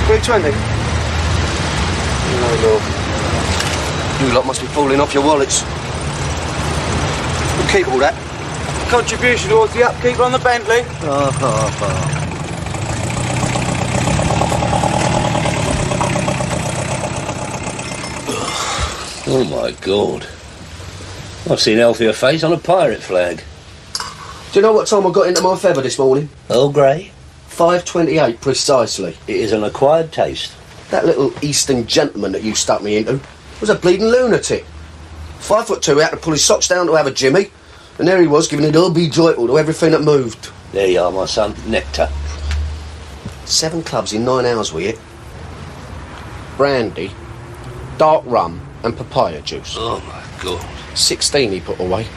320? No, Lord. You lot must be falling off your wallets. We'll keep all that. Contribution towards the upkeep on the Bentley. Oh, my God. I've seen healthier face on a pirate flag. Do you know what time I got into my feather this morning? Earl Grey? 5:28 precisely. It is an acquired taste. That little Eastern gentleman that you stuck me into was a bleeding lunatic. 5'2", had to pull his socks down to have a jimmy, and there he was giving it all be joyful to everything that moved. There you are, my son. Nectar. 7 clubs in 9 hours with it. Brandy, dark rum, and papaya juice. Oh, my God. 16 he put away.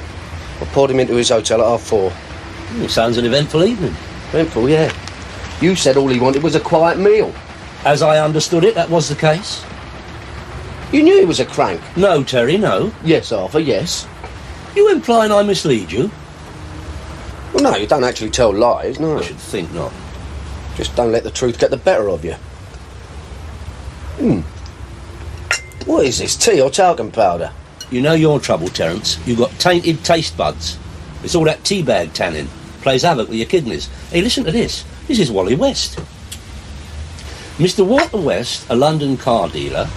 I poured him into his hotel at 4:30. Sounds an eventful evening. Eventful, yeah. You said all he wanted was a quiet meal. As I understood it, that was the case. You knew he was a crank. No, Terry, no. Yes, Arthur, yes. You implying I mislead you? Well, no, you don't actually tell lies, no. I should think not. Just don't let the truth get the better of you. What is this, tea or talcum powder? You know your trouble, Terence. You've got tainted taste buds. It's all that tea bag tannin. Plays havoc with your kidneys. Hey, listen to this. This is Wally West. Mr. Walter West, a London car dealer,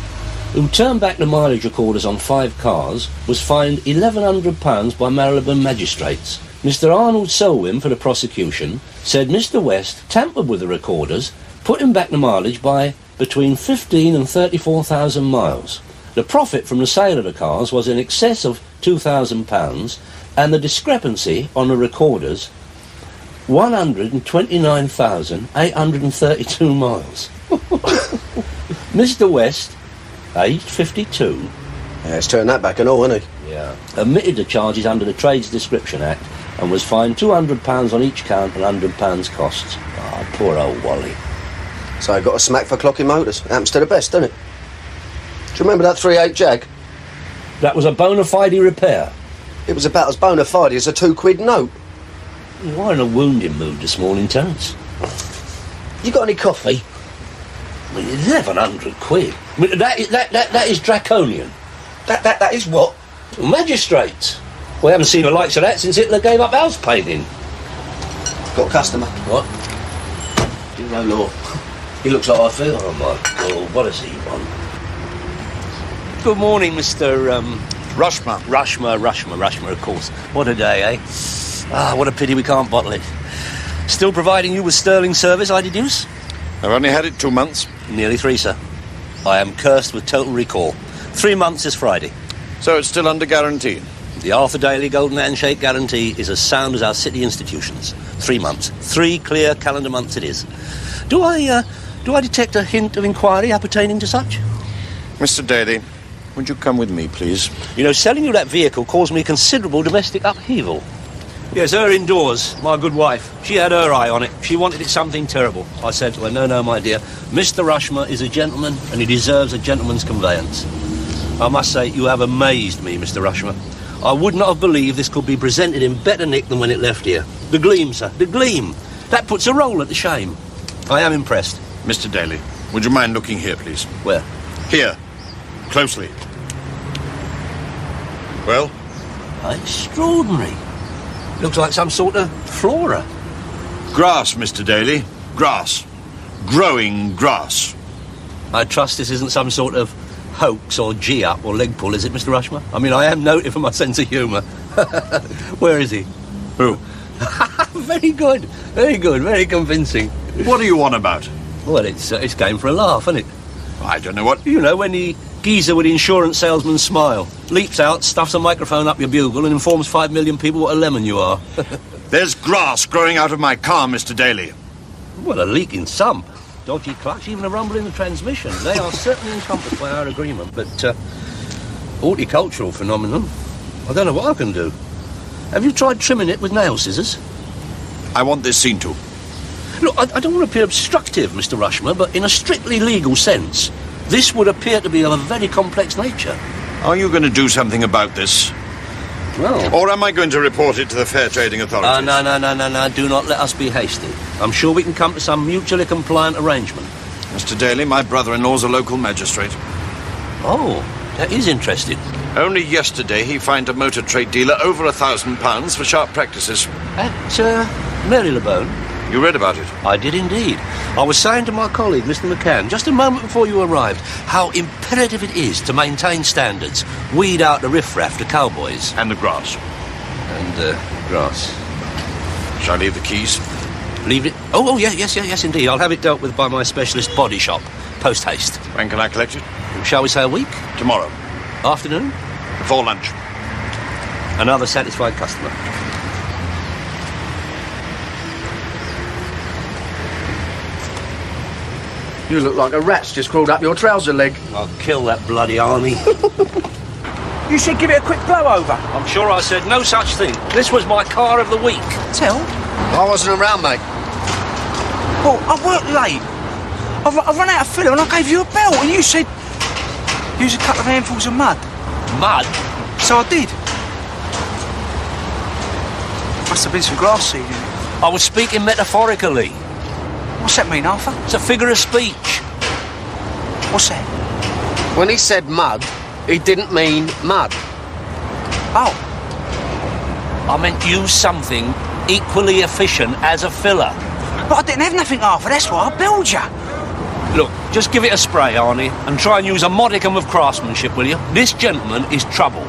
who turned back the mileage recorders on 5 cars, was fined £1,100 by Marylebone magistrates. Mr. Arnold Selwyn, for the prosecution, said Mr. West tampered with the recorders, putting back the mileage by between 15 and 34,000 miles. The profit from the sale of the cars was in excess of £2,000, and the discrepancy on the recorders 129,832 miles. Mr. West, aged 52... Yeah, it's turned that back and all, hasn't he? Yeah. Admitted the charges under the Trades Description Act and was fined £200 on each count and £100 costs. Ah, poor old Wally. So I got a smack for clocking motors. Happens to the best, doesn't it? Do you remember that 3.8 Jag? That was a bona fide repair. It was about as bona fide as a £2 note. You are in a wounding mood this morning, Terence. You got any coffee? I mean, £1,100. I mean, that is draconian. That is what? Magistrates. We haven't seen the likes of that since Hitler gave up house painting. Got a customer. What? You know, Law. He looks like I feel. Oh, my God, what does he want? Good morning, Mr. Rushmer. Rushmer, of course. What a day, eh? Ah, what a pity we can't bottle it. Still providing you with sterling service, I deduce? I've only had it 2 months. Nearly 3, sir. I am cursed with total recall. 3 months this Friday. So it's still under guarantee? The Arthur Daly Golden Handshake guarantee is as sound as our city institutions. 3 months. 3 clear calendar months it is. Do I detect a hint of inquiry appertaining to such? Mr. Daly, would you come with me, please? You know, selling you that vehicle caused me considerable domestic upheaval. Yes, her indoors, my good wife. She had her eye on it. She wanted it something terrible. I said to her, no, my dear. Mr. Rushmer is a gentleman, and he deserves a gentleman's conveyance. I must say, you have amazed me, Mr. Rushmer. I would not have believed this could be presented in better nick than when it left here. The gleam, sir, the gleam. That puts a roller to shame. I am impressed. Mr. Daly, would you mind looking here, please? Where? Here. Closely. Well? Extraordinary. Looks like some sort of flora. Grass, Mr. Daly. Grass. Growing grass. I trust this isn't some sort of hoax or G-up or leg pull, is it, Mr. Rushmer? I mean, I am noted for my sense of humour. Where is he? Who? Very good, very convincing. What are you on about? Well, it's game for a laugh, isn't it? I don't know what... You know, when the geezer with the insurance salesman smile leaps out, stuffs a microphone up your bugle and informs 5 million people what a lemon you are. There's grass growing out of my car, Mr. Daly. Well, a leaking sump, dodgy clutch, even a rumble in the transmission. They are certainly encompassed by our agreement, but horticultural phenomenon. I don't know what I can do. Have you tried trimming it with nail scissors? I want this seen to. Look, I don't want to appear obstructive, Mr. Rushmer, but in a strictly legal sense, this would appear to be of a very complex nature. Are you going to do something about this? Well... Or am I going to report it to the Fair Trading Authorities? No. Do not let us be hasty. I'm sure we can come to some mutually compliant arrangement. Mr. Daly, my brother-in-law's a local magistrate. Oh, that is interesting. Only yesterday he fined a motor trade dealer over £1,000 for sharp practices. At Marylebone? You read about it? I did indeed. I was saying to my colleague, Mr. McCann, just a moment before you arrived, how imperative it is to maintain standards, weed out the riffraff, the cowboys. And the grass. And, grass. Shall I leave the keys? Leave it? Oh, yes, indeed. I'll have it dealt with by my specialist body shop, post-haste. When can I collect it? Shall we say a week? Tomorrow. Afternoon? Before lunch. Another satisfied customer. You look like a rat's just crawled up your trouser leg. I'll kill that bloody army. You said give it a quick blow-over. I'm sure I said no such thing. This was my car of the week. Tell? I wasn't around, mate. Well, I worked late. I run out of filler and I gave you a belt and you said use a couple of handfuls of mud. Mud? So I did. Must have been some grass seed in it. I was speaking metaphorically. What's that mean, Arthur? It's a figure of speech. What's that? When he said mud, he didn't mean mud. Oh. I meant use something equally efficient as a filler. But I didn't have nothing, Arthur. That's why I billed you. Look, just give it a spray, Arnie, and try and use a modicum of craftsmanship, will you? This gentleman is trouble.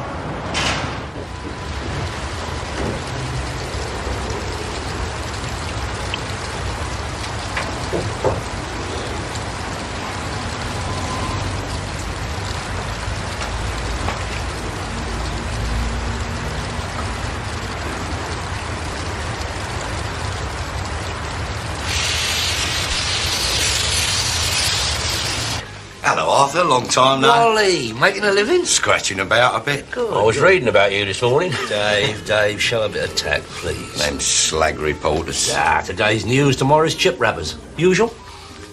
Hello, Arthur. Long time now. Wally, making a living? Scratching about a bit. Good. I was reading about you this morning. Dave, show a bit of tact, please. Them slag reporters. Today's news, tomorrow's chip wrappers. Usual?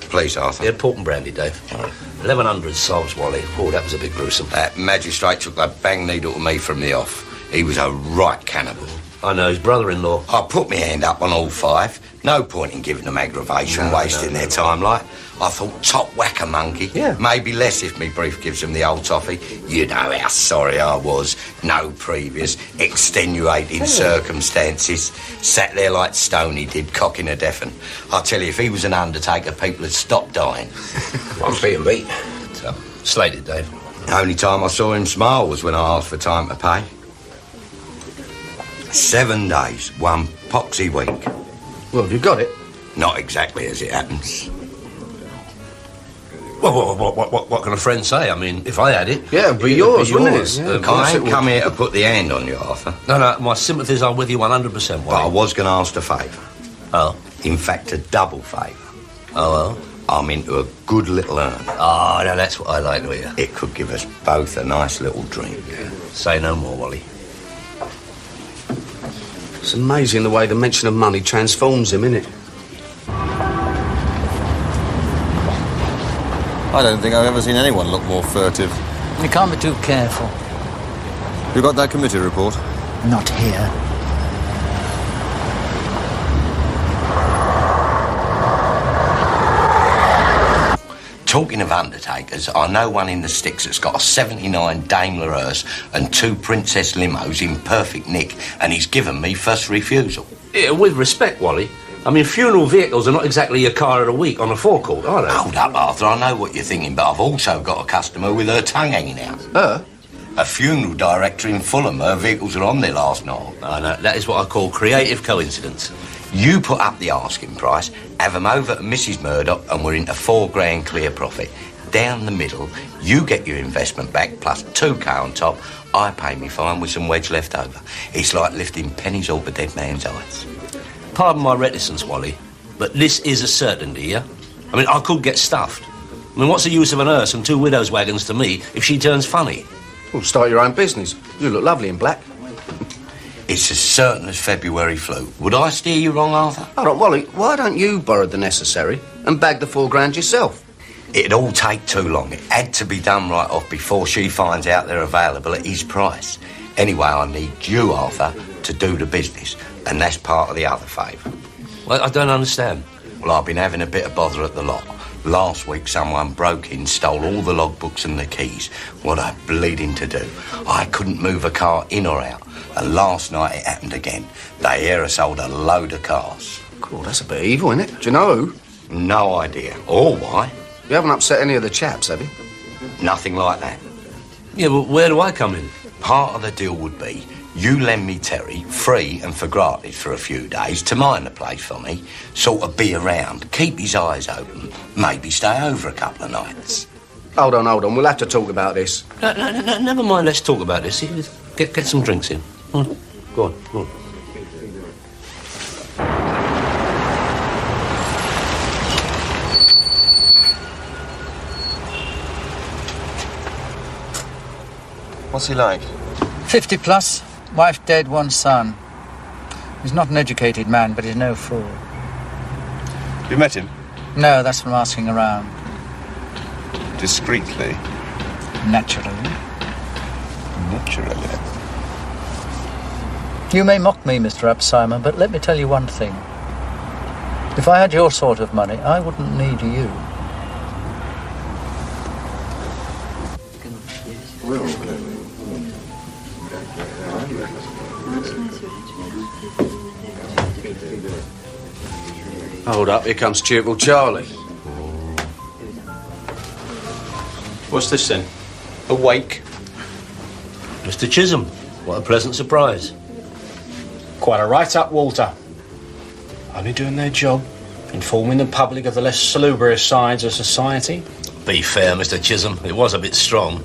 Please, Arthur. Yeah, port and brandy, Dave. 1100 solves, Wally. Oh, that was a bit gruesome. That magistrate took that bang needle to me from the off. He was a right cannibal. I know, his brother-in-law. I put my hand up on all five. No point in giving them aggravation, wasting their time like. I thought, top whacker monkey. Yeah. Maybe less if me brief gives them the old toffee. You know how sorry I was. No previous extenuating circumstances. Sat there like Stoney did, cocking a deafen. I tell you, if he was an undertaker, people had stopped dying. I'm being beat. So, slated, Dave. The only time I saw him smile was when I asked for time to pay. 7 days, one poxy week. Well, you got it. Not exactly as it happens. Well, what can a friend say? I mean, if I had it... Yeah, it'd be yours, wouldn't it? Yeah, I ain't come here to put the hand on you, Arthur. No, my sympathies are with you 100%, Wally. But I was going to ask a favour. Oh? In fact, a double favour. Oh, well? I'm into a good little earn. Oh, now that's what I like to hear. It could give us both a nice little drink. Say no more, Wally. It's amazing the way the mention of money transforms him, isn't it? I don't think I've ever seen anyone look more furtive. You can't be too careful. You got that committee report? Not here. Talking of undertakers, I know one in the sticks that's got a 79 Daimler hearse and 2 Princess limos in perfect nick, and he's given me first refusal. Yeah, with respect, Wally. I mean, funeral vehicles are not exactly your car of the week on a forecourt, are they? Hold up, Arthur, I know what you're thinking, but I've also got a customer with her tongue hanging out. Her? A funeral director in Fulham. Her vehicles are on there last night. I know, that is what I call creative coincidence. You put up the asking price, have them over to Mrs. Murdoch, and we're into £4,000 clear profit. Down the middle, you get your investment back plus 2k on top. I pay me fine with some wedge left over. It's like lifting pennies off a dead man's eyes. Pardon my reticence, Wally, but this is a certainty, yeah? I mean, I could get stuffed. I mean, what's the use of an hearse and 2 widow's wagons to me if she turns funny? Well, start your own business. You look lovely in black. It's as certain as February flu. Would I steer you wrong, Arthur? Hold on, Wally, why don't you borrow the necessary and bag the £4,000 yourself? It'd all take too long. It had to be done right off before she finds out they're available at his price. Anyway, I need you, Arthur, to do the business, and that's part of the other favour. Well, I don't understand. Well, I've been having a bit of bother at the lot. Last week someone broke in, stole all the logbooks and the keys. What a bleeding to do. I couldn't move a car in or out. And last night it happened again. They aerosoled a load of cars. Cool, that's a bit evil, isn't it? Do you know who? No idea. Or why. You haven't upset any of the chaps, have you? Nothing like that. Yeah, but where do I come in? Part of the deal would be you lend me Terry, free and for gratis for a few days, to mind the place for me, sort of be around, keep his eyes open, maybe stay over a couple of nights. Hold on. We'll have to talk about this. No, never mind, let's talk about this. Get some drinks in. Go on. What's he like? 50 plus, wife dead, one son. He's not an educated man, but he's no fool. You met him? No, that's from asking around. Discreetly? Naturally. Naturally. You may mock me, Mr. Upsimer, but let me tell you one thing. If I had your sort of money, I wouldn't need you. Hold up, here comes Cheerful Charlie. What's this then? A wake? Mr. Chisholm, what a pleasant surprise. Quite a write-up, Walter. Only doing their job, informing the public of the less salubrious sides of society. Be fair, Mr. Chisholm, it was a bit strong.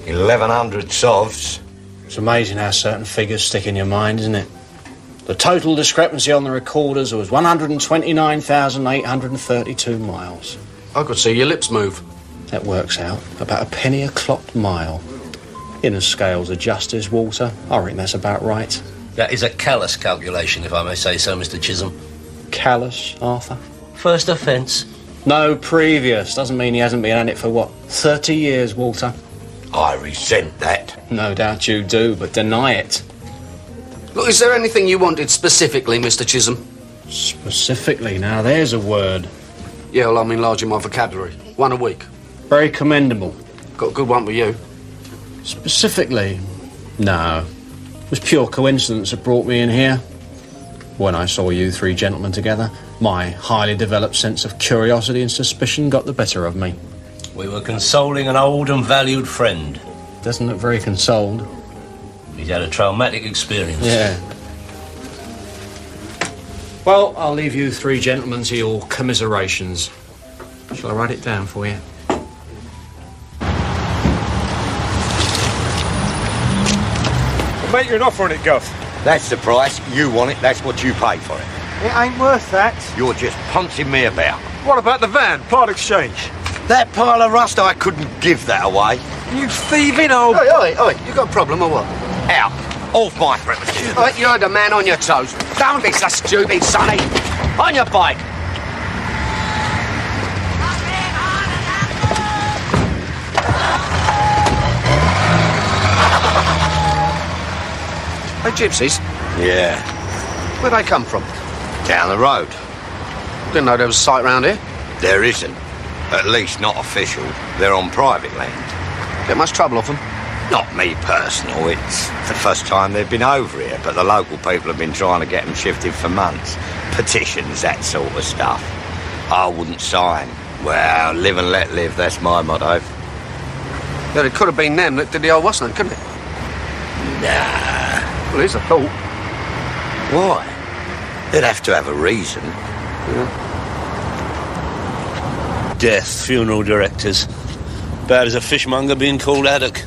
1,100 sovs. It's amazing how certain figures stick in your mind, isn't it? The total discrepancy on the recorders was 129,832 miles. I could see your lips move. That works out about a penny a clocked mile. Inner scales are justice, Walter. I reckon that's about right. That is a callous calculation, if I may say so, Mr. Chisholm. Callous, Arthur? First offence. No previous. Doesn't mean he hasn't been at it for, 30 years, Walter? I resent that. No doubt you do, but deny it. Look, is there anything you wanted specifically, Mr. Chisholm? Specifically, now there's a word. Yeah, well, I'm enlarging my vocabulary. One a week. Very commendable. Got a good one for you. Specifically? No. It was pure coincidence that brought me in here. When I saw you three gentlemen together, my highly developed sense of curiosity and suspicion got the better of me. We were consoling an old and valued friend. Doesn't look very consoled. He's had a traumatic experience. Yeah. Well, I'll leave you three gentlemen to your commiserations. Shall I write it down for you? Make you an offer on it, Guff. That's the price. You want it, that's what you pay for it. It ain't worth that. You're just punching me about. What about the van? Part exchange. That pile of rust, I couldn't give that away. You thieving old... Oi, you got a problem or what? Out. Off my premises. Oi, you're the man on your toes. Don't be so stupid, sonny. On your bike. Hey, gypsies. Yeah. Where'd they come from? Down the road. Didn't know there was a site round here. There isn't. At least not official. They're on private land. Get much trouble off them? Not me personal. It's the first time they've been over here, but the local people have been trying to get them shifted for months. Petitions, that sort of stuff. I wouldn't sign. Well, live and let live, that's my motto. Yeah, it could have been them that did the old what's-name, couldn't it? Nah. Well, here's a thought. Why? They'd have to have a reason. Yeah. Death, funeral directors. Bad as a fishmonger being called haddock.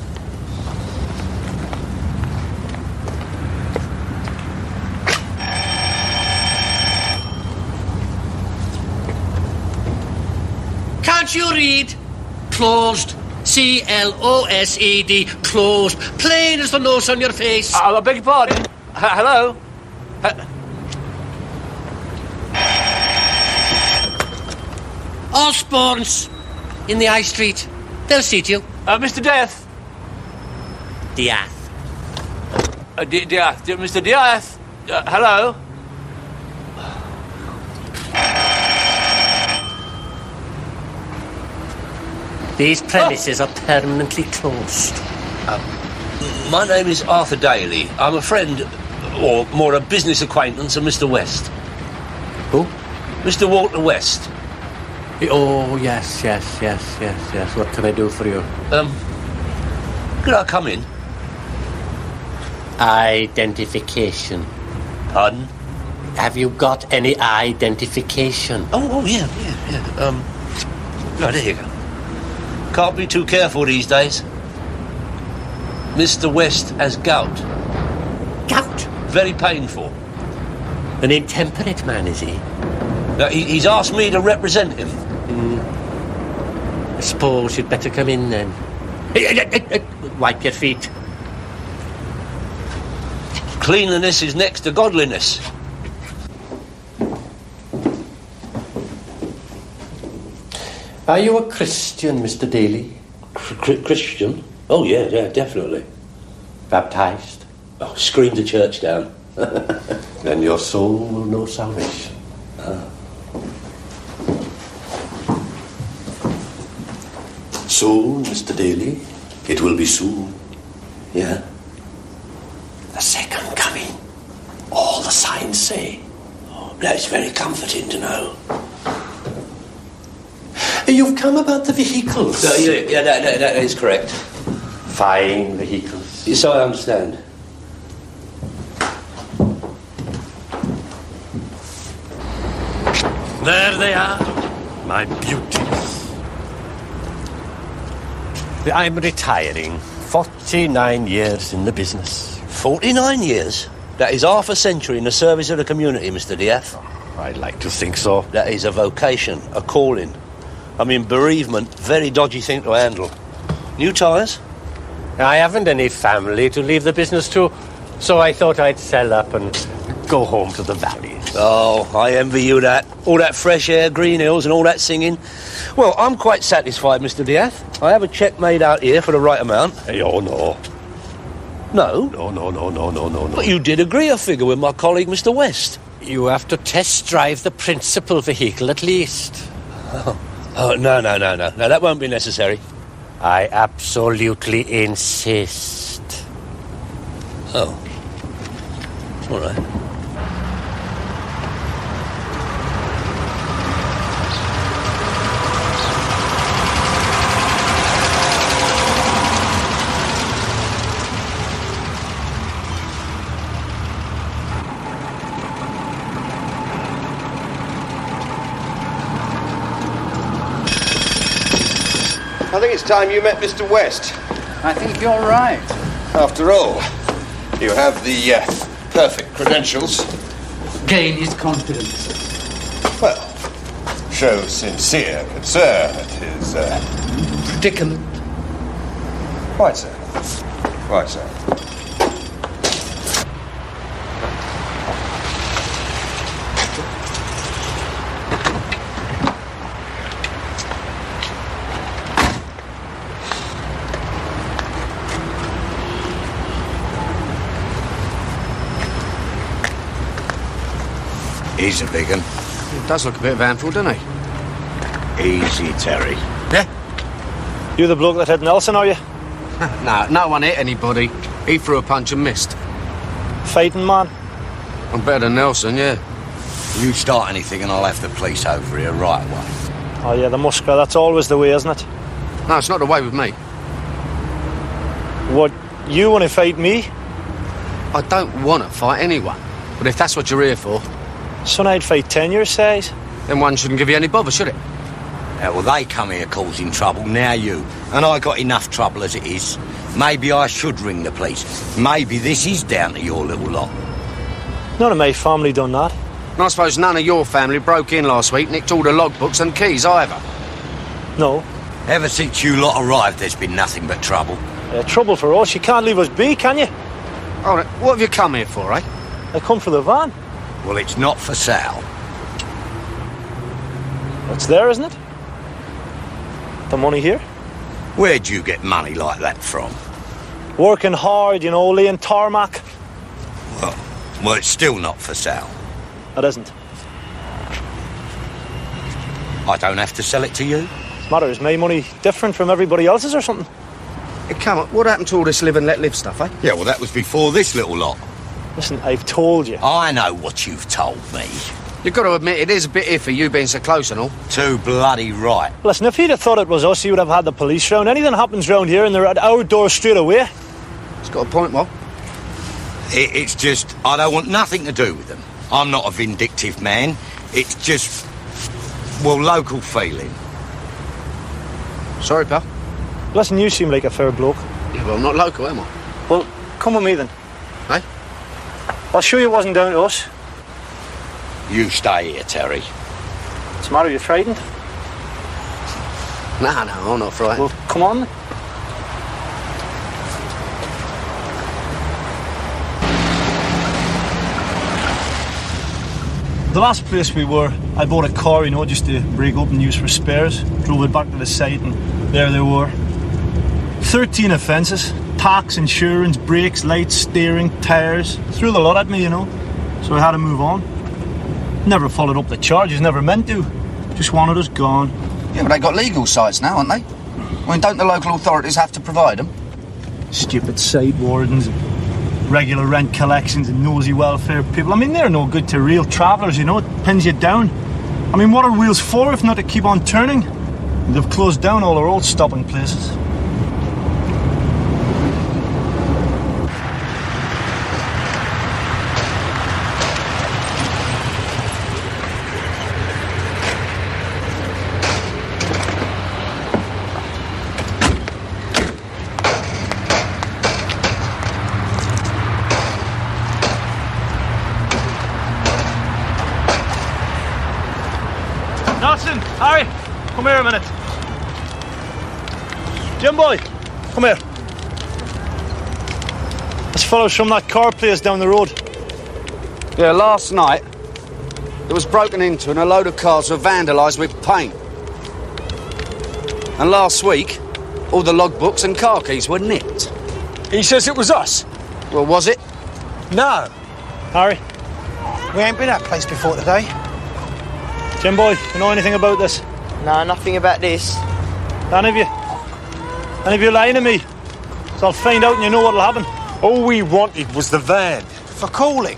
Can't you read? Closed. C-L-O-S-E-D. Closed. Plain as the nose on your face. I beg your pardon. Hello? Osborne's in the High Street. They'll seat you. Mr. Death. Diath. Diath. Mr. Diath. Hello? These premises are permanently closed. My name is Arthur Daly. I'm a friend, or more a business acquaintance of Mr. West. Who? Mr. Walter West. Oh, yes. What can I do for you? Could I come in? Identification. Pardon? Have you got any identification? Yeah. No, there you go. Can't be too careful these days. Mr. West has gout. Gout? Very painful. An intemperate man, is he? Now, he's asked me to represent him. I suppose you'd better come in then. Wipe your feet. Cleanliness is next to godliness. Are you a Christian, Mr. Daly? Christian? Oh, yeah, definitely. Baptized? Oh, scream the church down. Then your soul will know salvation. Soon, Mr. Daly. It will be soon. Yeah. The second coming. All the signs say. Oh, that's very comforting to know. You've come about the vehicles. Yeah, that is correct. Fine vehicles. So I understand. There they are, my beauties. I'm retiring. 49 years in the business. 49 years? That is half a century in the service of the community, Mr. Diaz. I'd like to think so. That is a vocation, a calling. I mean, bereavement, very dodgy thing to handle. New tyres? I haven't any family to leave the business to, so I thought I'd sell up and go home to the valleys. Oh, I envy you that. All that fresh air, green hills and all that singing. Well, I'm quite satisfied, Mr. Diaz. I have a cheque made out here for the right amount. Hey, oh, no. No? No. But you did agree a figure with my colleague, Mr. West. You have to test drive the principal vehicle at least. Oh, no. That won't be necessary. I absolutely insist. Oh. All right. I think it's time you met Mr. West. I think you're right. After all, you have the perfect credentials. Gain his confidence. Well, shows sincere concern at his Predicament. Right, sir. Right, sir. He's a big un. He does look a bit of a handful, doesn't he? Easy, Terry. Yeah? You the bloke that hit Nelson, are you? No one hit anybody. He threw a punch and missed. Fighting man? I'm better than Nelson, yeah. You start anything and I'll have the police over here right away. Oh yeah, the musker, that's always the way, isn't it? No, it's not the way with me. What, you want to fight me? I don't want to fight anyone. But if that's what you're here for, Son, I'd fight 10 your size. then one shouldn't give you any bother, should it? Yeah, well, they come here causing trouble, now you. And I got enough trouble as it is. Maybe I should ring the police. Maybe this is down to your little lot. None of my family done that. And I suppose none of your family broke in last week, nicked all the logbooks and keys either. No. Ever since you lot arrived, there's been nothing but trouble. Trouble for us. You can't leave us be, can you? All right, what have you come here for, eh? I come for the van. Well, it's not for sale. It's there, isn't it? The money here? Where'd you get money like that from? Working hard, you know, laying tarmac. Well, it's still not for sale. It isn't. I don't have to sell it to you. What's the matter? Is my money different from everybody else's or something? Hey, come on, what happened to all this live and let live stuff, eh? Yeah, well, that was before this little lot. Listen, I've told you. I know what you've told me. You've got to admit, it is a bit iffy, you being so close and all. Too bloody right. Listen, if he'd have thought it was us, he would have had the police round. Anything happens round here and they're at our door straight away. It's got a point, Bob. It's just, I don't want nothing to do with them. I'm not a vindictive man. It's just, well, local feeling. Sorry, pal. Listen, you seem like a fair bloke. Yeah, well, I'm not local, am I? Well, come with me then. Eh? I'll show you it wasn't down to us. You stay here, Terry. What's the matter, you frightened? No, I'm not frightened. Well, come on. The last place we were, I bought a car, you know, just to break up and use for spares. Drove it back to the site and there they were. 13 offences. Tax, insurance, brakes, lights, steering, tyres. Threw the lot at me, you know. So I had to move on. Never followed up the charges, never meant to. Just wanted us gone. Yeah, but they got legal sites now, haven't they? I mean, don't the local authorities have to provide them? Stupid site wardens, regular rent collections and nosy welfare people. I mean, they're no good to real travellers, you know. It pins you down. I mean, what are wheels for if not to keep on turning? They've closed down all our old stopping places. Nelson, Harry, come here a minute. Jim boy, come here. This fellow's from that car place down the road. Yeah, last night it was broken into and a load of cars were vandalised with paint. And last week, all the logbooks and car keys were nicked. He says it was us. Well, was it? No. Harry, We ain't been at that place before today. Jim boy, you know anything about this? No, nothing about this. Any of you lying to me? So I'll find out and you know what'll happen. All we wanted was the van. For calling.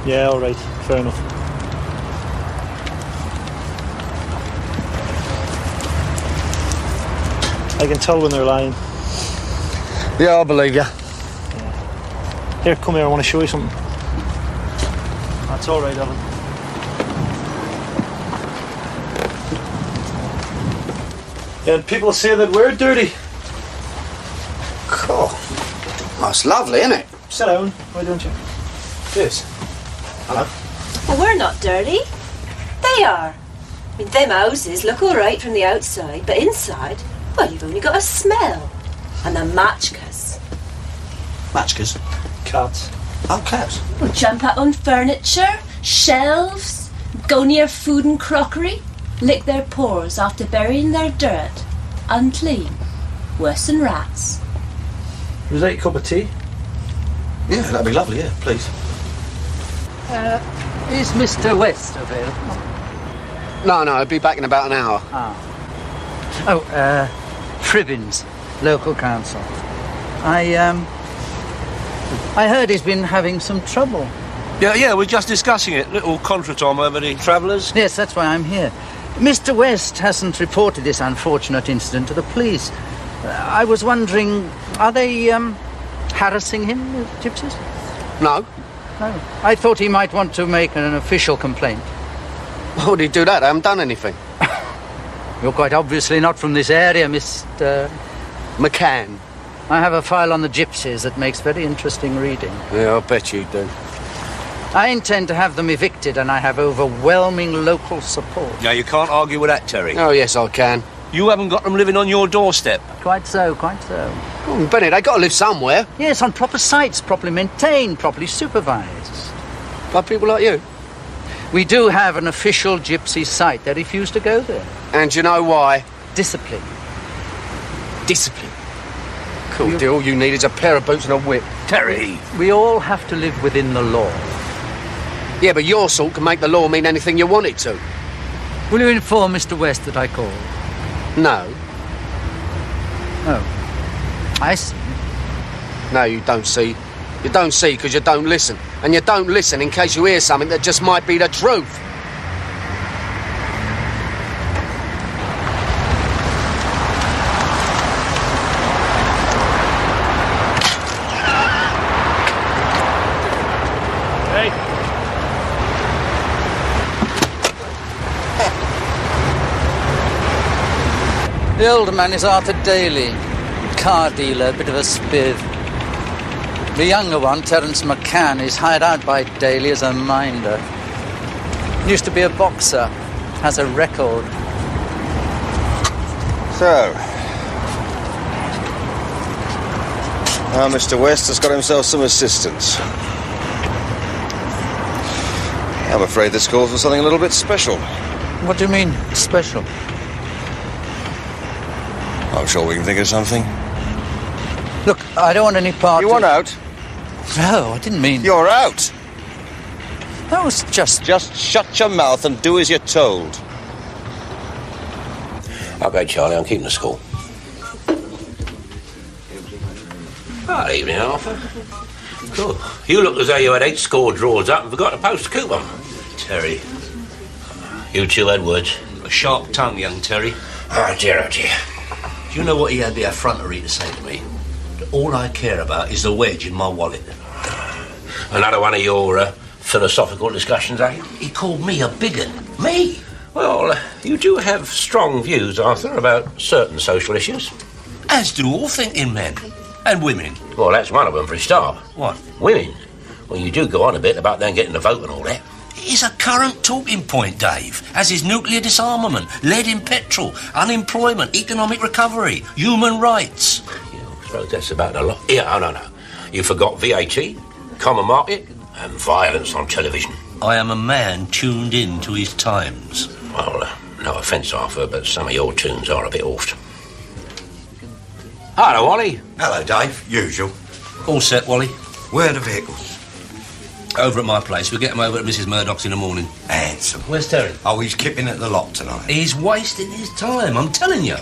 Yeah, all right, fair enough. I can tell when they're lying. Yeah, I believe you. Here, come here, I want to show you something. That's all right, Evan. Yeah, and people say that we're dirty. Cool. That's lovely, isn't it? Sit down, why don't you? Yes. Hello. Well, we're not dirty. They are. I mean, them houses look all right from the outside, but inside, well, you've only got a smell. And the matchkas. Matchkas? Cats. Oh, cats. Will jump out on furniture, shelves, go near food and crockery, lick their paws after burying their dirt. Unclean. Worse than rats. Was that your cup of tea? Yeah, that'd be lovely, yeah, please. Is Mr. West available? No, I'll be back in about an hour. Fribbins, local council. I heard he's been having some trouble. Yeah, we're just discussing it. Little contretemps over the travellers. Yes, that's why I'm here. Mr. West hasn't reported this unfortunate incident to the police. I was wondering, are they harassing him, the gypsies? No. No. I thought he might want to make an official complaint. Why would he do that? I haven't done anything. You're quite obviously not from this area, Mr. McCann. I have a file on the gypsies that makes very interesting reading. Yeah, I bet you do. I intend to have them evicted, and I have overwhelming local support. Yeah, you can't argue with that, Terry. Oh, yes, I can. You haven't got them living on your doorstep. Quite so, quite so. Oh, Benny, they got to live somewhere. Yes, on proper sites, properly maintained, properly supervised. By people like you. We do have an official gypsy site. They refuse to go there. And you know why? Discipline. Discipline. Cool deal. All you need is a pair of boots and a whip. Terry! We all have to live within the law. Yeah, but your sort can make the law mean anything you want it to. Will you inform Mr. West that I called? No. Oh. I see. No, you don't see. You don't see because you don't listen. And you don't listen in case you hear something that just might be the truth. The older man is Arthur Daly, car dealer, bit of a spiv. The younger one, Terence McCann, is hired out by Daly as a minder. Used to be a boxer, has a record. So, now Mr. West has got himself some assistants. I'm afraid this calls for something a little bit special. What do you mean, special? I'm sure we can think of something. Look, I don't want any part You of... want out? No, I didn't mean... You're out! That was just... Just shut your mouth and do as you're told. OK, Charlie, I'm keeping the score. Good evening, Arthur. Cool. You look as though you had 8 score draws up and forgot to post a coupon. Terry. You too, Edwards. A sharp tongue, young Terry. Oh, dear, oh, dear. Do you know what he had the effrontery to say to me? That all I care about is the wedge in my wallet. Another one of your philosophical discussions, eh? He called me a bigot. Me? Well, you do have strong views, Arthur, about certain social issues. As do all thinking men. And women. Well, that's one of them for a start. What? Women? Well, you do go on a bit about them getting the vote and all that. It is a current talking point, Dave, as is nuclear disarmament, lead in petrol, unemployment, economic recovery, human rights. I suppose that's about a lot. Yeah, oh, no. You forgot VAT, common market, and violence on television. I am a man tuned in to his times. Well, no offence, Arthur, but some of your tunes are a bit oft. Hello, Wally. Hello, Dave. Usual. All set, Wally? Where are the vehicles? Over at my place. We'll get them over at Mrs. Murdoch's in the morning. Handsome. Where's Terry? Oh, he's kipping at the lot tonight. He's wasting his time, I'm telling you.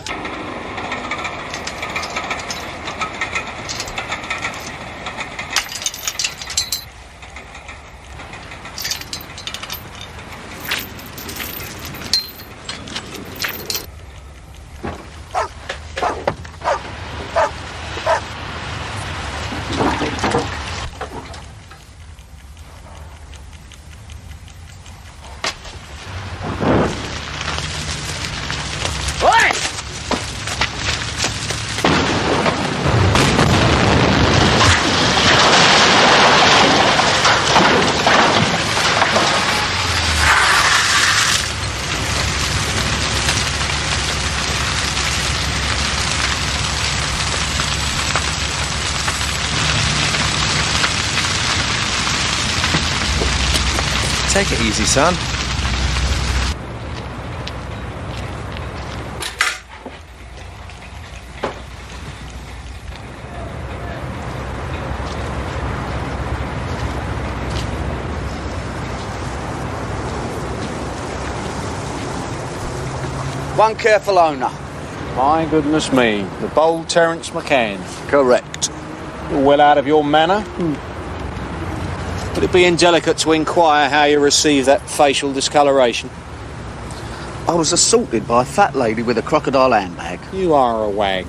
Take it easy, son. One careful owner. My goodness me, the bold Terence McCann. Correct. You're well out of your manner. Would it be indelicate to inquire how you received that facial discoloration? I was assaulted by a fat lady with a crocodile handbag. You are a wag.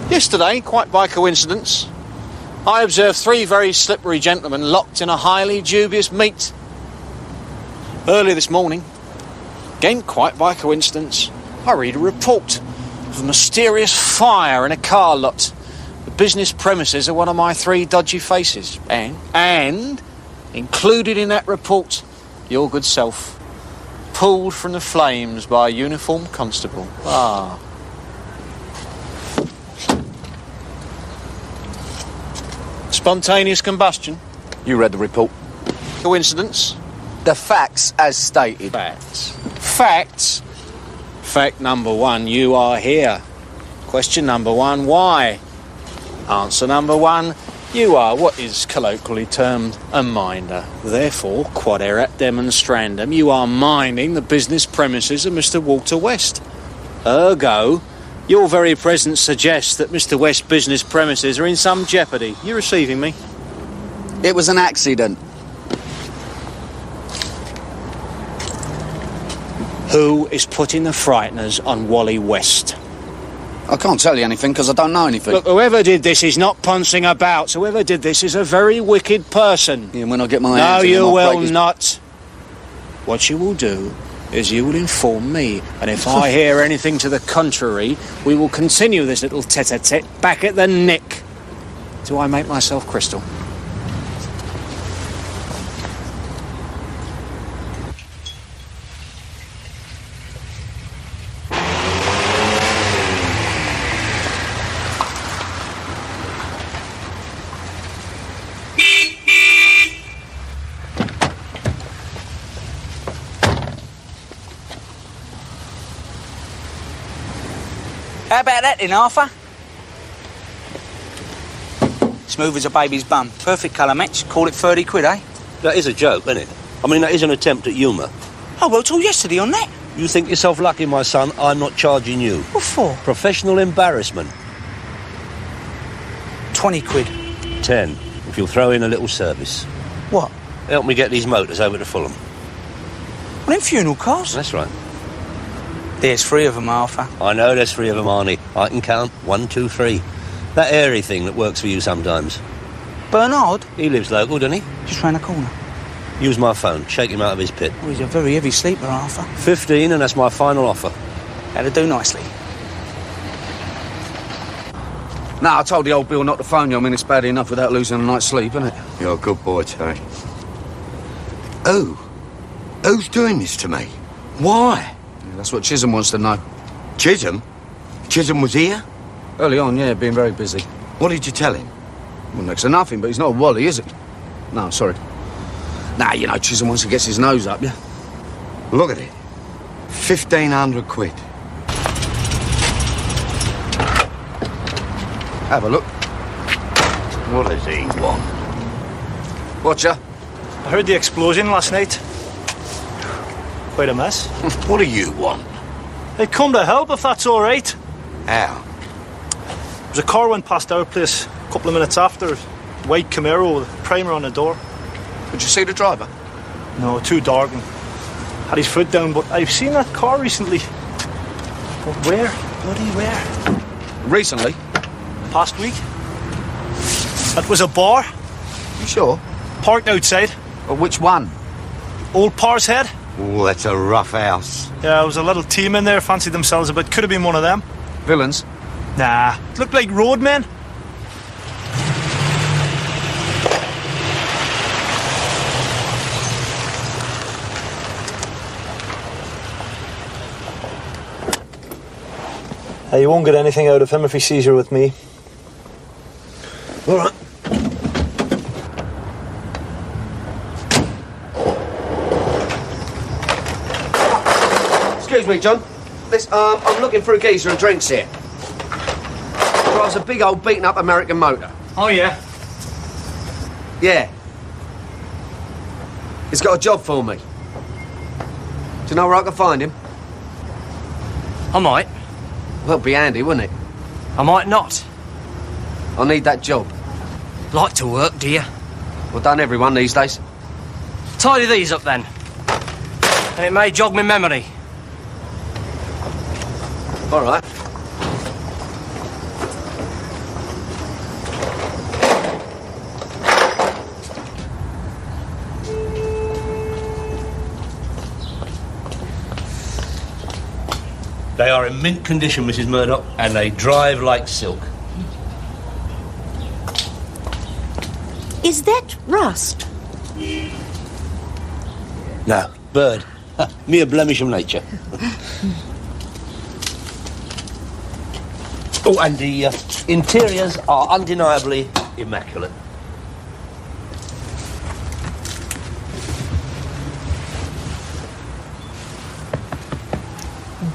Yesterday, quite by coincidence, I observed 3 very slippery gentlemen locked in a highly dubious meet. Earlier this morning, again quite by coincidence, I read a report of a mysterious fire in a car lot. The business premises of one of my 3 dodgy faces. And included in that report, your good self, pulled from the flames by a uniformed constable. Ah. Spontaneous combustion. You read the report. Coincidence. The facts as stated. Facts. Facts. Fact number 1, you are here. Question number 1, why? Answer number 1, You are what is colloquially termed a minder. Therefore, quod erat demonstrandum, you are minding the business premises of Mr. Walter West. Ergo, your very presence suggests that Mr. West's business premises are in some jeopardy. You receiving me? It was an accident. Who is putting the frighteners on Wally West? I can't tell you anything because I don't know anything. Look, whoever did this is not pouncing about. So whoever did this is a very wicked person. Yeah, when I get my hands No, on him, you I'll will break his... not. What you will do is you will inform me, and if I hear anything to the contrary, we will continue this little tete-a-tete back at the Nick. Do I make myself crystal? How about that then, Arthur? Smooth as a baby's bum. Perfect colour match. Call it 30 quid, eh? That is a joke, isn't it? I mean, that is an attempt at humour. I wrote till yesterday on that. You think yourself lucky, my son, I'm not charging you. What for? Professional embarrassment. 20 quid. 10, if you'll throw in a little service. What? Help me get these motors over to Fulham. Well, in funeral cars? That's right. There's 3 of them, Arthur. I know there's 3 of them, Arnie. I can count. 1, 2, 3. That airy thing that works for you sometimes. Bernard? He lives local, doesn't he? Just round the corner. Use my phone. Shake him out of his pit. Oh, he's a very heavy sleeper, Arthur. 15, and that's my final offer. That'll do nicely. No, I told the old Bill not to phone you. I mean, it's bad enough without losing a night's sleep, isn't it? You're a good boy, Terry. Who's doing this to me? Why? Yeah, that's what Chisholm wants to know. Chisholm? Chisholm was here? Early on, yeah, being very busy. What did you tell him? Well, next to nothing, but he's not a Wally, is he? No, sorry. Nah, you know, Chisholm wants to get his nose up, yeah? Look at it. 1,500 quid. Have a look. What does he want? Watcha? I heard the explosion last night. Quite a mess. What do you want? I'd come to help if that's all right. How? There's a car went past our place a couple of minutes after. White Camaro with a primer on the door. Did you see the driver? No, too dark and had his foot down, but I've seen that car recently. But where? Bloody where? Recently? Past week. That was a bar. You sure? Parked outside. Well, which one? Old Par's Head. Oh, that's a rough house. Yeah, there was a little team in there, fancied themselves a bit. Could have been one of them. Villains? Nah, it looked like roadmen. Hey, you won't get anything out of him if he sees you with me. All right. Excuse me, John. I'm looking for a geezer and drinks here. Drives a big old beaten-up American motor. Oh, yeah? Yeah. He's got a job for me. Do you know where I can find him? I might. Well, it'd be handy, wouldn't it? I might not. I need that job. Like to work, do you? Well, don't everyone these days? Tidy these up then. And it may jog my memory. All right. They are in mint condition, Mrs. Murdoch, and they drive like silk. Is that rust? No, bird. Mere blemish of nature. Oh, and the interiors are undeniably immaculate.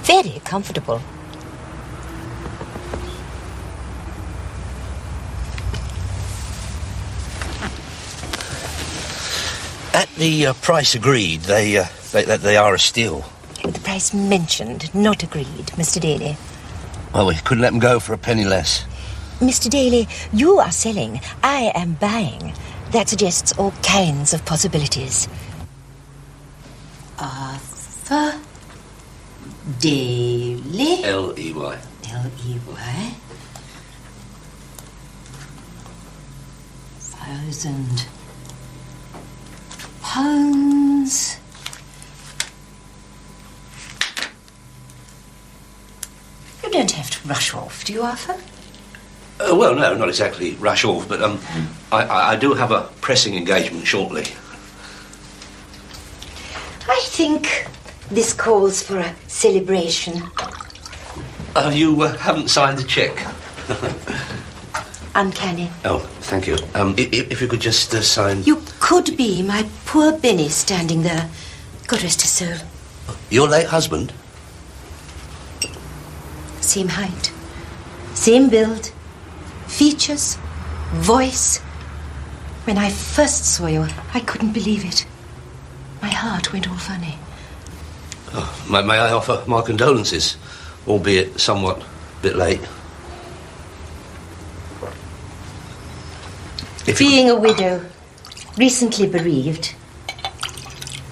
Very comfortable. At the price agreed, they are a steal. The price mentioned, not agreed, Mr. Daly. Well, we couldn't let them go for a penny less. Mr. Daly, you are selling, I am buying. That suggests all kinds of possibilities. Arthur Daly. L-E-Y. L-E-Y. £1,000. You don't have to rush off, do you, Arthur? Well, no, not exactly rush off, but I do have a pressing engagement shortly. I think this calls for a celebration. You haven't signed the cheque. Uncanny. Oh, thank you. If you could just sign... You could be my poor Benny standing there. God rest his soul. Your late husband? Same height, same build, features, voice. When I first saw you, I couldn't believe it. My heart went all funny. Oh, may I offer my condolences, albeit somewhat a bit late. Being a widow, recently bereaved,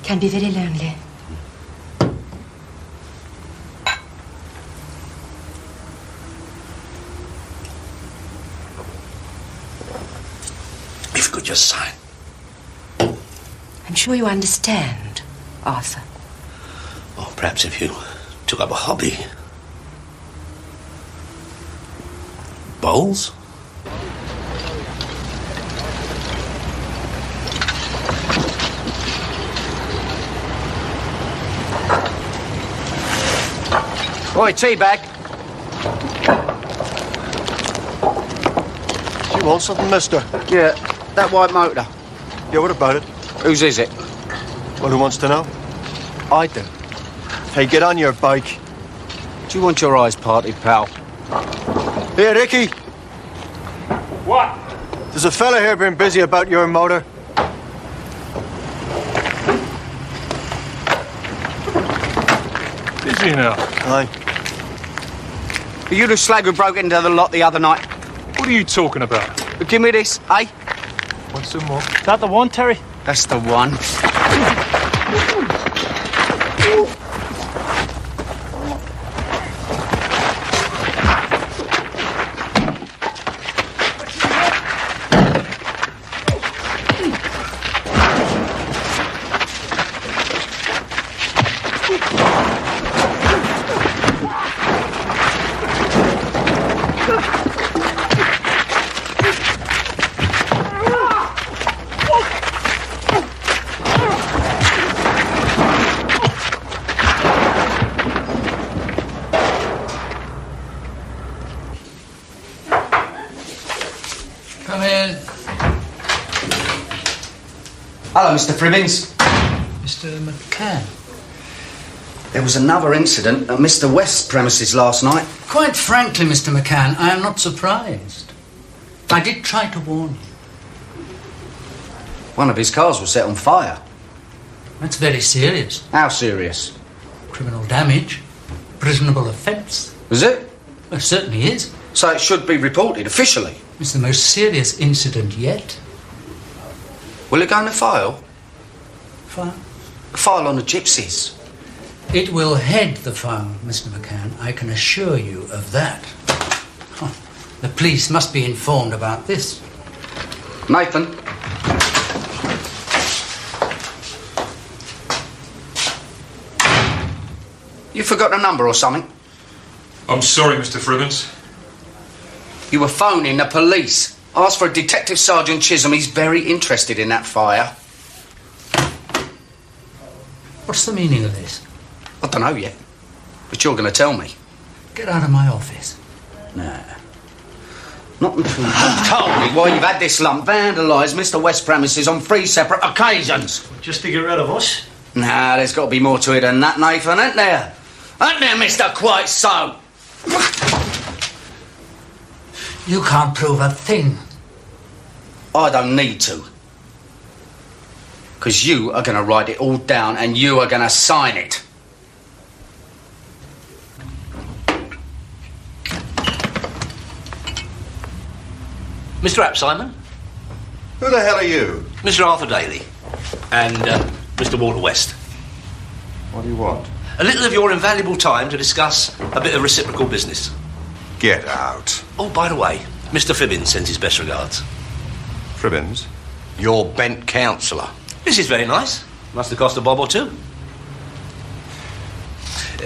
can be very lonely. If you could just sign. I'm sure you understand, Arthur. Or perhaps if you took up a hobby. Bowls? Oi, teabag. You want something, mister? Yeah, that white motor. Yeah, what about it? Whose is it? Well, who wants to know? I do. Hey, get on your bike. Do you want your eyes parted, pal? Here, Ricky. What? There's a fella here been busy about your motor. Busy now? Aye. Are you the slag who broke into the lot the other night? What are you talking about? Give me this, eh? Want some more? Is that the one, Terry? That's the one. Come in. Hello, Mr. Fribbins. Mr. McCann. There was another incident at Mr. West's premises last night. Quite frankly, Mr. McCann, I am not surprised. I did try to warn you. One of his cars was set on fire. That's very serious. How serious? Criminal damage. Prisonable offence. Was it? Well, it certainly is. So it should be reported officially. It's the most serious incident yet. Will it go in the file? File? The file on the gypsies. It will head the file, Mr. McCann. I can assure you of that. Huh. The police must be informed about this. Nathan. You forgot a number or something? I'm sorry, Mr. Fribbins. You were phoning the police. Ask for Detective Sergeant Chisholm. He's very interested in that fire. What's the meaning of this? I don't know yet. But you're going to tell me. Get out of my office. Nah. Not until you've told me why you've had this lump vandalised Mr. West's premises on 3 separate occasions. Just to get rid of us? Nah, there's got to be more to it than that, Nathan, ain't there? Ain't there, Mr. Quite So? You can't prove a thing. I don't need to. Because you are going to write it all down and you are going to sign it. Mr. App Simon? Who the hell are you? Mr. Arthur Daly. And Mr. Walter West. What do you want? A little of your invaluable time to discuss a bit of reciprocal business. Get out. Oh, by the way, Mr. Fibbins sends his best regards. Fribbins? Your bent counsellor. This is very nice. Must have cost a bob or two.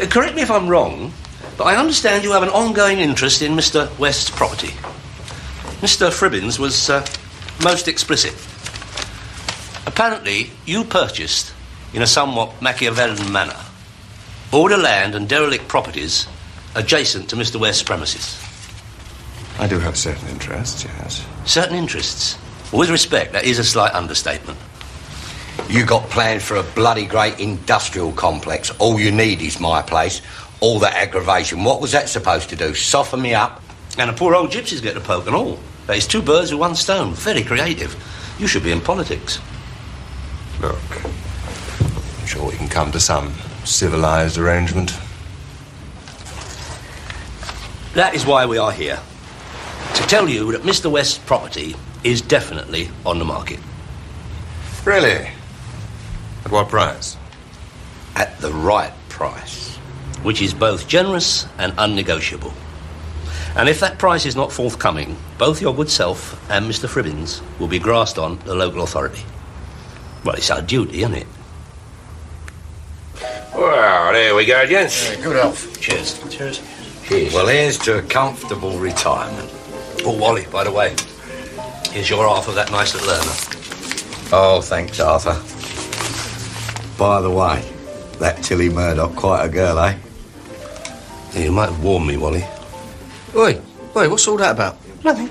Correct me if I'm wrong, but I understand you have an ongoing interest in Mr. West's property. Mr. Fribbins was most explicit. Apparently, you purchased, in a somewhat Machiavellian manner, all the land and derelict properties adjacent to Mr. West's premises. I do have certain interests, yes. Certain interests? With respect, that is a slight understatement. You got plans for a bloody great industrial complex. All you need is my place. All that aggravation. What was that supposed to do? Soften me up? And the poor old gypsies get the poke and all. That is 2 birds with 1 stone. Very creative. You should be in politics. Look, I'm sure we can come to some civilized arrangement. That is why we are here. To tell you that Mr. West's property is definitely on the market. Really? At what price? At the right price. Which is both generous and unnegotiable. And if that price is not forthcoming, both your good self and Mr. Fribbins will be grassed on the local authority. Well, it's our duty, isn't it? Well, there we go, gents. Yeah, good health. Cheers. Cheers. Cheers. Well, here's to a comfortable retirement. Oh, Wally, by the way, here's your half of that nice little earner. Oh, thanks, Arthur. By the way, that Tilly Murdoch, quite a girl, eh? Yeah, you might have warned me, Wally. Oi, what's all that about? Nothing.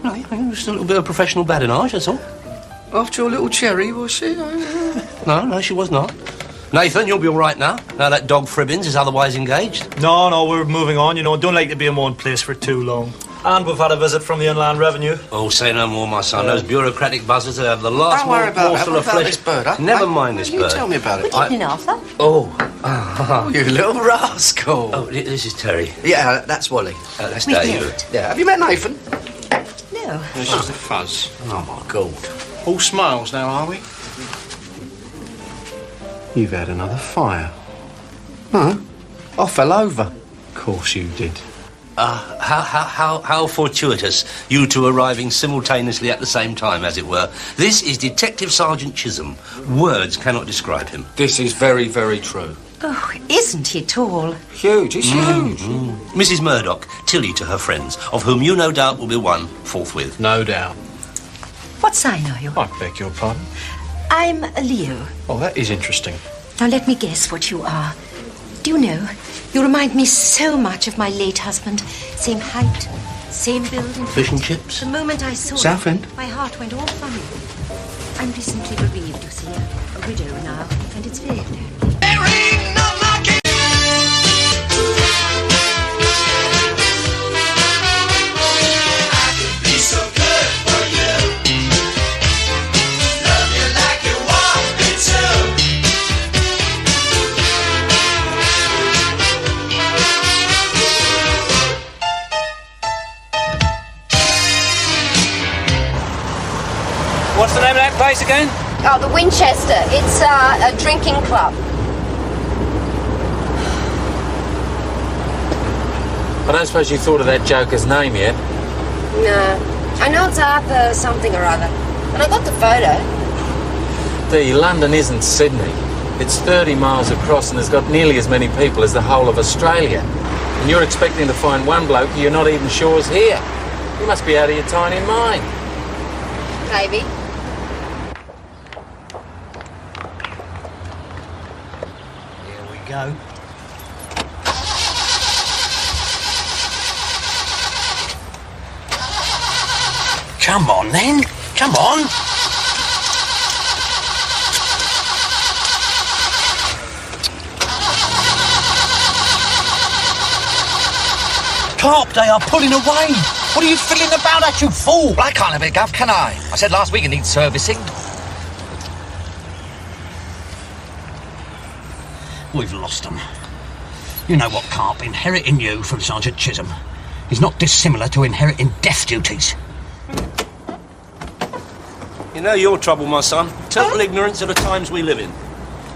Just a little bit of professional badinage, that's all. After your little cherry, was she? No, she was not. Nathan, you'll be all right now that dog Fribbins is otherwise engaged. No, we're moving on, you know. Don't like to be in one place for too long. And we've had a visit from the Inland Revenue. Oh, say no more, my son. Those bureaucratic buzzards have the last Don't worry about morsel of flesh. this bird, huh? Never mind this You bird. tell me about it. Good evening, Arthur. Oh, you little rascal. Oh, this is Terry. Yeah, that's Wally. That's We've Dave. met. Yeah, have you met Nathan? No. It's just a fuzz. Oh, my God. All smiles now, are we? You've had another fire. No, I fell over. Of course you did. How fortuitous, you two arriving simultaneously at the same time, as it were. This is Detective Sergeant Chisholm. Words cannot describe him. This is very, very true. Oh, isn't he tall? Huge, he's huge. Mrs. Murdoch, Tilly to her friends, of whom you no doubt will be one forthwith. No doubt. What sign are you? I beg your pardon. I'm a Leo. Oh, that is interesting. Now let me guess what you are. Do you know, you remind me so much of my late husband. Same height, same build. Fish and chips? The moment I saw Southend? you, my heart went all funny. I'm recently bereaved, you see, a widow now, and it's very lonely. What's the name of that place again? Oh, the Winchester. It's a drinking club. I don't suppose you thought of that joker's name yet? No. I know it's Arthur something or other. And I got the photo. Dee, London isn't Sydney. It's 30 miles across and has got nearly as many people as the whole of Australia. And you're expecting to find one bloke you're not even sure is here. You must be out of your tiny mind. Maybe. Go. Come on, then. Come on. Carp, they are pulling away. What are you fiddling about at, you fool? Well, I can't have it, Gov, can I? I said last week it needs servicing. We've lost them. You know what, Carp? Inheriting you from Sergeant Chisholm is not dissimilar to inheriting death duties. You know your trouble, my son. Total ignorance of the times we live in.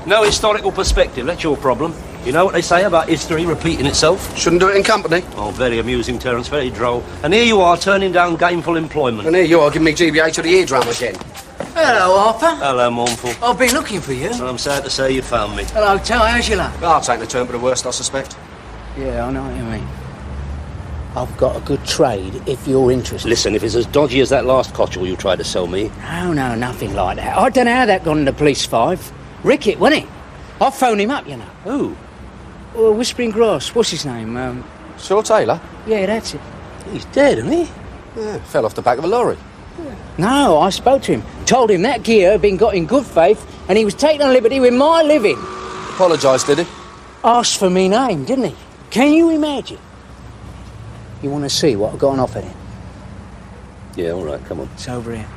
No historical perspective, that's your problem. You know what they say about history repeating itself? Shouldn't do it in company. Oh, very amusing, Terence, very droll. And here you are, turning down gainful employment. And here you are, giving me GBH of the eardrum again. Hello, Harper. Hello, Mournful. I've been looking for you. Well, I'm sad to say you found me. Hello, Ty. How's your luck? I'll take the turn for the worst, I suspect. Yeah, I know what you mean. I've got a good trade if you're interested. Listen, if it's as dodgy as that last cotchel you tried to sell me... No, nothing like that. I don't know how that got into Police 5. Rickett, wasn't it? I phoned him up, you know. Who? Whispering Grass. What's his name? Shaw Taylor? Yeah, that's it. He's dead, isn't he? Yeah, fell off the back of a lorry. No, I spoke to him. Told him that gear had been got in good faith and he was taking a liberty with my living. Apologised, did he? Asked for me name, didn't he? Can you imagine? You want to see what I got on offer then? Yeah, all right, come on. It's over here.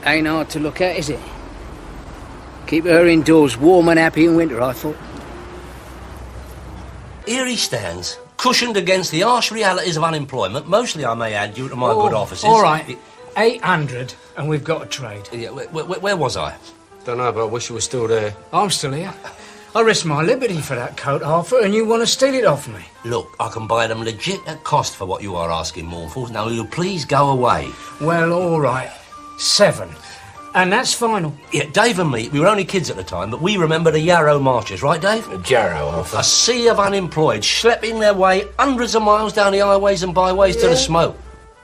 Ain't hard to look at, is it? Keep her indoors warm and happy in winter, I thought. Here he stands, cushioned against the harsh realities of unemployment, mostly, I may add, due to my good offices. All right, 800 and we've got a trade. Yeah, where was I? Don't know, but I wish you were still there. I'm still here. I risked my liberty for that coat, Harper, and you want to steal it off me. Look, I can buy them legit at cost for what you are asking, Mournful. Now, will you please go away? Well, all right. 7. And that's final. Yeah, Dave and me, we were only kids at the time, but we remember the Yarrow marches, right, Dave? Jarrow, Arthur. A sea of unemployed, schlepping their way hundreds of miles down the highways and byways to the smoke.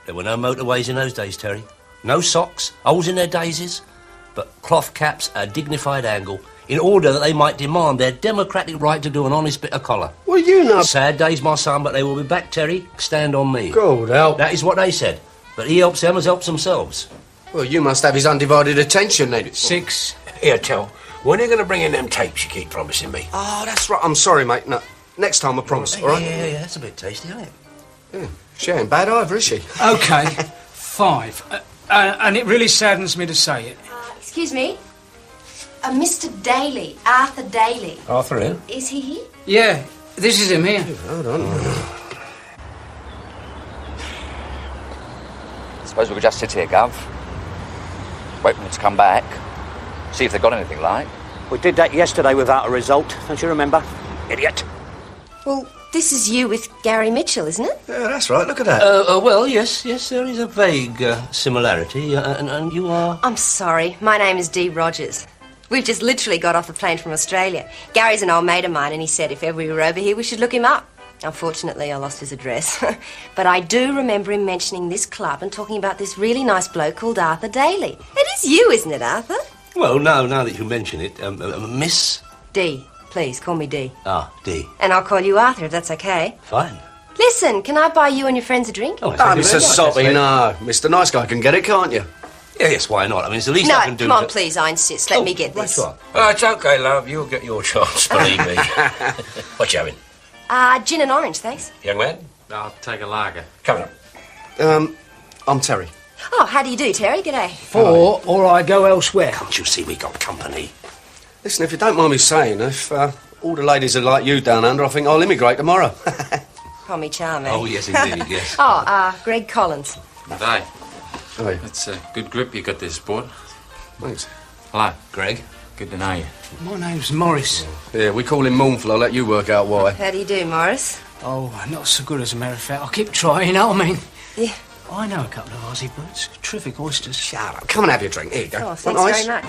There were no motorways in those days, Terry. No socks, holes in their daisies, but cloth caps at a dignified angle, in order that they might demand their democratic right to do an honest bit of collar. Well, you know... Sad days, my son, but they will be back, Terry. Stand on me. Good help. That is what they said. But he helps them as helps themselves. Well, you must have his undivided attention, then. 6. Here, Tell. When are you going to bring in them tapes you keep promising me? Oh, that's right. I'm sorry, mate. No, next time I promise, all right? Yeah, that's a bit tasty, isn't it? Yeah. She ain't bad either, is she? OK, 5. And it really saddens me to say it. Excuse me? Mr. Daly, Arthur Daly. Arthur here? Is he here? Yeah, this is him here. Hold on. Suppose we could just sit here, Gov. Wait for them to come back. See if they've got anything like. We did that yesterday without a result. Don't you remember? Idiot. Well, this is you with Gary Mitchell, isn't it? Yeah, that's right. Look at that. Well, yes, there is a vague similarity, and you are... I'm sorry. My name is Dee Rogers. We've just literally got off the plane from Australia. Gary's an old mate of mine, and he said if ever we were over here, we should look him up. Unfortunately, I lost his address. But I do remember him mentioning this club and talking about this really nice bloke called Arthur Daly. It is you, isn't it, Arthur? Well, now that you mention it, Miss... Dee. Please, call me Dee. Ah, Dee. And I'll call you Arthur, if that's okay. Fine. Listen, can I buy you and your friends a drink? Oh, Mr. Soppy, no. Mr. Nice Guy can get it, can't you? Yeah, yes, why not? I mean, it's the least no, I can do. Come on, please, I insist. Let me get this. Right. Oh, it's OK, love. You'll get your chance, believe me. What you having? Gin and orange, thanks. Young man? I'll take a lager. Come on. I'm Terry. Oh, how do you do, Terry? G'day. 4, or I go elsewhere. Can't you see we got company? Listen, if you don't mind me saying, if all the ladies are like you down under, I think I'll immigrate tomorrow. Call me charming. Oh, yes, indeed, yes. Greg Collins. G'day. Hey. That's a good grip you got there, sport. Thanks. Hello. Greg. Good to know you. My name's Morris. Yeah, we call him Mournful. I'll let you work out why. How do you do, Morris? Oh, not so good as a matter of fact. I'll keep trying, you know what I mean? Yeah. I know a couple of Aussie birds. Terrific oysters. Shut up. Come and have your drink. Here you go. Oh, thanks very much.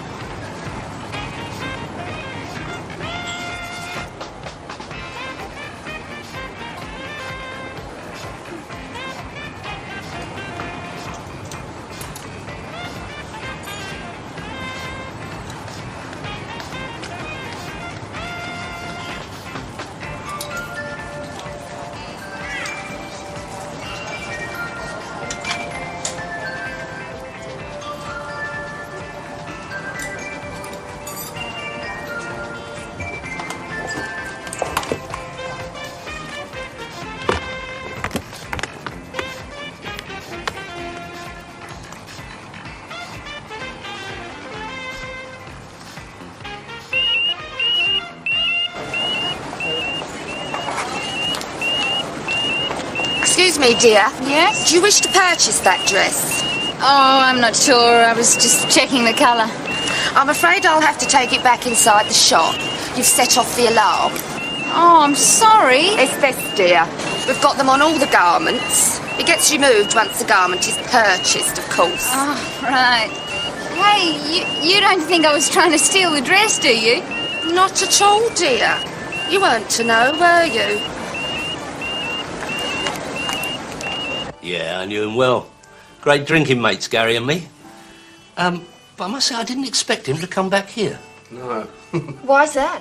Excuse me, dear. Yes? Do you wish to purchase that dress? Oh, I'm not sure. I was just checking the colour. I'm afraid I'll have to take it back inside the shop. You've set off the alarm. Oh, I'm sorry. It's this, dear. We've got them on all the garments. It gets removed once the garment is purchased, of course. Oh, right. Hey, you don't think I was trying to steal the dress, do you? Not at all, dear. You weren't to know, were you? Yeah, I knew him well. Great drinking mates, Gary and me. But I must say, I didn't expect him to come back here. No. Why's that?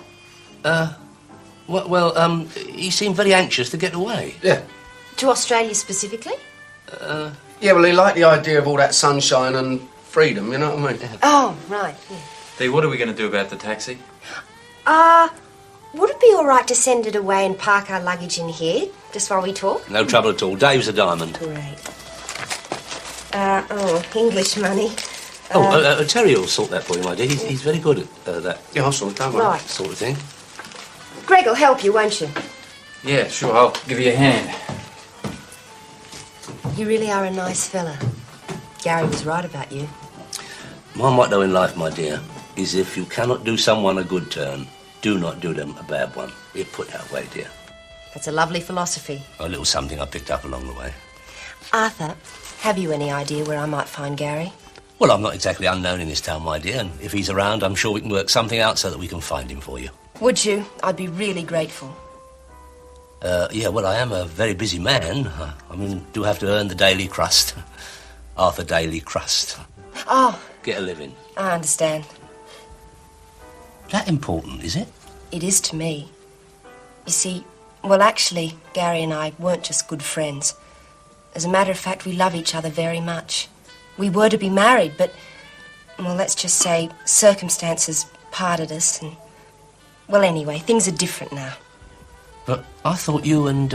He seemed very anxious to get away. Yeah. To Australia specifically? Yeah, well, he liked the idea of all that sunshine and freedom, you know what I mean? Oh, right. Yeah. Dee, what are we going to do about the taxi? Would it be all right to send it away and park our luggage in here, just while we talk? No trouble at all. Dave's a diamond. Great. English money. Terry will sort that for you, my dear. He's very good at that. Yeah, I'll sort it, don't worry. Right. Sort of thing. Greg will help you, won't you? Yeah, sure, I'll give you a hand. You really are a nice fella. Gary was right about you. My motto in life, my dear, is if you cannot do someone a good turn, do not do them a bad one. It put that way, dear. That's a lovely philosophy. A little something I picked up along the way. Arthur, have you any idea where I might find Gary? Well, I'm not exactly unknown in this town, my dear, and if he's around, I'm sure we can work something out so that we can find him for you. Would you? I'd be really grateful. Yeah, well, I am a very busy man. I mean, do have to earn the daily crust. Arthur Daily Crust. Oh, Get a living. I understand. That important, is it? It is to me. You see, well, actually, Gary and I weren't just good friends. As a matter of fact, we love each other very much. We were to be married, but, well, let's just say circumstances parted us, and, well, anyway, things are different now. But I thought you and,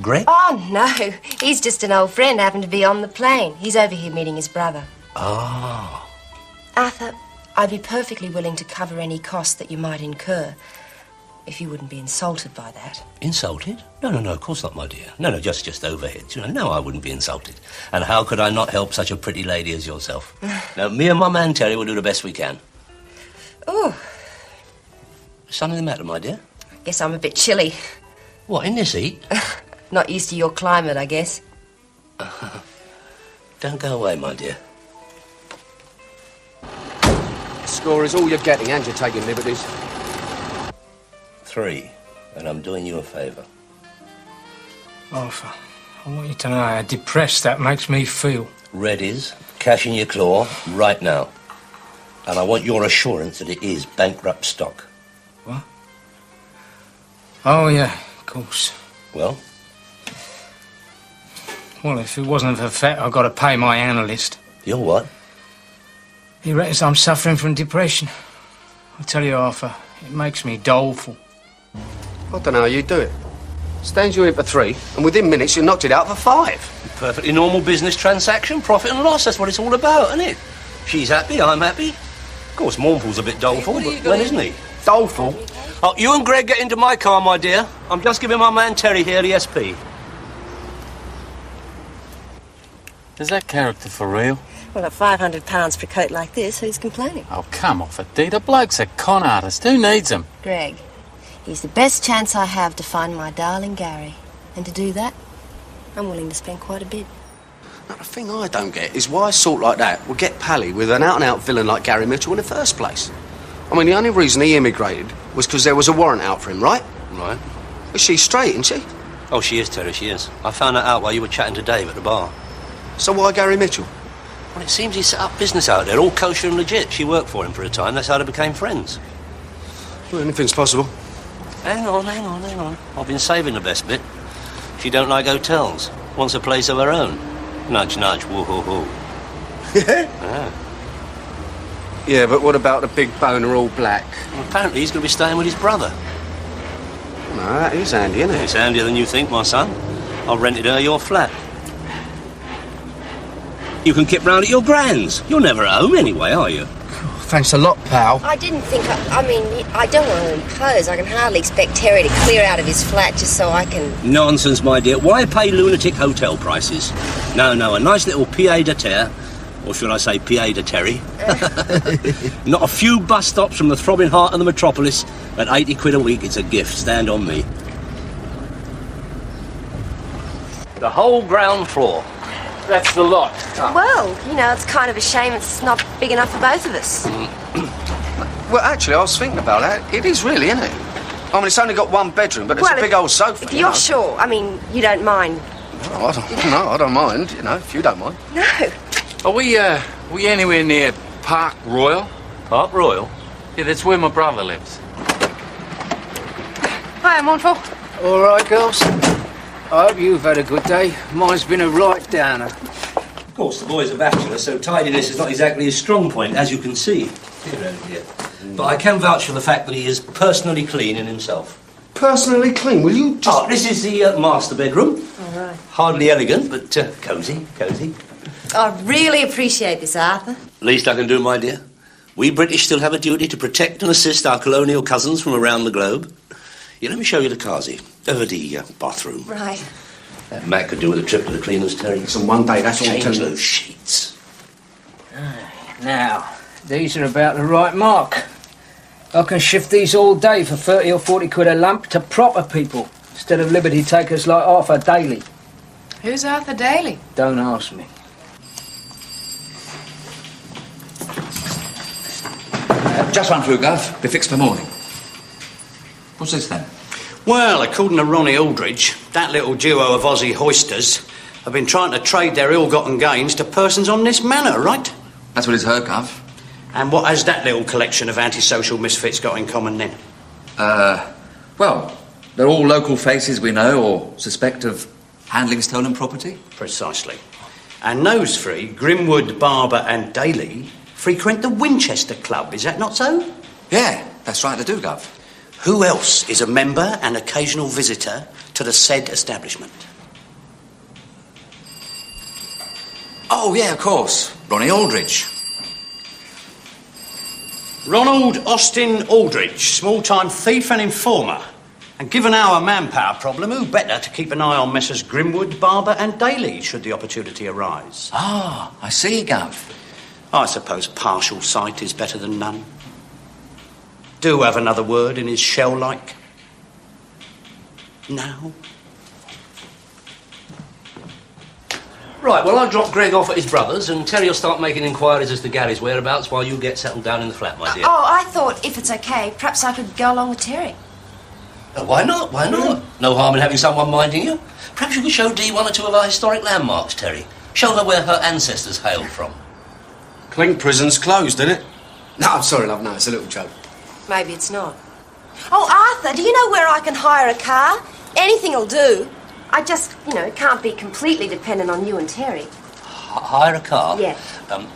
Greg? Oh, no. He's just an old friend, happened to be on the plane. He's over here meeting his brother. Oh. Arthur, I'd be perfectly willing to cover any cost that you might incur, if you wouldn't be insulted by that. Insulted? No, of course not, my dear. No, just overheads. You know, no, I wouldn't be insulted. And how could I not help such a pretty lady as yourself? Now, me and my man Terry will do the best we can. Oh. Something the matter, my dear? Guess I'm a bit chilly. What, in this heat? Not used to your climate, I guess. Don't go away, my dear. Score is all you're getting, and you're taking liberties. 3, and I'm doing you a favour. Arthur, I want you to know how depressed that makes me feel. Red is cash in your claw right now. And I want your assurance that it is bankrupt stock. What? Oh, yeah, of course. Well? Well, if it wasn't for the fact I've got to pay my analyst. Your what? He reckons I'm suffering from depression. I tell you, Arthur, it makes me doleful. I don't know how you do it. Stands you in for 3, and within minutes you knocked it out for 5. Perfectly normal business transaction, profit and loss, that's what it's all about, isn't it? She's happy, I'm happy. Of course, Mournful's a bit doleful, but when isn't he? Doleful? Oh, you and Greg get into my car, my dear. I'm just giving my man Terry here the SP. Is that character for real? Well, at £500 for a coat like this, who's complaining? Oh, come off it, Dee. The bloke's a con artist. Who needs him? Greg, he's the best chance I have to find my darling Gary. And to do that, I'm willing to spend quite a bit. Now, the thing I don't get is why a sort like that would get pally with an out-and-out villain like Gary Mitchell in the first place. I mean, the only reason he immigrated was because there was a warrant out for him, right? Right. But she's straight, isn't she? Oh, she is, Terry, she is. I found that out while you were chatting to Dave at the bar. So why Gary Mitchell? Well, it seems he set up business out there, all kosher and legit. She worked for him for a time, that's how they became friends. Well, anything's possible. Hang on. I've been saving the best bit. She don't like hotels. Wants a place of her own. Nudge, nudge, woo-hoo-hoo. Yeah? Yeah, but what about the big boner all black? Well, apparently he's going to be staying with his brother. No, that is handy, isn't it? It's handier than you think, my son. I've rented her your flat. You can kip round at your grand's. You're never at home anyway, are you? Thanks a lot, pal. I didn't think... I mean, I don't want to impose. I can hardly expect Terry to clear out of his flat just so I can... Nonsense, my dear. Why pay lunatic hotel prices? No, a nice little pied de terre, or should I say pied de terry. Not a few bus stops from the throbbing heart of the metropolis. At 80 quid a week, it's a gift. Stand on me. The whole ground floor. That's the lot. Well, you know, it's kind of a shame it's not big enough for both of us. Well, actually, I was thinking about that. It is really, isn't it? I mean, it's only got one bedroom, but it's a big old sofa. If you're sure, I mean, you don't mind. No, I don't mind, you know, if you don't mind. No. Are we anywhere near Park Royal? Park Royal? Yeah, that's where my brother lives. Hi, Monfort. All right, girls. I hope you've had a good day. Mine's been a right downer. Of course, the boy's a bachelor, so tidiness is not exactly his strong point, as you can see. Dear. But I can vouch for the fact that he is personally clean in himself. Personally clean? Will you just... Oh, this is the master bedroom. All right. Hardly elegant, but cosy. I really appreciate this, Arthur. Least I can do, my dear. We British still have a duty to protect and assist our colonial cousins from around the globe. Yeah, let me show you the Kazi. The bathroom. Right. That Mac could do with a trip to the cleaners, Terry. It's on one day, that's all I'm telling you. Those sheets. Now, these are about the right mark. I can shift these all day for 30 or 40 quid a lump to proper people, instead of liberty takers like Arthur Daly. Who's Arthur Daly? Don't ask me. Just run through, Gov. Be fixed for morning. What's this then? Well, according to Ronnie Aldridge, that little duo of Aussie hoisters have been trying to trade their ill-gotten gains to persons on this manor, right? That's what he's heard, Gov. And what has that little collection of antisocial misfits got in common then? Well, they're all local faces we know or suspect of handling stolen property. Precisely. And those three, Grimwood, Barber and Daly, frequent the Winchester Club, is that not so? Yeah, that's right, they do, Gov. Who else is a member and occasional visitor to the said establishment? Oh, yeah, of course. Ronnie Aldridge. Ronald Austin Aldridge, small-time thief and informer. And given our manpower problem, who better to keep an eye on Messrs Grimwood, Barber and Daly, should the opportunity arise? Ah, I see, Gov. I suppose partial sight is better than none. Do have another word in his shell-like. Now? Right, well, I'll drop Greg off at his brother's and Terry will start making inquiries as to Gary's whereabouts while you get settled down in the flat, my dear. Oh, I thought, if it's okay, perhaps I could go along with Terry. Why not? No harm in having someone minding you. Perhaps you could show Dee one or two of our historic landmarks, Terry. Show her where her ancestors hailed from. Clink prison's closed, isn't it? No, I'm sorry, love, no, it's a little joke. Maybe it's not. Oh, Arthur, do you know where I can hire a car? Anything'll do. I just, can't be completely dependent on you and Terry. Hire a car? Yeah.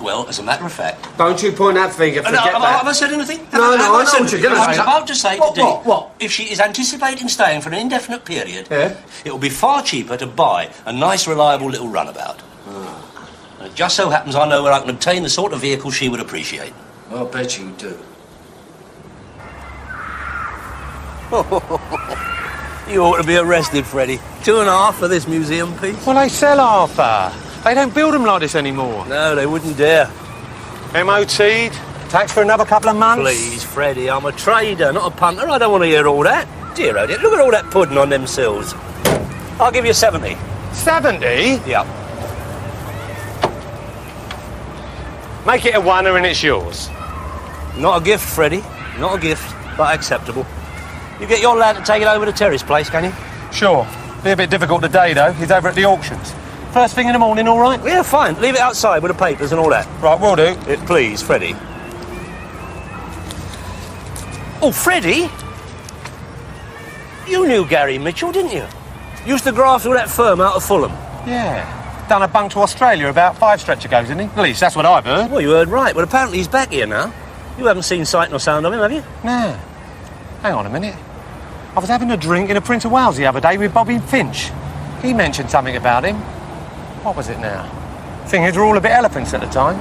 Well, as a matter of fact... Don't you point that finger, forget that. Have I said anything? No, I said what you're going to say. I was about to say to Dee... What? If she is anticipating staying for an indefinite period, yeah? It will be far cheaper to buy a nice, reliable little runabout. And it just so happens I know where I can obtain the sort of vehicle she would appreciate. I bet you do. You ought to be arrested, Freddie. 2.5 for this museum piece. Well, they sell Arthur. They don't build them like this anymore. No, they wouldn't dare. MOT'd, tax for another couple of months. Please, Freddie, I'm a trader, not a punter. I don't want to hear all that. Dear, oh dear, look at all that pudding on them sills. I'll give you 70. 70? Yeah. Make it a oneer and it's yours. Not a gift, Freddie. Not a gift, but acceptable. You get your lad to take it over to Terry's place, can you? Sure. Be a bit difficult today, though. He's over at the auctions. First thing in the morning, all right? Yeah, fine. Leave it outside with the papers and all that. Right, will do. Please, Freddie. Oh, Freddie? You knew Gary Mitchell, didn't you? Used to graft all that firm out of Fulham. Yeah. Done a bunk to Australia about 5 stretch ago, didn't he? At least that's what I've heard. Well, you heard right. Well, apparently he's back here now. You haven't seen sight nor sound of him, have you? No. Hang on a minute. I was having a drink in a Prince of Wales the other day with Bobby Finch. He mentioned something about him. What was it now? Thing is, we're all a bit elephants at the time.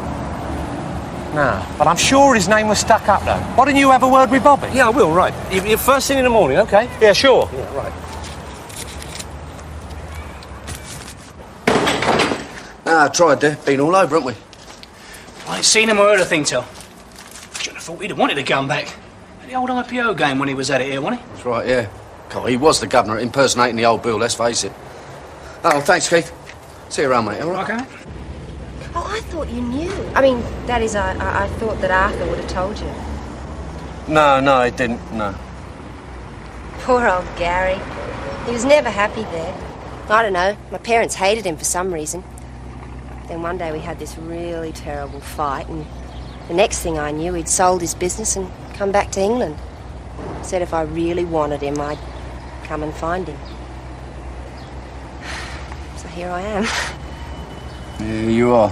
No, but I'm sure his name was stuck up, though. Why didn't you have a word with Bobby? Yeah, I will, right. Your first thing in the morning, OK? Yeah, sure. Yeah, right. I tried there. Been all over, haven't we? I ain't seen him or heard a thing till. Shouldn't have thought he'd have wanted to come back. The old IPO game when he was at it here, wasn't he? That's right, yeah. God, he was the governor impersonating the old Bill, let's face it. Oh, thanks, Keith. See you around, mate, all right? Okay. Oh, I thought you knew. I mean, that is, I thought that Arthur would have told you. No, he didn't, no. Poor old Gary. He was never happy there. I don't know. My parents hated him for some reason. Then one day we had this really terrible fight, and the next thing I knew, he'd sold his business and come back to England. Said if I really wanted him, I'd come and find him. So here I am. Yeah, you are.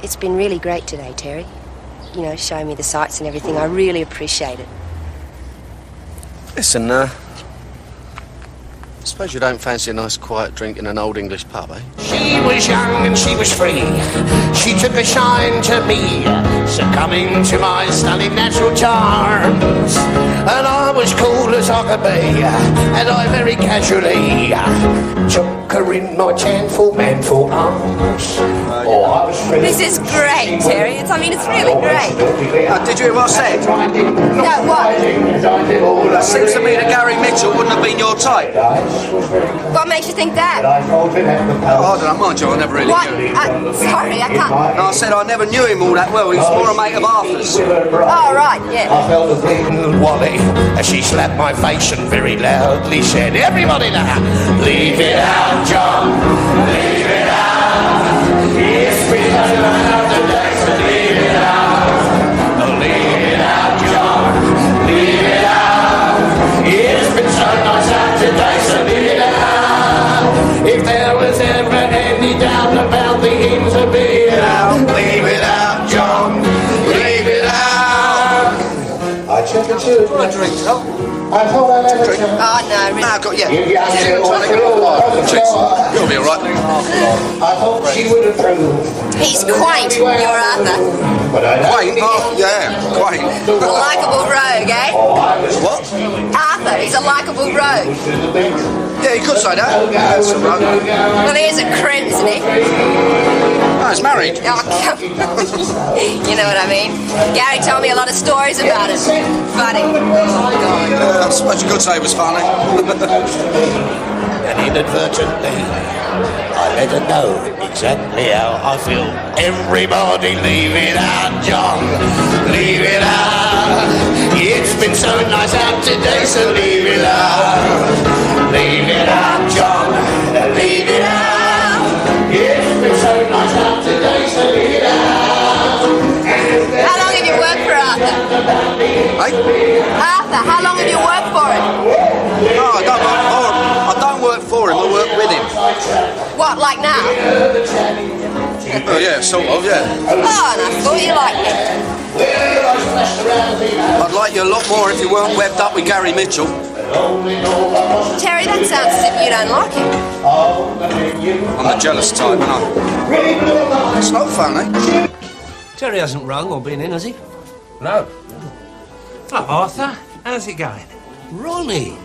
It's been really great today, Terry. You know, showing me the sights and everything. I really appreciate it. Listen, I suppose you don't fancy a nice quiet drink in an old English pub, eh? She was young and she was free. She took a shine to me, succumbing to my stunning natural charms. And I was cool as I could be, and I very casually took her in my manful arms. Oh, I was free. This is great, Terry. It's really great. Did you hear what I said? No, what? It seems to me that Gary Mitchell wouldn't have been your type. What makes you think that? Oh, I don't know, mind you, I never really What? knew him. Sorry, I can't. No, I said I never knew him all that well. He was more a mate of Arthur's. Oh, right, yeah. I felt a little Wally as she slapped my face and very loudly said, "Everybody now, leave it out, John, leave it out. It's been another day, so leave it out. Leave it out, John, leave it out. It's been so nice out today, so leave it out. If there was ever any doubt about the hymns of being out, leave it out, John, leave it out." I took a drink. I thought I'd have a drink. Oh, no, really. No, I've got, yeah. Trying to get off the You'll be all right. I thought she would approve. He's quaint, your Arthur. Quaint? Oh, yeah, quaint. A likeable rogue, eh? What? Arthur, he's a likeable rogue. Yeah, you could say that. That's a rogue. Well, he is a crimp, isn't he? Oh, he's married. Oh, you know what I mean? Gary told me a lot of stories about him. Funny. I suppose you could say it was funny. And inadvertently, I let her know exactly how I feel. Everybody leave it out, John, leave it out. It's been so nice out today, so leave it out. Leave it out, John, leave it out. It's been so nice out today, so leave it out. How long have you worked for Arthur? Hey? Arthur, how long have you worked for him? No, I don't work for him. I don't work for him, I work with him. What, like now? Oh, yeah, sort of, yeah. Oh, and I thought you liked me. I'd like you a lot more if you weren't webbed up with Gary Mitchell. Terry, that sounds as if you don't like him. I'm the jealous type, aren't I? It's not funny. Terry hasn't rung or been in, has he? No. Hello, Arthur. How's it going? Ronnie!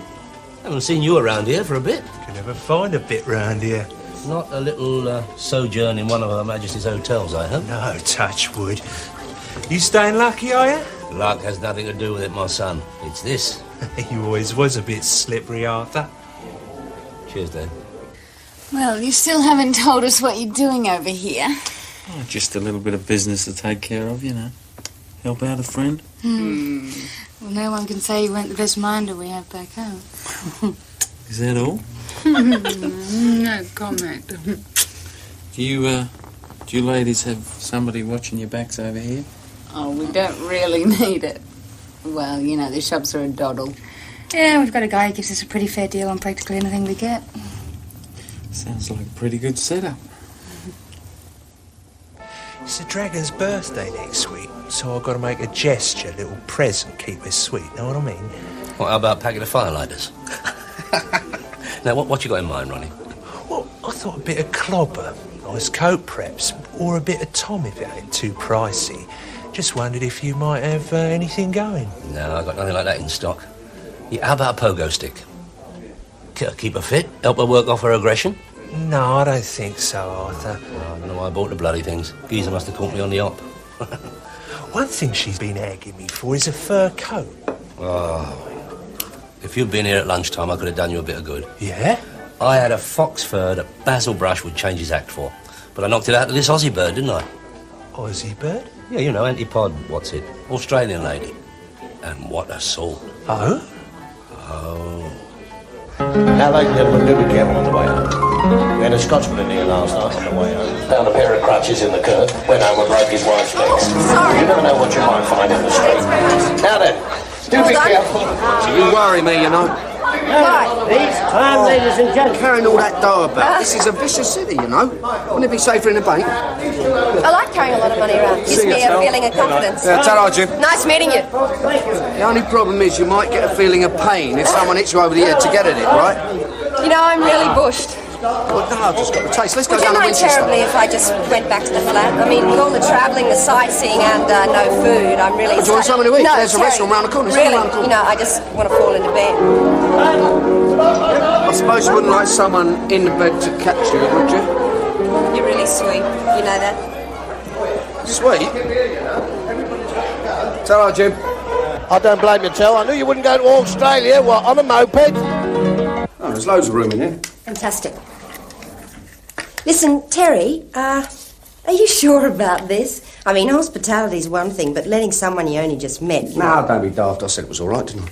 Haven't seen you around here for a bit. Can never find a bit round here. Not a little sojourn in one of Her Majesty's hotels, I hope? No, touch wood. You staying lucky, are you? Luck has nothing to do with it, my son. It's this. You always was a bit slippery, Arthur. Cheers, Dad. Well, you still haven't told us what you're doing over here. Oh, just a little bit of business to take care of, you know. Help out a friend. Well, no one can say you weren't the best minder we have back home. Is that all? No comment. Do you ladies have somebody watching your backs over here? Oh, we don't really need it. Well, you know, the shops are a doddle. Yeah, we've got a guy who gives us a pretty fair deal on practically anything we get. Sounds like a pretty good setup. It's the dragon's birthday next week, so I've got to make a gesture, a little present, keep it sweet, know what I mean? Well, how about a packet of firelighters? Now, what you got in mind, Ronnie? Well, I thought a bit of clobber, nice coat, perhaps, or a bit of Tom if it ain't too pricey. Just wondered if you might have anything going. No, I've got nothing like that in stock. Yeah, how about a pogo stick? Keep her fit, help her work off her aggression? No, I don't think so, Arthur. I don't know why I bought the bloody things. Geezer must have caught me on the op. One thing she's been egging me for is a fur coat. Oh, if you'd been here at lunchtime, I could have done you a bit of good. Yeah? I had a fox fur that Basil Brush would change his act for. But I knocked it out to this Aussie bird, didn't I? Aussie bird? Yeah, you know, antipod, what's it? Australian lady. And what a sort. Oh? Oh. Now, ladies and gentlemen, do be careful on the way home. We had a Scotsman in here last night on the way home. Found a pair of crutches in the curb. Went home and broke his wife's legs. You never know what you might find in the street. Now then, do be careful. You worry me, you know. What? These time, ladies and gentlemen. Carrying all that dough about. This is a vicious city, you know. Wouldn't it be safer in a bank? I like carrying a lot of money around. Gives me a feeling of confidence. Yeah, ta-ra, Jim. Nice meeting you. The only problem is you might get a feeling of pain if someone hits you over the head to get at it, right? You know, I'm really bushed. Well, no, I've just got the taste. Let's go Would you down to mind Winchester. terribly if I just went back to the flat? I mean, with all the travelling, the sightseeing and no food, I'm really... Do you want something to eat? No, There's a Terry, restaurant round the corner. It's Really, around the corner. you know, I just want to fall into bed. I suppose you wouldn't like someone in the bed to catch you, would you? You're really sweet. You know that? Sweet? Ta-ra, Jim. I don't blame you, Tel. I knew you wouldn't go to Australia, what, on a moped? Oh, there's loads of room in here. Fantastic. Listen, Terry, are you sure about this? I mean, hospitality's one thing, but letting someone you only just met... No, don't be daft. I said it was all right, didn't I?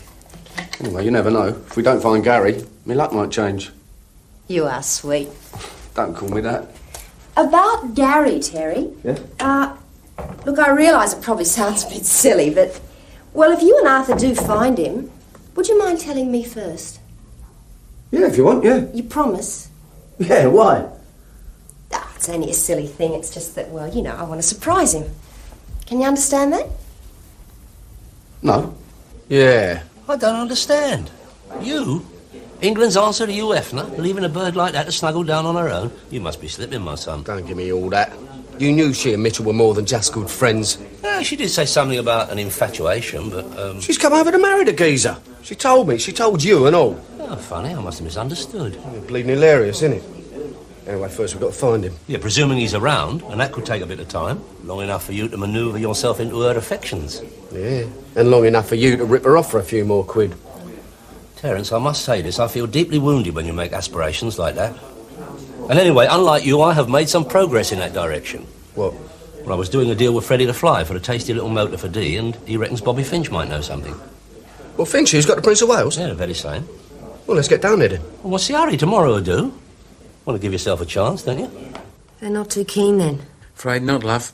Anyway, you never know. If we don't find Gary, my luck might change. You are sweet. Don't call me that. About Gary, Terry. Yeah? Look, I realise it probably sounds a bit silly, but... Well, if you and Arthur do find him, would you mind telling me first? Yeah, if you want, yeah. You promise? Yeah, why? Ah, it's only a silly thing. It's just that, well, you know, I want to surprise him. Can you understand that? No. Yeah. I don't understand. You? England's answer to you, Effner? Leaving a bird like that to snuggle down on her own? You must be slipping, my son. Don't give me all that. You knew she and Mitchell were more than just good friends. Yeah, she did say something about an infatuation, but, She's come over to marry the geezer. She told me. She told you and all. Oh, funny. I must have misunderstood. Bleeding hilarious, isn't it? Anyway, first we've got to find him. Yeah, presuming he's around, and that could take a bit of time. Long enough for you to manoeuvre yourself into her affections. Yeah, and long enough for you to rip her off for a few more quid. Terence, I must say this. I feel deeply wounded when you make aspirations like that. And anyway, unlike you, I have made some progress in that direction. What? Well, I was doing a deal with Freddie the Fly for a tasty little motor for Dee, and he reckons Bobby Finch might know something. Well, Finch, who's got the Prince of Wales? Yeah, the very same. Well, let's get down there then. Well, what's the hurry? Tomorrow will do. Want to give yourself a chance, don't you? They're not too keen, then. Afraid not, love.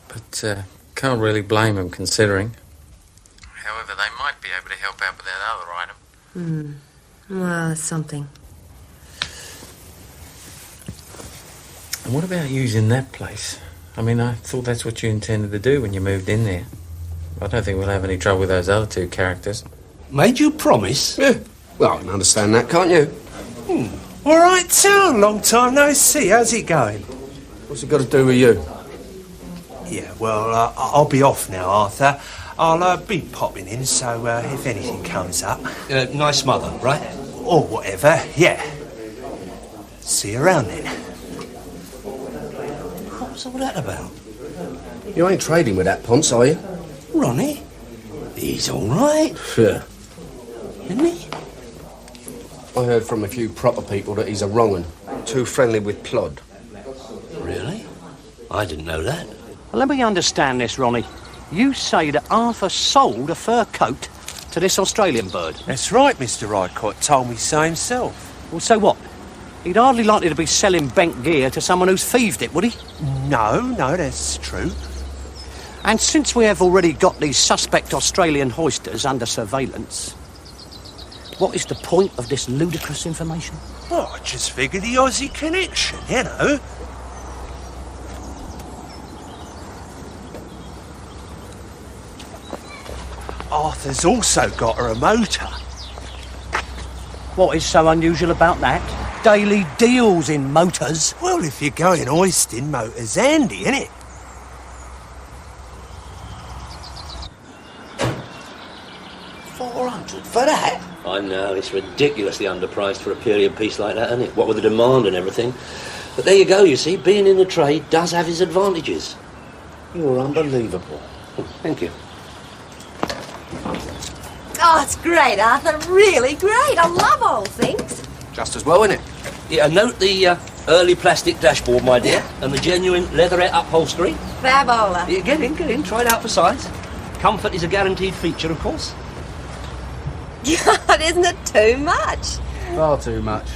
But can't really blame them, considering. However, they might be able to help out with that other item. Well, that's something. And what about using that place? I mean, I thought that's what you intended to do when you moved in there. I don't think we'll have any trouble with those other two characters. Made you promise? Yeah. Well, I can understand that, can't you? All right, Tel. Long time no see. How's it going? What's it got to do with you? Yeah, well, I'll be off now, Arthur. I'll be popping in, so if anything comes up... nice mother, right? Or whatever, yeah. See you around then. What's all that about? You ain't trading with that Ponce, are you? Ronnie? He's all right. Yeah. Isn't he? I heard from a few proper people that he's a wrong 'un. Too friendly with Plod. Really? I didn't know that. Well, let me understand this, Ronnie. You say that Arthur sold a fur coat to this Australian bird? That's right, Mr. Rycott told me so himself. Well, so what? He'd hardly likely to be selling bent gear to someone who's thieved it, would he? No, that's true. And since we have already got these suspect Australian hoisters under surveillance, what is the point of this ludicrous information? Well, I just figured the Aussie connection, you know. Arthur's also got her a motor. What is so unusual about that? daily deals in motors. Well, if you're going hoisting, motors handy, innit? $400 for that? I know, it's ridiculously underpriced for a period piece like that, isn't it? What with the demand and everything. But there you go, you see, being in the trade does have its advantages. You're unbelievable. Thank you. Oh, it's great, Arthur. Really great. I love old things. Just as well, isn't it? Yeah, note the early plastic dashboard, my dear, and the genuine leatherette upholstery. Fabola. Yeah, get in, try it out for size. Comfort is a guaranteed feature, of course. God, isn't it too much? Far too much.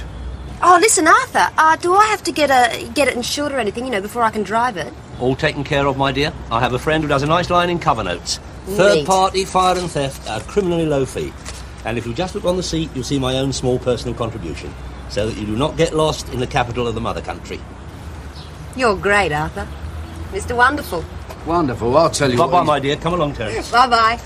Oh, listen, Arthur, do I have to get it insured or anything, before I can drive it? All taken care of, my dear. I have a friend who does a nice line in cover notes. Third-party fire and theft at a criminally low fee. And if you just look on the seat, you'll see my own small personal contribution, so that you do not get lost in the capital of the mother country. You're great, Arthur. Mr. Wonderful. Wonderful, I'll tell you Bye-bye, my dear. Come along, Terence. Bye-bye.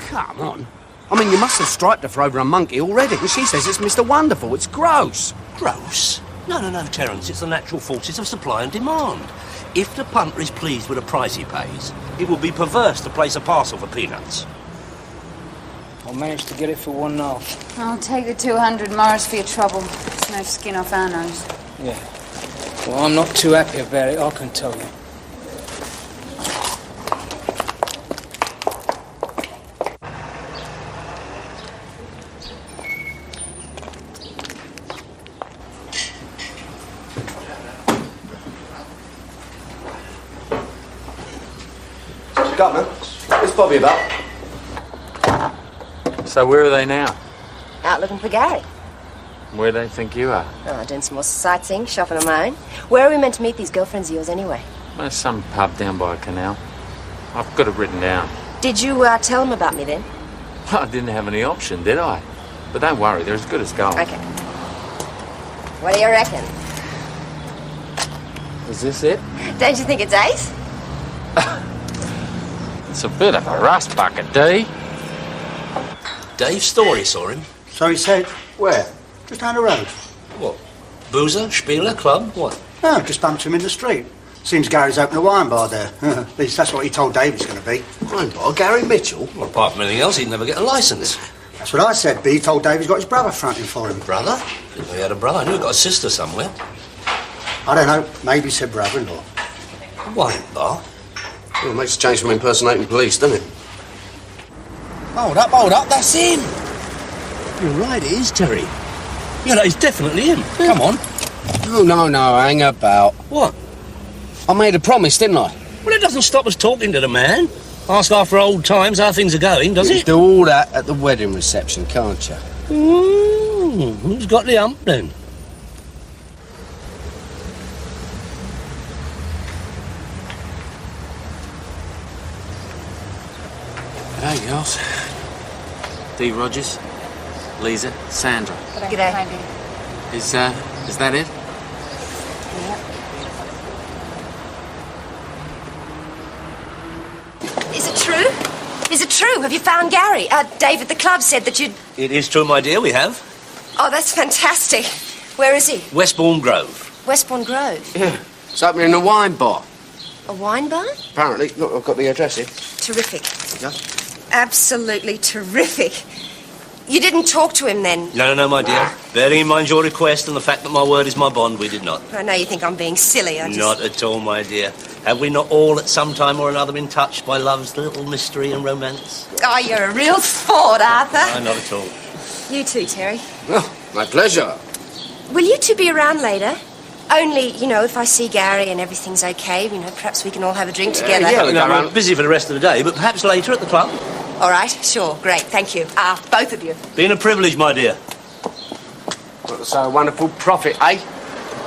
Come on. I mean, you must have striped her for over a monkey already, and she says it's Mr. Wonderful. It's gross. Gross? No, Terence. It's the natural forces of supply and demand. If the punter is pleased with the price he pays, it would be perverse to place a parcel for peanuts. I managed to get it for $1.5. I'll take the 200, Morris, for your trouble. There's no skin off our nose. Yeah. Well, I'm not too happy about it, I can tell you. Got man. What's Bobby about? So where are they now? Out looking for Gary. Where do they think you are? Oh, doing some more sightseeing, shopping on my own. Where are we meant to meet these girlfriends of yours anyway? Well, some pub down by a canal. I've got it written down. Did you tell them about me then? I didn't have any option, did I? But don't worry, they're as good as gold. Okay. What do you reckon? Is this it? Don't you think it's ace? It's a bit of a rust bucket, D. Dave Story saw him. So he said. Where? Just down the road. What? Boozer? Spieler? Club? What? No, just bumped him in the street. Seems Gary's opened a wine bar there. At least that's what he told Dave was going to be. Wine bar? Gary Mitchell? Well, apart from anything else, he'd never get a licence. That's what I said, but he told Dave he's got his brother fronting for him. Brother? Didn't know he had a brother. I knew he got a sister somewhere. I don't know. Maybe he said brother-in-law. Wine bar? Well, it makes a change from impersonating police, doesn't it? Hold up, that's him! You're right, it is, Terry. Yeah, that is definitely him. Come on. No, hang about. What? I made a promise, didn't I? Well, it doesn't stop us talking to the man. Ask after old times how things are going, does it? Do all that at the wedding reception, can't you? Who's got the hump, then? Hey, girls. D. Rogers, Lisa, Sandra. G'day. Is that it? Is it true? Is it true? Have you found Gary? Dave at the club said that you'd... It is true, my dear, we have. Oh, that's fantastic. Where is he? Westbourne Grove. Westbourne Grove? Yeah. It's opening in a wine bar. A wine bar? Apparently. Look, I've got the address here. Terrific. Yeah. Absolutely terrific. You didn't talk to him then? No, my dear. Bearing in mind your request and the fact that my word is my bond, we did not. I know you think I'm being silly, Not at all, my dear. Have we not all at some time or another been touched by love's little mystery and romance? Oh, you're a real sport, Arthur. No, not at all. You too, Terry. Oh, my pleasure. Will you two be around later? Only, if I see Gary and everything's okay, perhaps we can all have a drink together. Yeah, we're busy for the rest of the day, but perhaps later at the club. All right, sure, great, thank you. Both of you. Been a privilege, my dear. What's a wonderful profit, eh?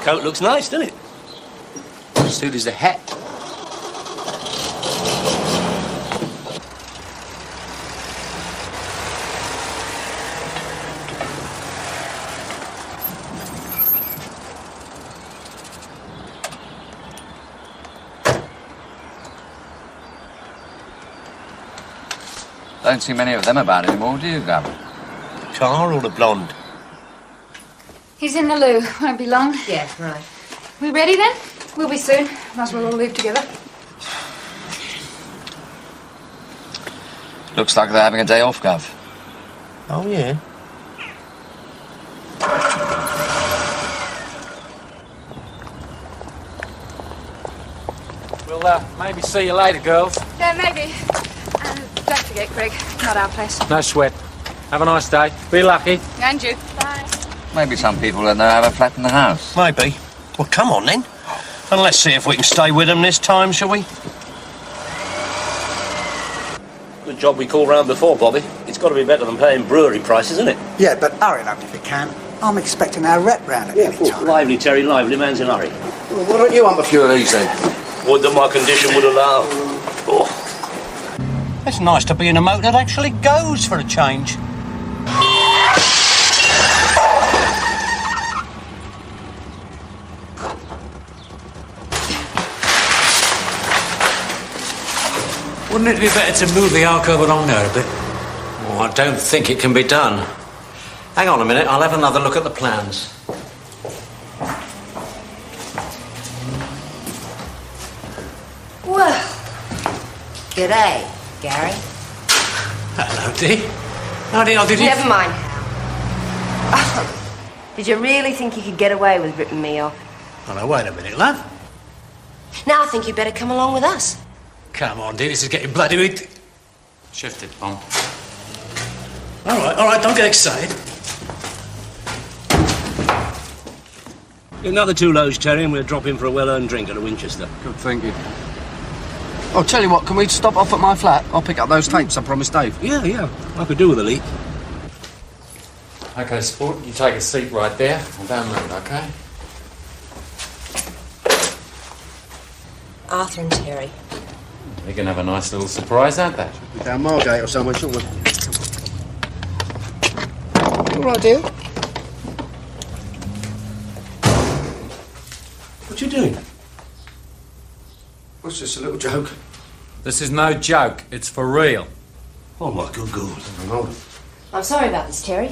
Coat looks nice, doesn't it? So does the hat. Don't see many of them about anymore, do you, Gavin? Car or the blonde? He's in the loo. Won't be long. Yeah, right. We ready then? We'll be soon. Might as well all leave together. Looks like they're having a day off, Gov. Oh, yeah? We'll maybe see you later, girls. Yeah, maybe. Don't forget, Greg. Not our place. No sweat. Have a nice day. Be lucky. And you. Bye. Maybe some people in there have a flat in the house. Maybe. Well, come on then. And let's see if we can stay with them this time, shall we? Good job we called round before, Bobby. It's got to be better than paying brewery prices, isn't it? Yeah, but hurry up if you can. I'm expecting our rep round at any time. Lively, Terry, lively. Man's in a hurry. Well, why don't you hump a few of these then? Would that my condition would allow. Oh. It's nice to be in a motor that actually goes for a change. Wouldn't it be better to move the alcove along there a bit? Oh, I don't think it can be done. Hang on a minute, I'll have another look at the plans. Well, g'day, Gary. Hello, Dee. How did you... Never mind. Did you really think you could get away with ripping me off? Oh, now, wait a minute, love. Now I think you better come along with us. Come on, Dee, this is getting bloody... Shift it, Tom. All right, don't get excited. Another 2 loads, Terry, and we'll drop in for a well-earned drink at a Winchester. Good thinking. I'll tell you what, can we stop off at my flat? I'll pick up those tapes, I promised Dave. Yeah. I could do with a leak. OK, sport, you take a seat right there and don't move, OK? Arthur and Terry. They're going to have a nice little surprise, aren't they? Down Margate or somewhere, shouldn't we? You all right, dear? What you doing? What's just a little joke? This is no joke. It's for real. Oh, my good God. Hold on. I'm sorry about this, Terry.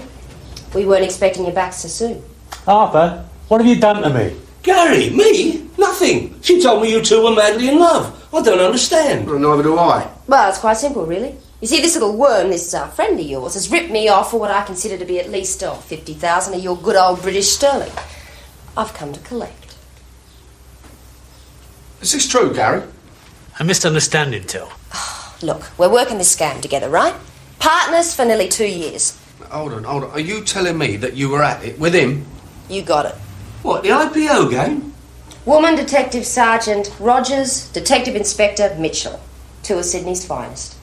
We weren't expecting you back so soon. Arthur, what have you done to me? Gary, me? Nothing. She told me you two were madly in love. I don't understand. Well, neither do I. Well, it's quite simple, really. You see, this little worm, this friend of yours, has ripped me off for what I consider to be at least 50,000 of your good old British sterling. I've come to collect. Is this true, Gary? A misunderstanding, Till. Look, we're working this scam together, right? Partners for nearly 2 years. Hold on. Are you telling me that you were at it with him? You got it. What, the IPO game? Woman Detective Sergeant Rogers, Detective Inspector Mitchell. 2 of Sydney's finest.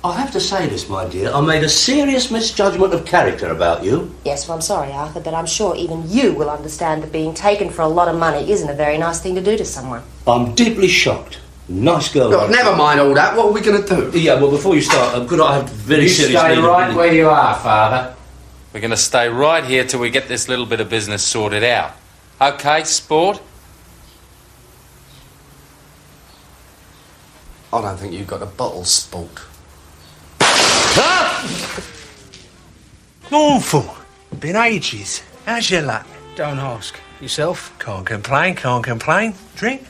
I have to say this, my dear. I made a serious misjudgment of character about you. Yes, well, I'm sorry, Arthur, but I'm sure even you will understand that being taken for a lot of money isn't a very nice thing to do to someone. I'm deeply shocked. Nice girl. Look, never mind all that. What are we going to do? Yeah, well, before you start, could I have very serious stay need of right really- where you are, Father. We're going to stay right here till we get this little bit of business sorted out. OK, sport? I don't think you've got a bottle, Sport. Awful. Been ages. How's your luck? Don't ask. Yourself? Can't complain. Drink?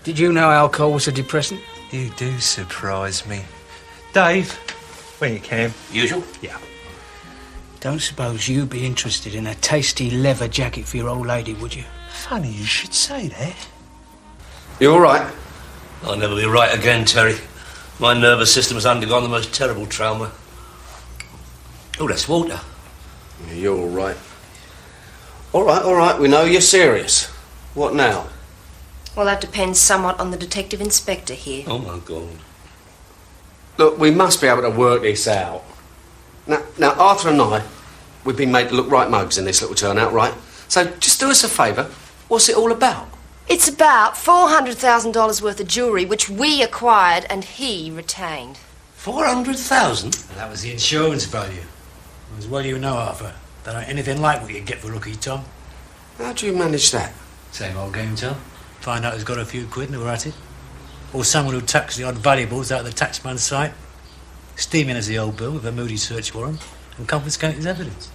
Did you know alcohol was a depressant? You do surprise me. Dave, when you can. Usual? Yeah. Don't suppose you'd be interested in a tasty leather jacket for your old lady, would you? Funny you should say that. You all right? I'll never be right again, Terry. My nervous system has undergone the most terrible trauma. Oh, that's water. Yeah, you're all right. All right. We know you're serious. What now? Well, that depends somewhat on the Detective Inspector here. Oh, my God. Look, we must be able to work this out. Now, Arthur and I, we've been made to look right mugs in this little turnout, right? So just do us a favour. What's it all about? It's about $400,000 worth of jewellery, which we acquired and he retained. 400,000? That was the insurance value. As well you know, Arthur, that ain't anything like what you get for Rookie Tom. How do you manage that? Same old game, Tom. Find out who's got a few quid and we're at it. Or someone who tucks the odd valuables out of the taxman's sight, steam in as the old bill with a moody search warrant, and confiscate his evidence.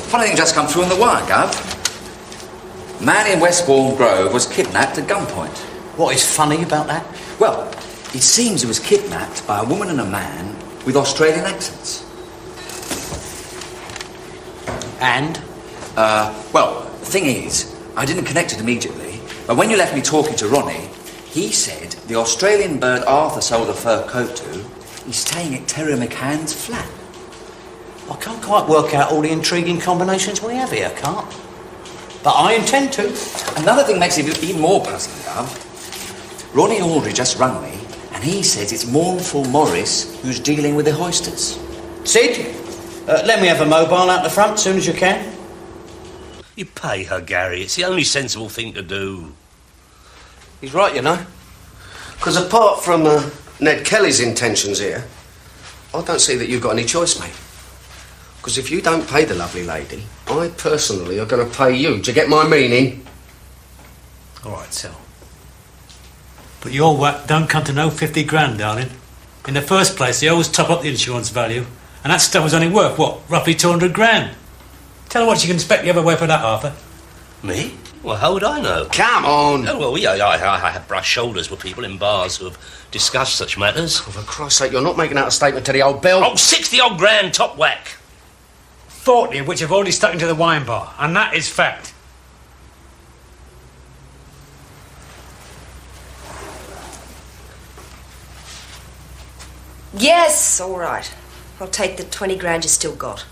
Funny thing just come through in the wire, Gov. A man in Westbourne Grove was kidnapped at gunpoint. What is funny about that? Well, it seems he was kidnapped by a woman and a man with Australian accents. And? Well, the thing is, I didn't connect it immediately, but when you left me talking to Ronnie, he said the Australian bird Arthur sold a fur coat to is staying at Terry McCann's flat. I can't quite work out all the intriguing combinations we have here, can't? But I intend to. Another thing makes it even more puzzling, Gov. Ronnie Aldridge just rang me, and he says it's Mournful Morris who's dealing with the hoisters. Sid, let me have a mobile out the front as soon as you can. You pay her, Gary. It's the only sensible thing to do. He's right, you know. Because apart from Ned Kelly's intentions here, I don't see that you've got any choice, mate. Because if you don't pay the lovely lady, I personally are going to pay you. Do you get my meaning? All right, Sal. But your whack don't come to no 50 grand, darling. In the first place, they always top up the insurance value, and that stuff was only worth, what, roughly 200 grand? Tell her what you can expect the other way for that, Arthur. Me? Well, how would I know? Come on! Oh, well, yeah, I have brushed shoulders with people in bars who have discussed such matters. Oh, for Christ's sake, you're not making out a statement to the old Bill. Oh, 60-odd grand top whack. 40 of which have already stuck into the wine bar, and that is fact. Yes, all right. I'll take the 20 grand you still got.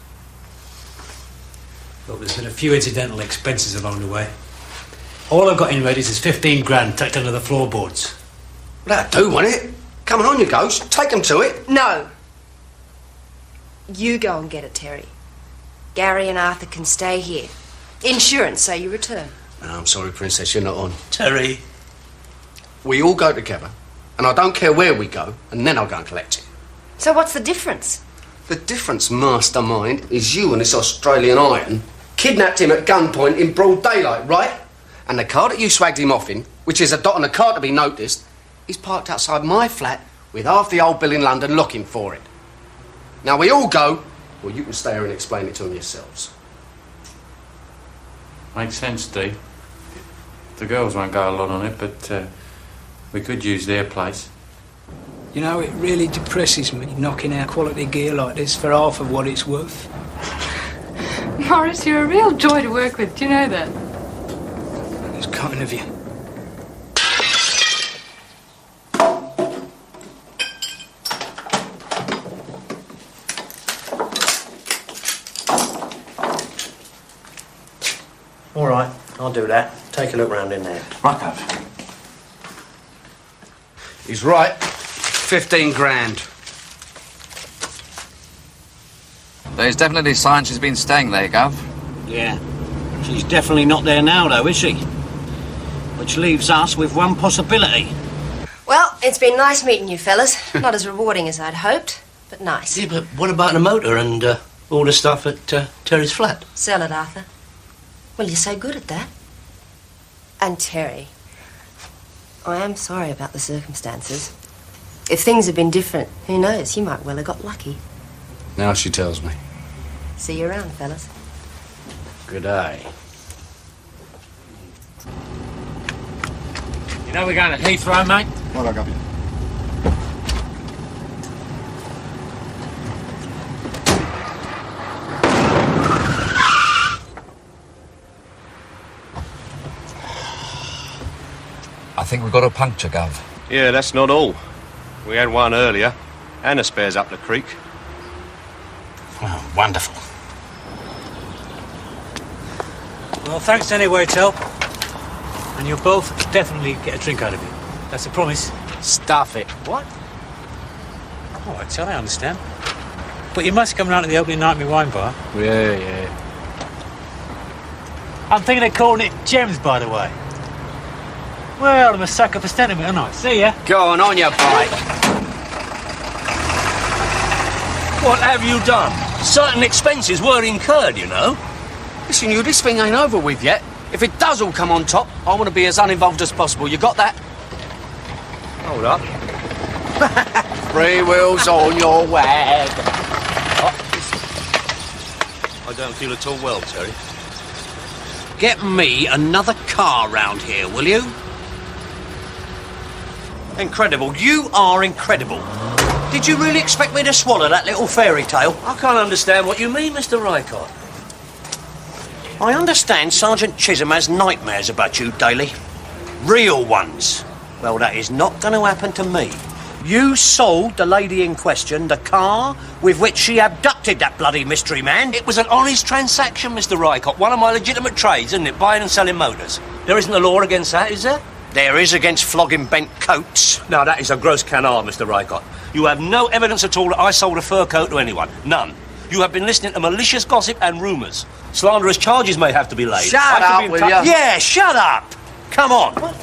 Look, there's been a few incidental expenses along the way. All I've got in Reddy's is 15 grand tucked under the floorboards. That'll do, won't it? Coming on, you ghost. Take them to it. No. You go and get it, Terry. Gary and Arthur can stay here. Insurance, say you return. No, I'm sorry, Princess, you're not on. Terry. We all go together, and I don't care where we go, and then I'll go and collect it. So what's the difference? The difference, mastermind, is you and this Australian iron kidnapped him at gunpoint in broad daylight, right? And the car that you swagged him off in, which is a dot on the car to be noticed, is parked outside my flat with half the old bill in London looking for it. Now we all go, or you can stay here and explain it to them yourselves. Makes sense, Dee. The girls won't go a lot on it, but we could use their place. You know, it really depresses me knocking out quality gear like this for half of what it's worth. Morris, you're a real joy to work with. Do you know that? It's kind of you. All right, I'll do that. Take a look round in there. Right, Gov. He's right. 15 grand. There's definitely signs she's been staying there, Gov. Yeah. She's definitely not there now, though, is she? Which leaves us with one possibility. Well, it's been nice meeting you fellas. Not as rewarding as I'd hoped, but nice. Yeah, but what about the motor and all the stuff at Terry's flat? Sell it, Arthur. Well, you're so good at that. And Terry, I am sorry about the circumstances. If things had been different, who knows, you might well have got lucky. Now she tells me. See you around, fellas. Good day. You know we're going to Heathrow, mate? Well, I got you. I think we've got a puncture, Gov. Yeah, that's not all. We had one earlier, and a spares up the creek. Oh, wonderful. Well, thanks anyway, Tel. And you'll both definitely get a drink out of it. That's a promise. Stuff it. What? All right, Tel, I understand. But you must come round to the opening night of my wine bar. Yeah. I'm thinking of calling it Gems, by the way. Well, I'm a sucker for sentiment, aren't I? See ya. Go on your bike. What have you done? Certain expenses were incurred, you know. Listen, you, this thing ain't over with yet. If it does all come on top, I want to be as uninvolved as possible. You got that? Hold up. Three wheels on your wag. I don't feel at all well, Terry. Get me another car round here, will you? Incredible. You are incredible. Did you really expect me to swallow that little fairy tale? I can't understand what you mean, Mr. Rycott. I understand Sergeant Chisholm has nightmares about you, Daly. Real ones. Well, that is not going to happen to me. You sold the lady in question the car with which she abducted that bloody mystery man. It was an honest transaction, Mr. Rycott. One of my legitimate trades, isn't it? Buying and selling motors. There isn't a law against that, is there? There is against flogging bent coats. No, that is a gross canard, Mr. Rycott. You have no evidence at all that I sold a fur coat to anyone. None. You have been listening to malicious gossip and rumours. Slanderous charges may have to be laid. Shut up, will you? Yeah, shut up. Come on. What?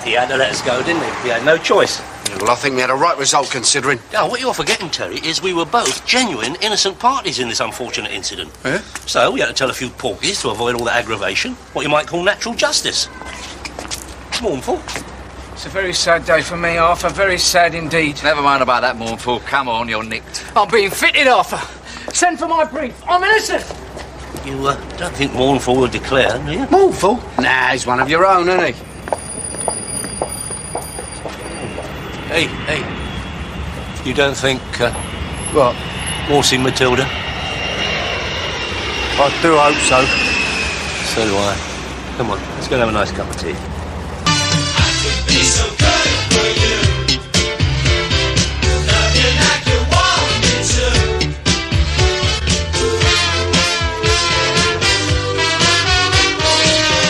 He had to let us go, didn't he? He had no choice. Yeah, well, I think we had a right result, considering. Now, what you're forgetting, Terry, is we were both genuine, innocent parties in this unfortunate incident. Yeah? So we had to tell a few porkies to avoid all that aggravation. What you might call natural justice. It's mournful. It's a very sad day for me, Arthur. Very sad indeed. Never mind about that, mournful. Come on, you're nicked. I'm being fitted, Arthur. Send for my brief. I'm innocent. You don't think mournful will declare, do you? Mournful? Nah, he's one of your own, isn't he? Hey. You don't think, What? Horsey Matilda? I do hope so. So do I. Come on, let's go and have a nice cup of tea. Be so good for you. Love you like you want me to.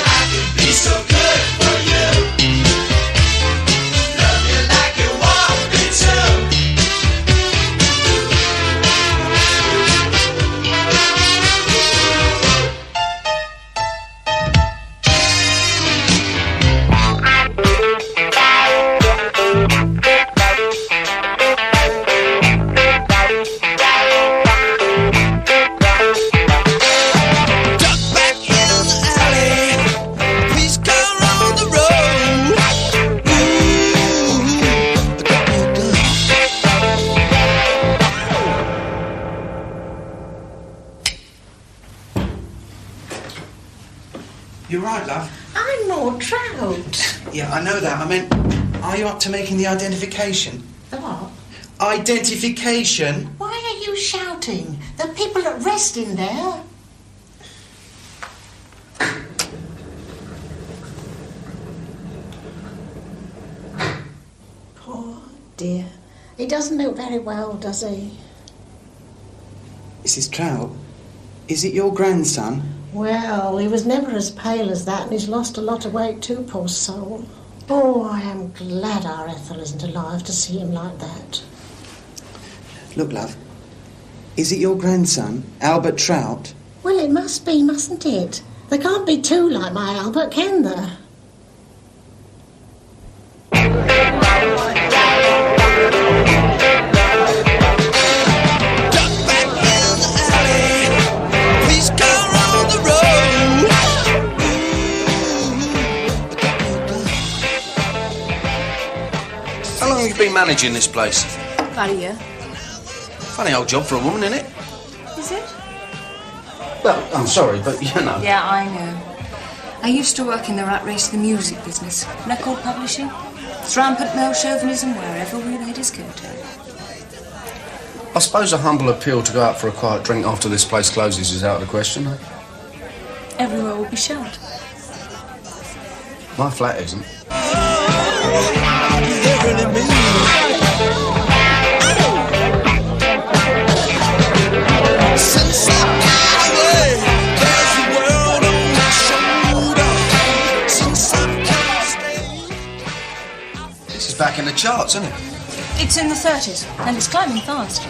I can be so good for you. Love you like you want me to. You're right, love. I'm Maud Trout. Yeah, I know that. I meant, are you up to making the identification? The what? Identification? Why are you shouting? There are people at rest in there. Poor dear. He doesn't look very well, does he? Mrs. Trout, is it your grandson? Well, he was never as pale as that, and he's lost a lot of weight too, poor soul. Oh, I am glad our Ethel isn't alive to see him like that. Look, love, is it your grandson, Albert Trout? Well, it must be, mustn't it? There can't be two like my Albert, can there? How long have you been managing this place? About a year. Funny old job for a woman, isn't it? Is it? Well, I'm sorry, but you know. Yeah, I know. I used to work in the rat race of the music business. Record publishing. It's rampant male chauvinism wherever we laid his coat. I suppose a humble appeal to go out for a quiet drink after this place closes is out of the question, eh? Everywhere will be shut. My flat isn't. This is back in the charts, isn't it? It's in the 30s, and it's climbing fast.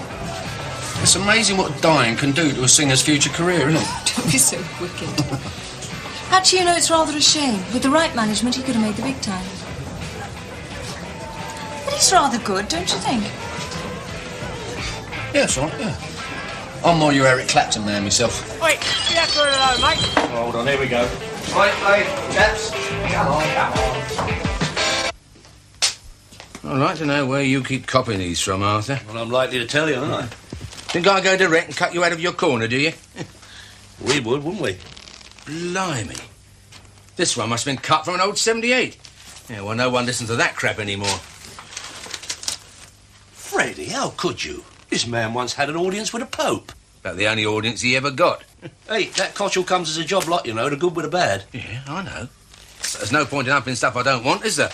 It's amazing what dying can do to a singer's future career, isn't it? Don't be so wicked. Actually, you know, it's rather a shame. With the right management, he could have made the big time. But he's rather good, don't you think? Yeah, it's all right, yeah. I'm more your Eric Clapton man myself. Wait, be that good alone, mate. Hold on, here we go. Right, chaps. Come on. I'd like to know where you keep copying these from, Arthur. Well, I'm likely to tell you, aren't I? Think I go direct and cut you out of your corner, do you? We would, wouldn't we? Blimey. This one must have been cut from an old 78. Yeah, well, no one listens to that crap anymore. Freddie, how could you? This man once had an audience with a pope. About the only audience he ever got. Hey, that cotchel comes as a job lot, you know, the good with the bad. Yeah, I know. But there's no point in upping stuff I don't want, is there?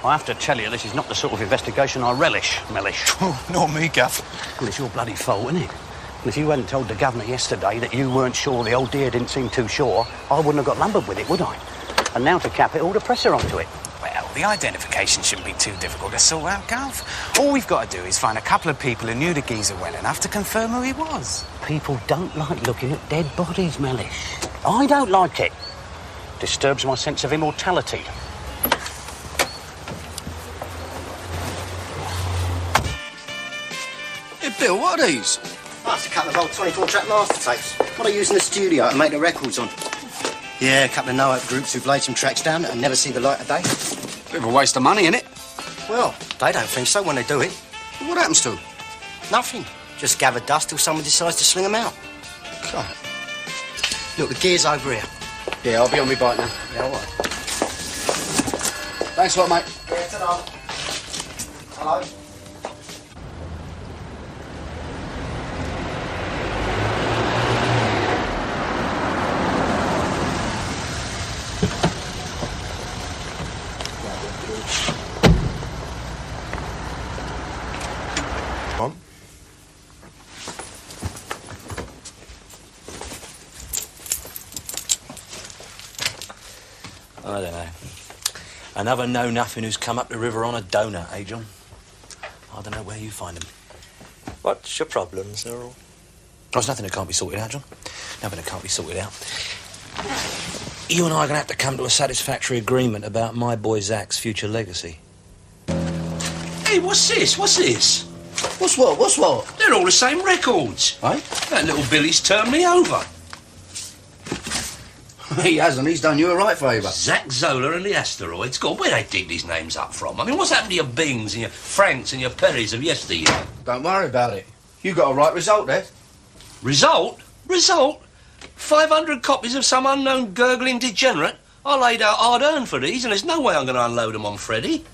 I have to tell you, this is not the sort of investigation I relish, Mellish. Oh, not me, Gaff. Well, it's your bloody fault, isn't it? And if you hadn't told the governor yesterday that you weren't sure the old dear didn't seem too sure, I wouldn't have got lumbered with it, would I? And now to cap it all, the press are onto it. Well, the identification shouldn't be too difficult to sort out, Gav. All we've got to do is find a couple of people who knew the geezer well enough to confirm who he was. People don't like looking at dead bodies, Mellish. I don't like it. Disturbs my sense of immortality. Hey, Bill, what are these? Oh, it's a couple of old 24-track master tapes. What I use in the studio to make the records on. Yeah, a couple of no-hope groups who've laid some tracks down and never see the light of day. Bit of a waste of money, innit? Well, they don't think so when they do it. What happens to them? Nothing. Just gather dust till someone decides to sling them out. God. Look, the gear's over here. Yeah, I'll be on my bike now. Yeah, all right. Thanks a lot, mate. Yeah, ta-da. Hello. I don't know. Another know-nothing who's come up the river on a donut, eh, John? I don't know where you find him. What's your problem, Cyril? There's nothing that can't be sorted out, John. Nothing that can't be sorted out. You and I are going to have to come to a satisfactory agreement about my boy Zach's future legacy. Hey, what's this? What's this? What's what? What's what? They're all the same records. Eh? That little Billy's turned me over. He hasn't. He's done you a right favour. Zach Zola and the Asteroids. God, where they dig these names up from? I mean, what's happened to your Bings and your Franks and your Perrys of yesteryear? Don't worry about it. You got a right result there. Result? Result? 500 copies of some unknown gurgling degenerate? I laid out hard-earned for these, and there's no way I'm going to unload them on Freddie.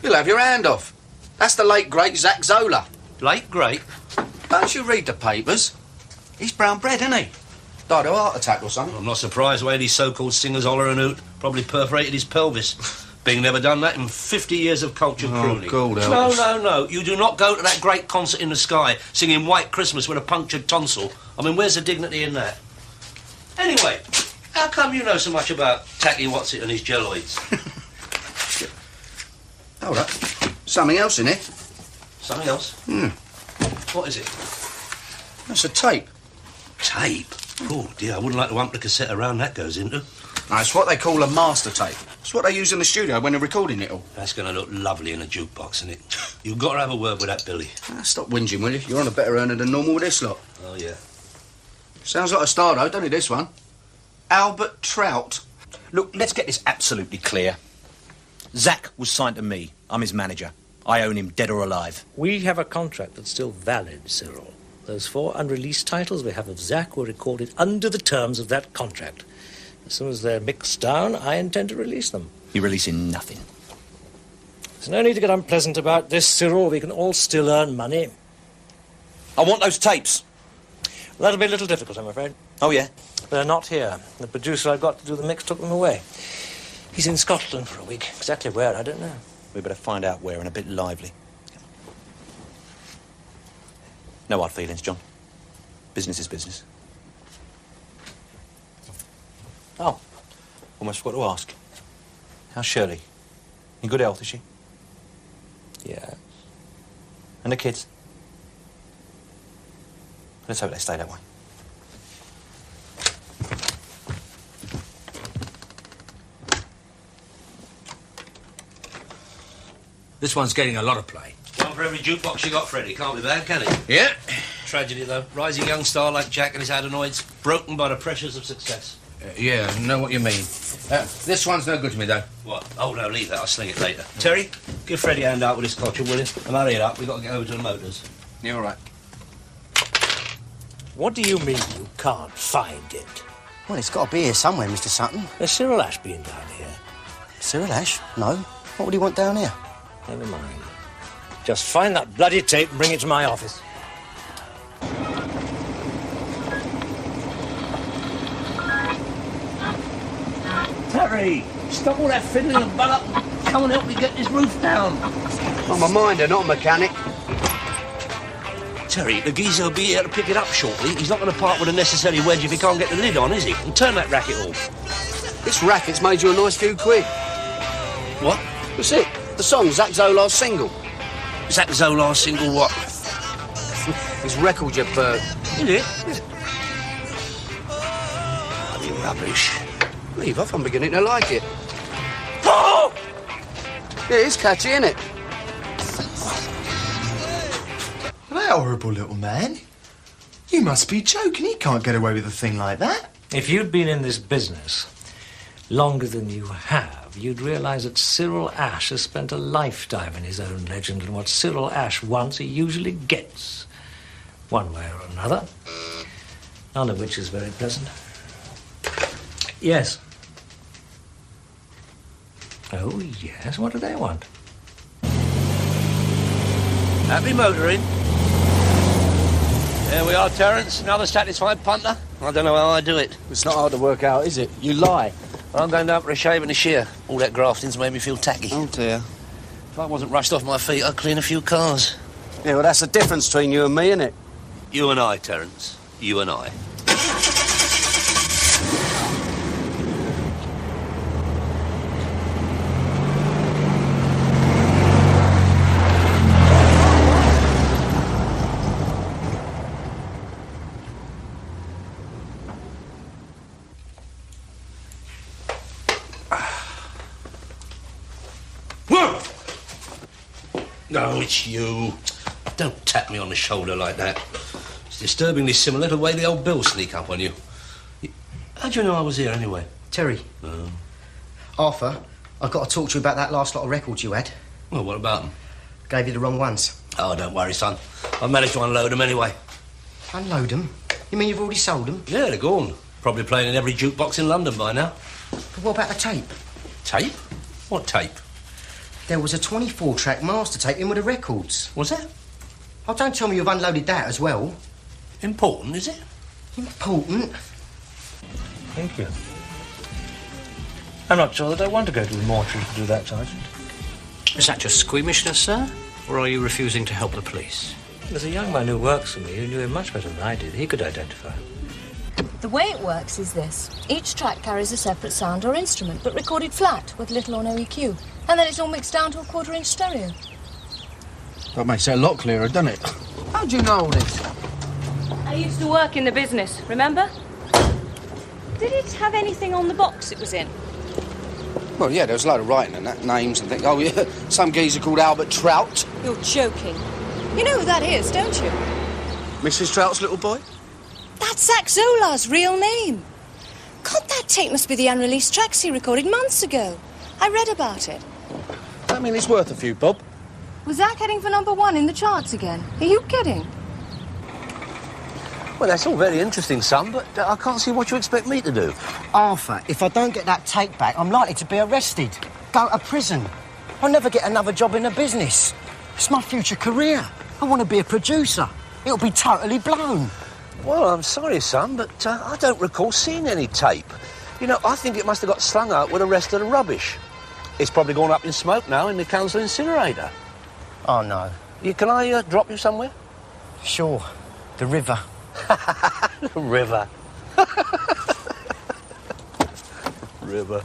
You'll have your hand off. That's the late, great Zach Zola. Late, great? Don't you read the papers? He's brown bread, isn't he? Died of a heart attack or something. I'm not surprised why these so-called singers holler and hoot. Probably perforated his pelvis. Bing never done that in 50 years of culture crooning. God help us. No. You do not go to that great concert in the sky singing White Christmas with a punctured tonsil. I mean, where's the dignity in that? Anyway, how come you know so much about Tacky Watsit and his jelloids? Hold up. Something else in it. Something else? What is it? That's a tape. Tape? Oh, dear, I wouldn't like to hump the cassette around that goes into. No, it's what they call a master tape. It's what they use in the studio when they're recording it all. That's going to look lovely in a jukebox, isn't it? You've got to have a word with that Billy. Stop whinging, will you? You're on a better earner than normal with this lot. Oh, yeah. Sounds like a star, though, don't it, this one? Albert Trout. Look, let's get this absolutely clear. Zach was signed to me. I'm his manager. I own him, dead or alive. We have a contract that's still valid, Cyril. Those 4 unreleased titles we have of Zach were recorded under the terms of that contract. As soon as they're mixed down, I intend to release them. You're releasing nothing. There's no need to get unpleasant about this, Cyril. We can all still earn money. I want those tapes. Well, that'll be a little difficult, I'm afraid. Oh, yeah? They're not here. The producer I've got to do the mix took them away. He's in Scotland for a week. Exactly where, I don't know. We better find out where and a bit lively. No hard feelings, John. Business is business. Oh, almost forgot to ask. How's Shirley? In good health, is she? Yeah. And the kids? Let's hope they stay that way. This one's getting a lot of play. One for every jukebox you got, Freddie. Can't be bad, can it? Yeah. Tragedy, though. Rising young star like Jack and his adenoids, broken by the pressures of success. Yeah, I know what you mean. This one's no good to me, though. What? Oh, no, leave that. I'll sling it later. Terry, give Freddie a hand out with his cotton, will you? And hurry it up. We've got to get over to the motors. Yeah, all right. What do you mean you can't find it? Well, it's got to be here somewhere, Mr. Sutton. There's Cyril Ash being down here. Cyril Ash? No. What would he want down here? Never mind. Just find that bloody tape and bring it to my office. Terry, stop all that fiddling and bung up. Come and help me get this roof down. I'm a minder, not a mechanic. Terry, the geezer will be here to pick it up shortly. He's not going to part with a necessary wedge if he can't get the lid on, is he? And turn that racket off. This racket's made you a nice few quid. What? That's it. The song, Zach Zola's single. Zach Zola's single what? His record, you bird. Is it? Bloody rubbish. Leave off, I'm beginning to like it. Oh! Yeah, it's catchy, isn't it? That horrible little man. You must be joking. He can't get away with a thing like that. If you'd been in this business longer than you have, you'd realise that Cyril Ash has spent a lifetime in his own legend, and what Cyril Ash wants, he usually gets, one way or another. None of which is very pleasant. Yes. Oh, yes. What do they want? Happy motoring. There we are, Terence. Another satisfied punter. I don't know how I do it. It's not hard to work out, is it? You lie. I'm going down for a shave and a shear. All that grafting's made me feel tacky. Oh, dear. If I wasn't rushed off my feet, I'd clean a few cars. Yeah, well, that's the difference between you and me, isn't it? You and I, Terence. You and I. No, it's you. Don't tap me on the shoulder like that. It's disturbingly similar to the way the old Bills sneak up on you. How'd you know I was here, anyway? Terry. Oh. Arthur, I've got to talk to you about that last lot of records you had. Well, what about them? Gave you the wrong ones. Oh, don't worry, son. I've managed to unload them anyway. Unload them? You mean you've already sold them? Yeah, they're gone. Probably playing in every jukebox in London by now. But what about the tape? Tape? What tape? There was a 24-track master tape in with the records. Was that? Oh, don't tell me you've unloaded that as well. Important, is it? Important? Thank you. I'm not sure that I want to go to the mortuary to do that, Sergeant. Is that just squeamishness, sir? Or are you refusing to help the police? There's a young man who works for me who knew him much better than I did. He could identify him. The way it works is this. Each track carries a separate sound or instrument, but recorded flat with little or no EQ. And then it's all mixed down to a quarter-inch stereo. That makes it a lot clearer, doesn't it? How'd you know all this? I used to work in the business, remember? Did it have anything on the box it was in? Well, yeah, there was a load of writing and that, names and things. Oh, yeah, some geezer called Albert Trout. You're joking. You know who that is, don't you? Mrs. Trout's little boy? That's Zach Zola's real name. God, that tape must be the unreleased tracks he recorded months ago. I read about it. I mean, it's worth a few, Bob. Was Zach heading for #1 in the charts again? Are you kidding? Well, that's all very interesting, son, but I can't see what you expect me to do. Arthur, if I don't get that tape back, I'm likely to be arrested. Go to prison. I'll never get another job in the business. It's my future career. I want to be a producer. It'll be totally blown. Well, I'm sorry, son, but I don't recall seeing any tape. You know, I think it must have got slung out with the rest of the rubbish. It's probably gone up in smoke now in the council incinerator. Oh, no. Can I drop you somewhere? Sure. The river. The river. River.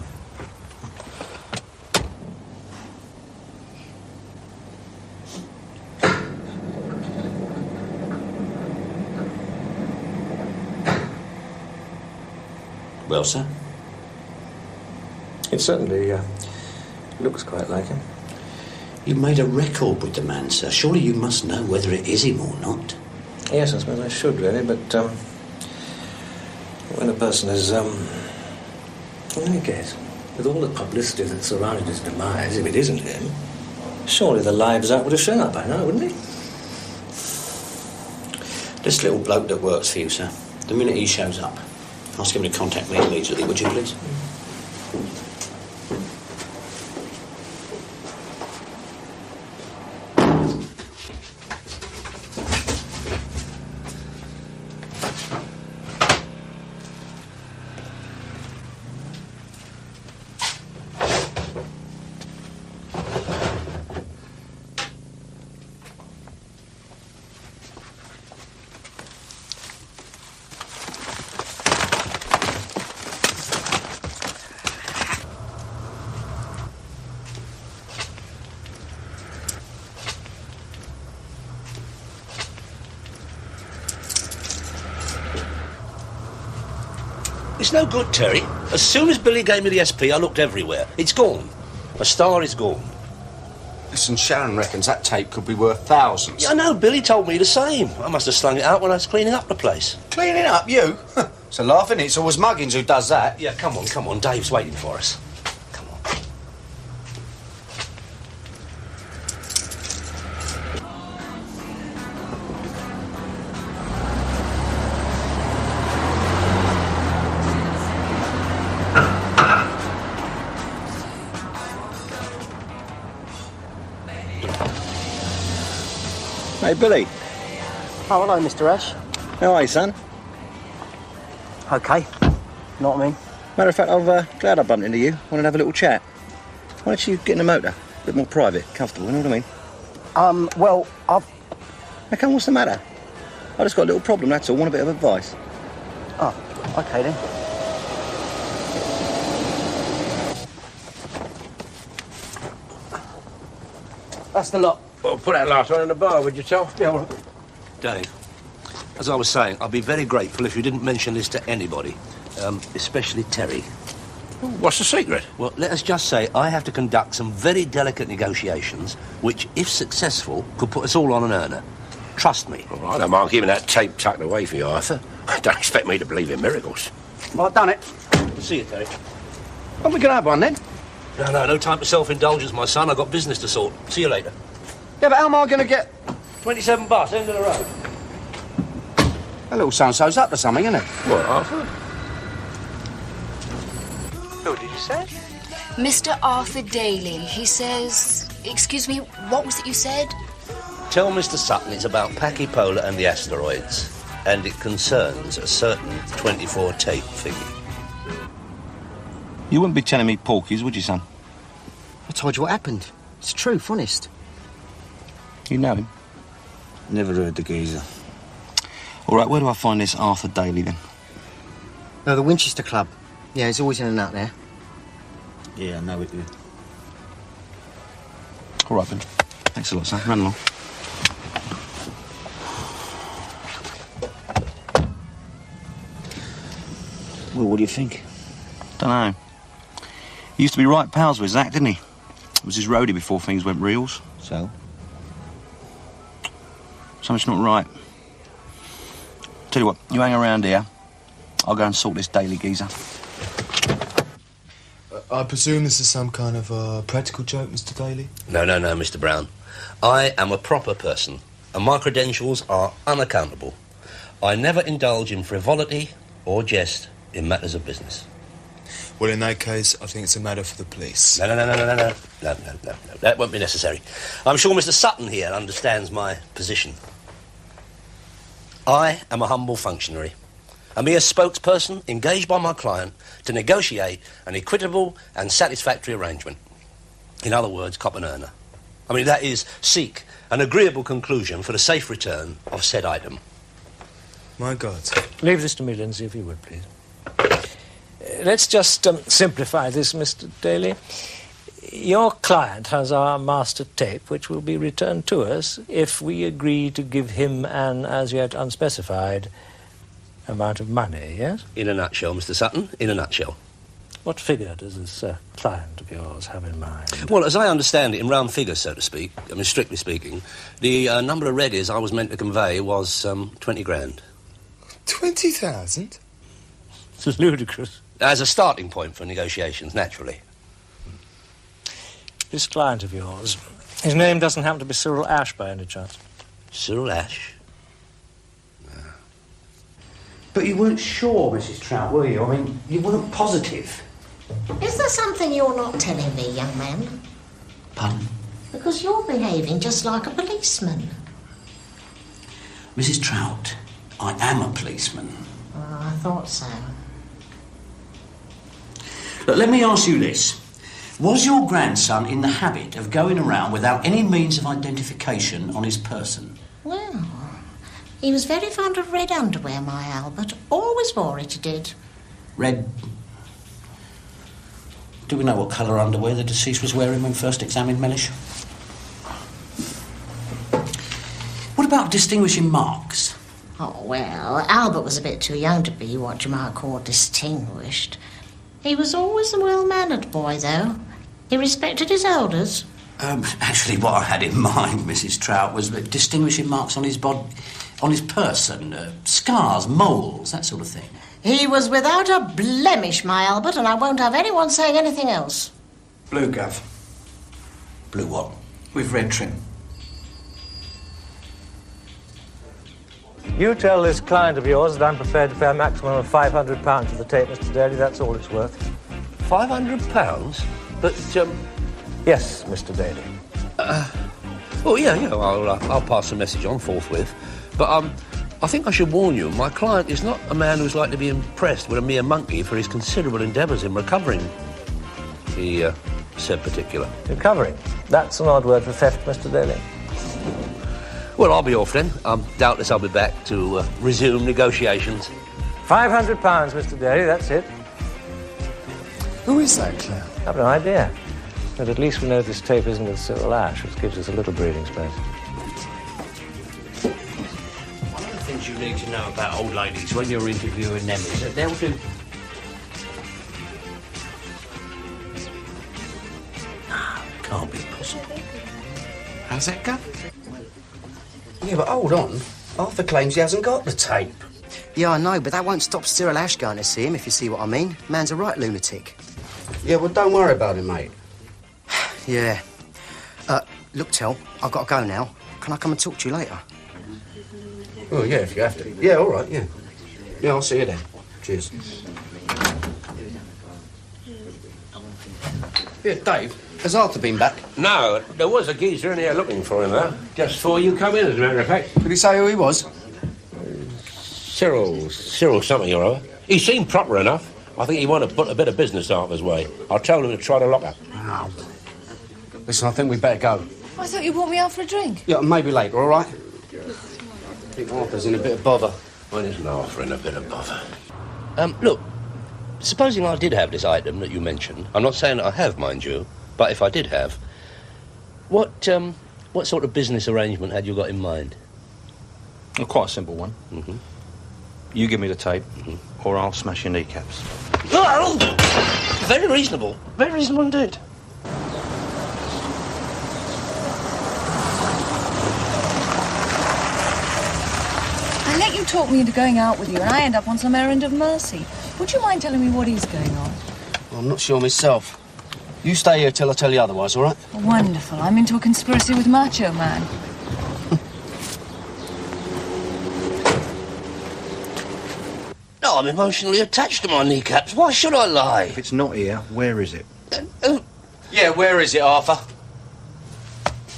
Well, sir? It certainly looks quite like him. You made a record with the man, sir. Surely you must know whether it is him or not. Yes, I suppose I should, really, but when a person is In any case, with all the publicity that surrounded his demise, if it isn't him, surely the lives out would have shown up by now, wouldn't he? This little bloke that works for you, sir, the minute he shows up, ask him to contact me immediately, would you, please? It's no good, Terry. As soon as Billy gave me the SP, I looked everywhere. It's gone. A star is gone. Listen, Sharon reckons that tape could be worth thousands. Yeah, I know. Billy told me the same. I must have slung it out when I was cleaning up the place. Cleaning up, you? It's a laugh, isn't it? It's always Muggins who does that. Yeah, come on. Dave's waiting for us. Hey, Billy. Oh, hello, Mr. Ash. How are you, son? OK. Know what I mean? Matter of fact, I'm glad I bumped into you. Want to have a little chat? Why don't you get in the motor? A bit more private, comfortable, you know what I mean? Well, I've... How come, what's the matter? I just got a little problem, that's all. Want a bit of advice. Oh, OK then. That's the lot. Well, put that last one in the bar with yourself. Yeah, well... Dave, as I was saying, I'd be very grateful if you didn't mention this to anybody, especially Terry. What's the secret? Well, let us just say I have to conduct some very delicate negotiations, which, if successful, could put us all on an earner. Trust me. Well, I don't mind keeping that tape tucked away for you, Arthur. Don't expect me to believe in miracles. Well, I've done it. See you, Terry. When we can have one, then? No time for self-indulgence, my son. I've got business to sort. See you later. Yeah, but how am I going to get... 27 bus, end of the road. A little so-and-so's up to something, isn't it? What, Arthur? Who did you say? Mr. Arthur Daly. He says... Excuse me, what was it you said? Tell Mr. Sutton it's about Pachypolar and the asteroids, and it concerns a certain 24 tape figure. You wouldn't be telling me porkies, would you, son? I told you what happened. It's truth, honest. You know him? Never heard the geezer. All right, where do I find this Arthur Daly, then? No, the Winchester Club. Yeah, he's always in and out there. Yeah, I know it. Yeah. All right, then. Thanks a lot, son. Run along. Well, what do you think? Don't know. He used to be right pals with Zach, didn't he? It was his roadie before things went reals. So? Something's not right. Tell you what, you hang around here. I'll go and sort this Daily geezer. I presume this is some kind of practical joke, Mr. Daly? No, Mr. Brown. I am a proper person, and my credentials are unaccountable. I never indulge in frivolity or jest in matters of business. Well, in that case, I think it's a matter for the police. No. That won't be necessary. I'm sure Mr. Sutton here understands my position. I am a humble functionary, a mere spokesperson engaged by my client to negotiate an equitable and satisfactory arrangement. In other words, cop and earner. I mean, that is, seek an agreeable conclusion for the safe return of said item. My God. Leave this to me, Lindsay, if you would, please. Let's just simplify this, Mr. Daly. Your client has our master tape, which will be returned to us if we agree to give him an as yet unspecified amount of money, yes? In a nutshell, Mr. Sutton, in a nutshell. What figure does this client of yours have in mind? Well, as I understand it, in round figures, so to speak, I mean, strictly speaking, the number of readies I was meant to convey was 20 grand. 20,000? It's ludicrous. As a starting point for negotiations, naturally. This client of yours, his name doesn't happen to be Cyril Ash by any chance? Cyril Ash? But you weren't sure, Mrs. Trout, were you? I mean, you weren't positive. Is there something you're not telling me, young man? Pardon? Because you're behaving just like a policeman. Mrs. Trout, I am a policeman. Oh, I thought so. Look, let me ask you this. Was your grandson in the habit of going around without any means of identification on his person? Well, he was very fond of red underwear, my Albert. Always wore it, he did. Red... Do we know what colour underwear the deceased was wearing when first examined, Mellish? What about distinguishing marks? Oh, well, Albert was a bit too young to be what you might call distinguished. He was always a well-mannered boy, though. He respected his elders. Actually, what I had in mind, Mrs. Trout, was distinguishing marks on his body, on his person, scars, moles, that sort of thing. He was without a blemish, my Albert, and I won't have anyone saying anything else. Blue, Gov. Blue what? With red trim. You tell this client of yours that I'm prepared to pay a maximum of £500 for the tape, Mr. Daly. That's all it's worth. £500? But, Yes, Mr. Daly. Oh, yeah, I'll pass the message on forthwith. But, I think I should warn you, my client is not a man who's like to be impressed with a mere monkey for his considerable endeavours in recovering. He said particular. Recovering? That's an odd word for theft, Mr. Daly. Well, I'll be off then. Doubtless I'll be back to resume negotiations. £500, Mr. Daly, that's it. Who is that, Claire? I have no idea. But at least we know this tape isn't with Cyril Ash, which gives us a little breathing space. One of the things you need to know about old ladies when you're interviewing them is that they'll do... No, can't be possible. How's that go? Yeah, but hold on. Arthur claims he hasn't got the tape. Yeah, I know, but that won't stop Cyril Ash going to see him, if you see what I mean. Man's a right lunatic. Yeah, well, don't worry about it, mate. Yeah. Look, Tel, I've got to go now. Can I come and talk to you later? Oh, yeah, if you have to. Yeah, all right, yeah. Yeah, I'll see you then. Cheers. Yeah, Dave, has Arthur been back? No, there was a geezer in here looking for him, though. Just before you come in, as a matter of fact. Did he say who he was? Cyril something or other. He seemed proper enough. I think he wanted to put a bit of business out of his way. I told him to try to lock up. Oh. Listen, I think we'd better go. I thought you brought me out for a drink. Yeah, maybe later, all right? I think Arthur's in a bit of bother. Well, isn't Arthur in a bit of bother? Look, supposing I did have this item that you mentioned, I'm not saying that I have, mind you, but if I did have, what sort of business arrangement had you got in mind? Well, quite a simple one. Mm-hmm. You give me the tape, or I'll smash your kneecaps. Oh, very reasonable. Very reasonable indeed. I let you talk me into going out with you, and I end up on some errand of mercy. Would you mind telling me what is going on? Well, I'm not sure myself. You stay here till I tell you otherwise, all right? Wonderful. I'm into a conspiracy with Macho Man. No, I'm emotionally attached to my kneecaps. Why should I lie? If it's not here, where is it? Yeah, where is it, Arthur?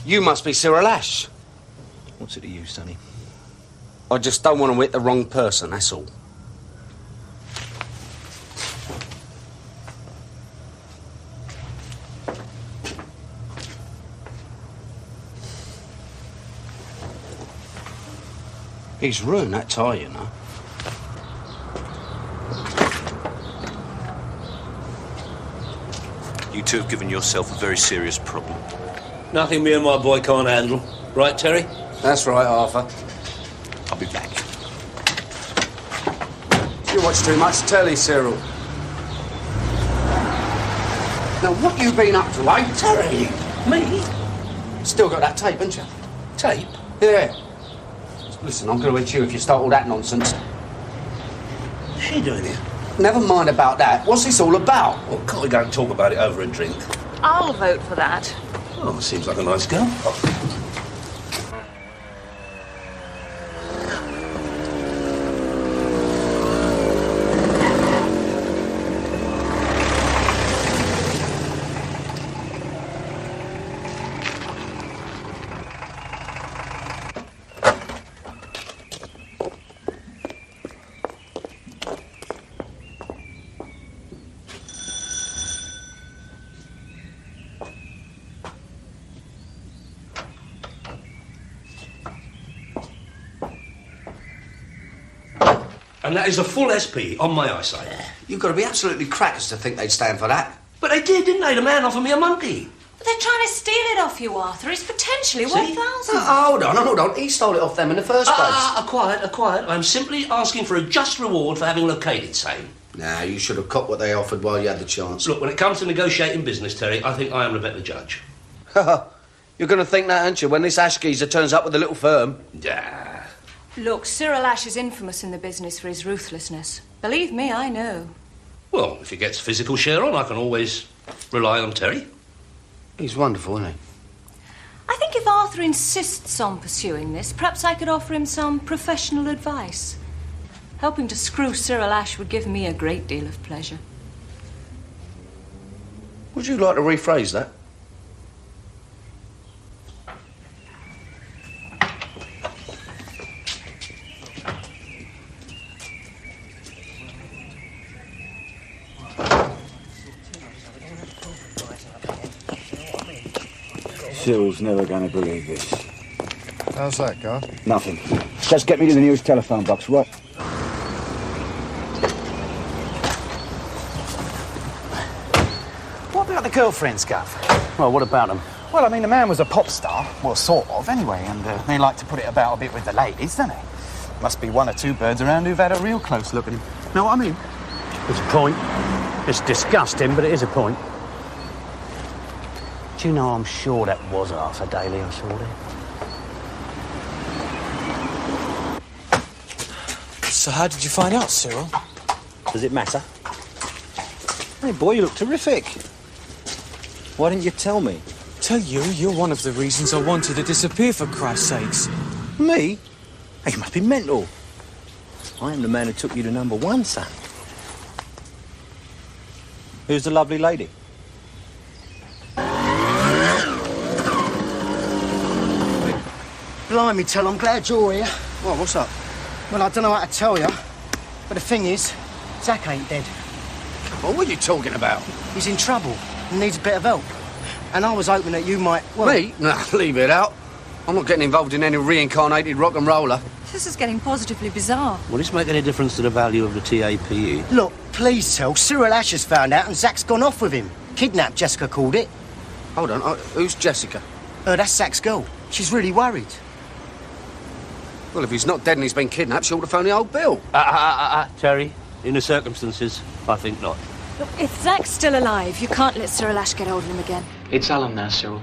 You must be Cyril Ash. What's it to you, Sonny? I just don't want to hit the wrong person, that's all. He's ruined that tie, you know. You two have given yourself a very serious problem. Nothing me and my boy can't handle. Right, Terry? That's right, Arthur. I'll be back. You watch too much telly, Cyril. Now, what you been up to, eh? Terry? Me? Still got that tape, haven't you? Tape? Yeah. Listen, I'm going to hit you if you start all that nonsense. What's she doing here? never mind about that. What's this all about? Well, can't we go and talk about it over a drink? I'll vote for that. Oh, seems like a nice girl. And that is a full SP on my eyesight. You've got to be absolutely crackers to think they'd stand for that. But they did, didn't they? The man offered me a monkey. But they're trying to steal it off you, Arthur. It's potentially worth thousands. Hold on. He stole it off them in the first place. Quiet. I'm simply asking for a just reward for having located same. Nah, you should have copped what they offered while you had the chance. Look, when it comes to negotiating business, Terry, I think I am the better judge. You're going to think that, aren't you, when this Ash geezer turns up with a little firm? Yeah. Look, Cyril Ash is infamous in the business for his ruthlessness. Believe me, I know. Well, if he gets physical share on, I can always rely on Terry. He's wonderful, isn't he? I think if Arthur insists on pursuing this, perhaps I could offer him some professional advice. Helping to screw Cyril Ash would give me a great deal of pleasure. Would you like to rephrase that? Cyril's never going to believe this. How's that, Gar? Nothing. Just get me to the nearest telephone box, right? What about the girlfriends, Gav? Well, what about them? Well, I mean, the man was a pop star. Well, sort of, anyway, and they like to put it about a bit with the ladies, don't they? Must be one or two birds around who've had a real close look at him. Know what I mean? It's a point. It's disgusting, but it is a point. Do you know, I'm sure that was Arthur Daly I saw there. So how did you find out, Cyril? Does it matter? Hey, boy, you look terrific. Why didn't you tell me? Tell you? You're one of the reasons I wanted to disappear, for Christ's sakes. Me? Hey, you must be mental. I am the man who took you to #1, son. Who's the lovely lady? Blimey, Tell, I'm glad you're here. What, what's up? Well, I don't know how to tell you, but the thing is, Zach ain't dead. What are you talking about? He's in trouble and needs a bit of help. And I was hoping that you might... Well, Me? Nah, leave it out. I'm not getting involved in any reincarnated rock and roller. This is getting positively bizarre. Will this make any difference to the value of the TAPE? Look, please, Tell, Cyril Ash has found out and Zach's gone off with him. Kidnapped, Jessica called it. Hold on, who's Jessica? That's Zach's girl. She's really worried. Well, if he's not dead and he's been kidnapped, she ought to phone the old Bill. Terry, in the circumstances, I think not. Look, if Zach's still alive, you can't let Cyril Ash get hold of him again. It's Alan now, Cyril.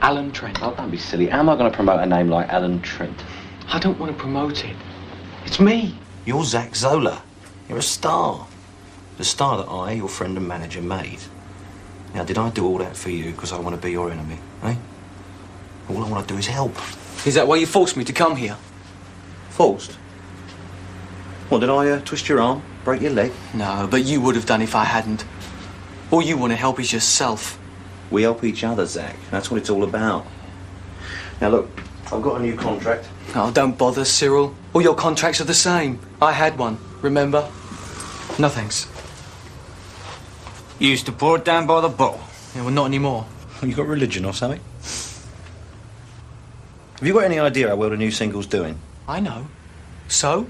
Alan Trent. Oh, don't be silly. How am I going to promote a name like Alan Trent? I don't want to promote it. It's me. You're Zach Zola. You're a star. The star that I, your friend and manager, made. Now, did I do all that for you because I want to be your enemy, eh? All I want to do is help. Is that why you forced me to come here? Forced? What, did I twist your arm, break your leg? No, but you would have done if I hadn't. All you want to help is yourself. We help each other, Zach. That's what it's all about. Now, look, I've got a new contract. Oh, don't bother, Cyril. All your contracts are the same. I had one, remember? No thanks. You used to pour it down by the bottle. Yeah, well, not anymore. You got religion or something? Have you got any idea how well the new single's doing? I know. So?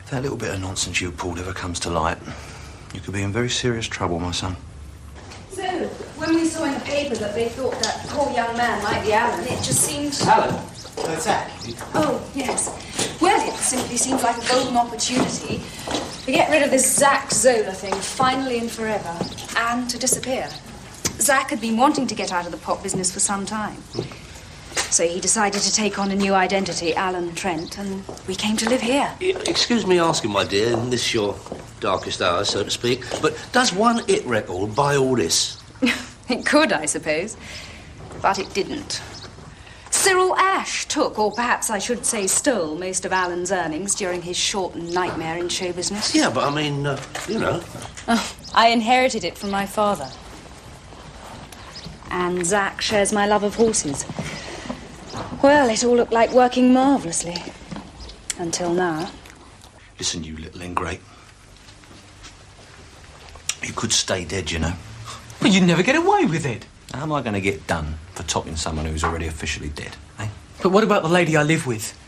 If that little bit of nonsense you pulled ever comes to light, you could be in very serious trouble, my son. So, when we saw in the paper that they thought that poor young man might be Alan, it just seemed... Alan? Zach. Oh, yes. Well, it simply seems like a golden opportunity to get rid of this Zach Zola thing finally and forever, and to disappear. Zach had been wanting to get out of the pop business for some time. So he decided to take on a new identity, Alan Trent, and we came to live here. Excuse me asking, my dear, in this your darkest hour, so to speak, but does one hit record buy all this? It could, I suppose, but it didn't. Cyril Ash took, or perhaps I should say stole, most of Alan's earnings during his short nightmare in show business. Yeah, but I mean, you know. Oh, I inherited it from my father. And Zack shares my love of horses. Well, it all looked like working marvellously. Until now. Listen, you little ingrate. You could stay dead, you know. But you'd never get away with it. How am I going to get done for topping someone who's already officially dead, eh? But what about the lady I live with?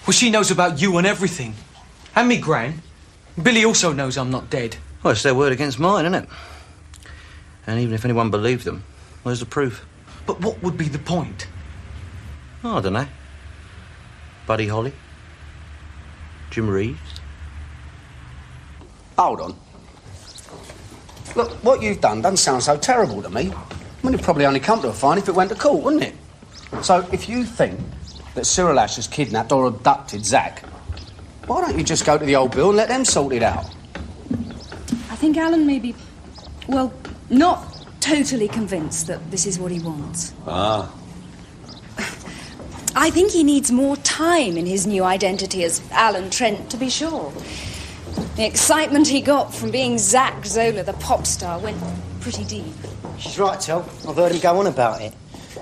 Well, she knows about you and everything. And me gran. Billy also knows I'm not dead. Well, it's their word against mine, isn't it? And even if anyone believed them, where's the proof? But what would be the point? Oh, I don't know. Buddy Holly? Jim Reeves? Hold on. Look, what you've done doesn't sound so terrible to me. I mean, it'd probably only come to a fine if it went to court, wouldn't it? So, if you think that Cyril Ash has kidnapped or abducted Zack, why don't you just go to the old Bill and let them sort it out? I think Alan may be, well, not totally convinced that this is what he wants. Ah. I think he needs more time in his new identity as Alan Trent, to be sure. The excitement he got from being Zack Zola, the pop star, went pretty deep. She's right, Tel. I've heard him go on about it.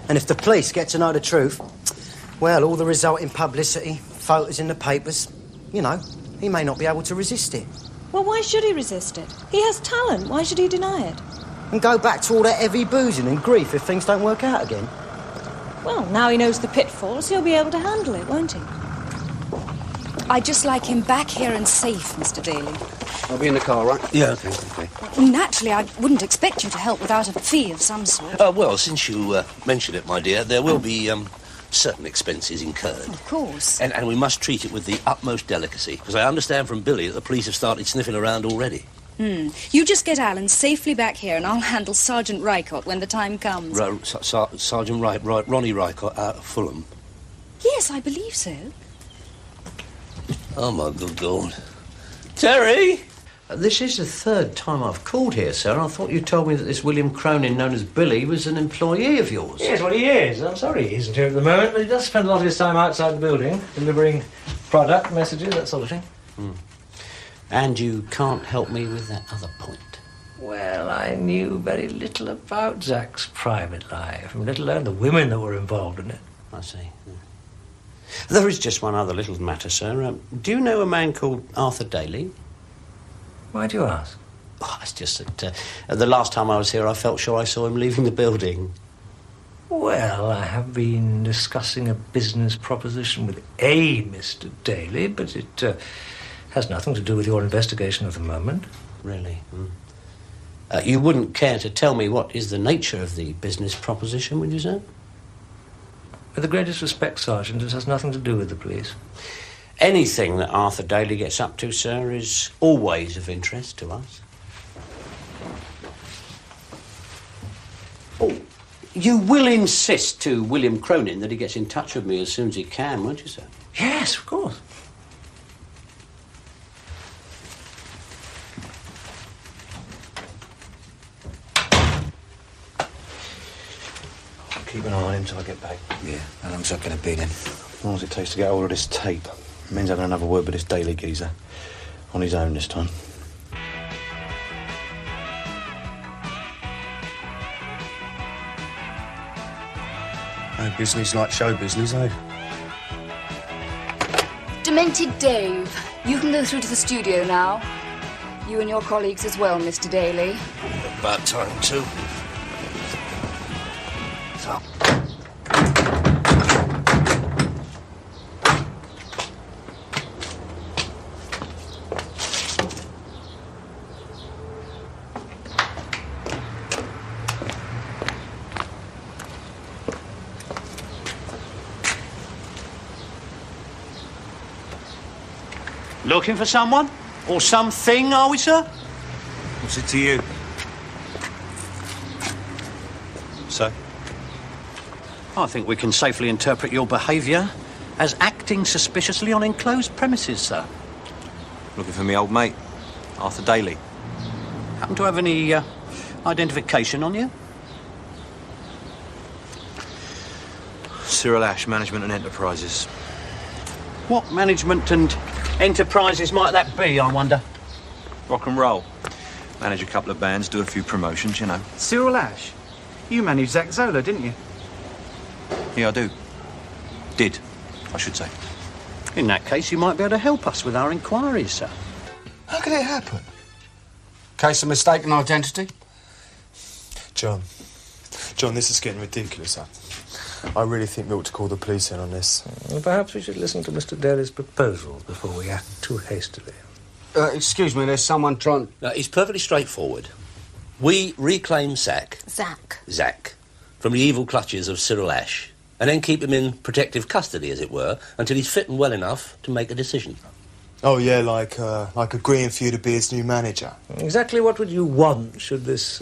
And if the police get to know the truth, well, all the resulting publicity, photos in the papers, you know, he may not be able to resist it. Well, why should he resist it? He has talent. Why should he deny it? And go back to all that heavy boozing and grief if things don't work out again. Well, now he knows the pitfalls, he'll be able to handle it, won't he? I'd just like him back here and safe, Mr. Daly. I'll be in the car, right? Yeah, okay. Naturally, I wouldn't expect you to help without a fee of some sort. Well, since you mentioned it, my dear, there will be certain expenses incurred. Of course. And we must treat it with the utmost delicacy, because I understand from Billy that the police have started sniffing around already. You just get Alan safely back here and I'll handle Sergeant Rycott when the time comes. Sergeant Ronnie Rycott out of Fulham. Yes, I believe so. Oh, my good God. Terry! This is the third time I've called here, sir. I thought you told me that this William Cronin, known as Billy, was an employee of yours. Yes, well, he is. I'm sorry he isn't here at the moment, but he does spend a lot of his time outside the building, delivering product, messages, that sort of thing. And you can't help me with that other point. Well, I knew very little about Zack's private life, let alone the women that were involved in it. I see. Yeah. There is just one other little matter, sir. Do you know a man called Arthur Daly? Why do you ask? Oh, it's just that the last time I was here, I felt sure I saw him leaving the building. Well, I have been discussing a business proposition with a Mr. Daly, but it has nothing to do with your investigation at the moment. Really? You wouldn't care to tell me what is the nature of the business proposition, would you, sir? With the greatest respect, Sergeant, it has nothing to do with the police. Anything that Arthur Daly gets up to, sir, is always of interest to us. Oh, you will insist to William Cronin that he gets in touch with me as soon as he can, won't you, sir? Yes, of course. Keep an eye on him till I get back. Yeah, how long's that going to be then? As long as it takes to get hold of this tape. It means having another word with this Daily geezer. On his own this time. No business like show business, eh? Demented Dave, you can go through to the studio now. You and your colleagues as well, Mr. Daly. About time, too. So. Looking for someone? Or something, are we, sir? What's it to you? So? I think we can safely interpret your behaviour as acting suspiciously on enclosed premises, sir. Looking for me old mate, Arthur Daly. Happen to have any identification on you? Cyril Ash, Management and Enterprises. What management and enterprises might that be, I wonder? Rock and roll. Manage a couple of bands, do a few promotions, you know. Cyril Ash? You managed Zach Zola, didn't you? Yeah, I do. Did, I should say. In that case, you might be able to help us with our inquiries, sir. How could it happen? Case of mistaken identity? John, this is getting ridiculous. I really think we ought to call the police in on this. Well, perhaps we should listen to Mr. Daly's proposals before we act too hastily. Excuse me, there's someone trying... No, it's perfectly straightforward. We reclaim Zach, from the evil clutches of Cyril Ash, and then keep him in protective custody, as it were, until he's fit and well enough to make a decision. Oh, yeah, like agreeing for you to be his new manager. Exactly what would you want should this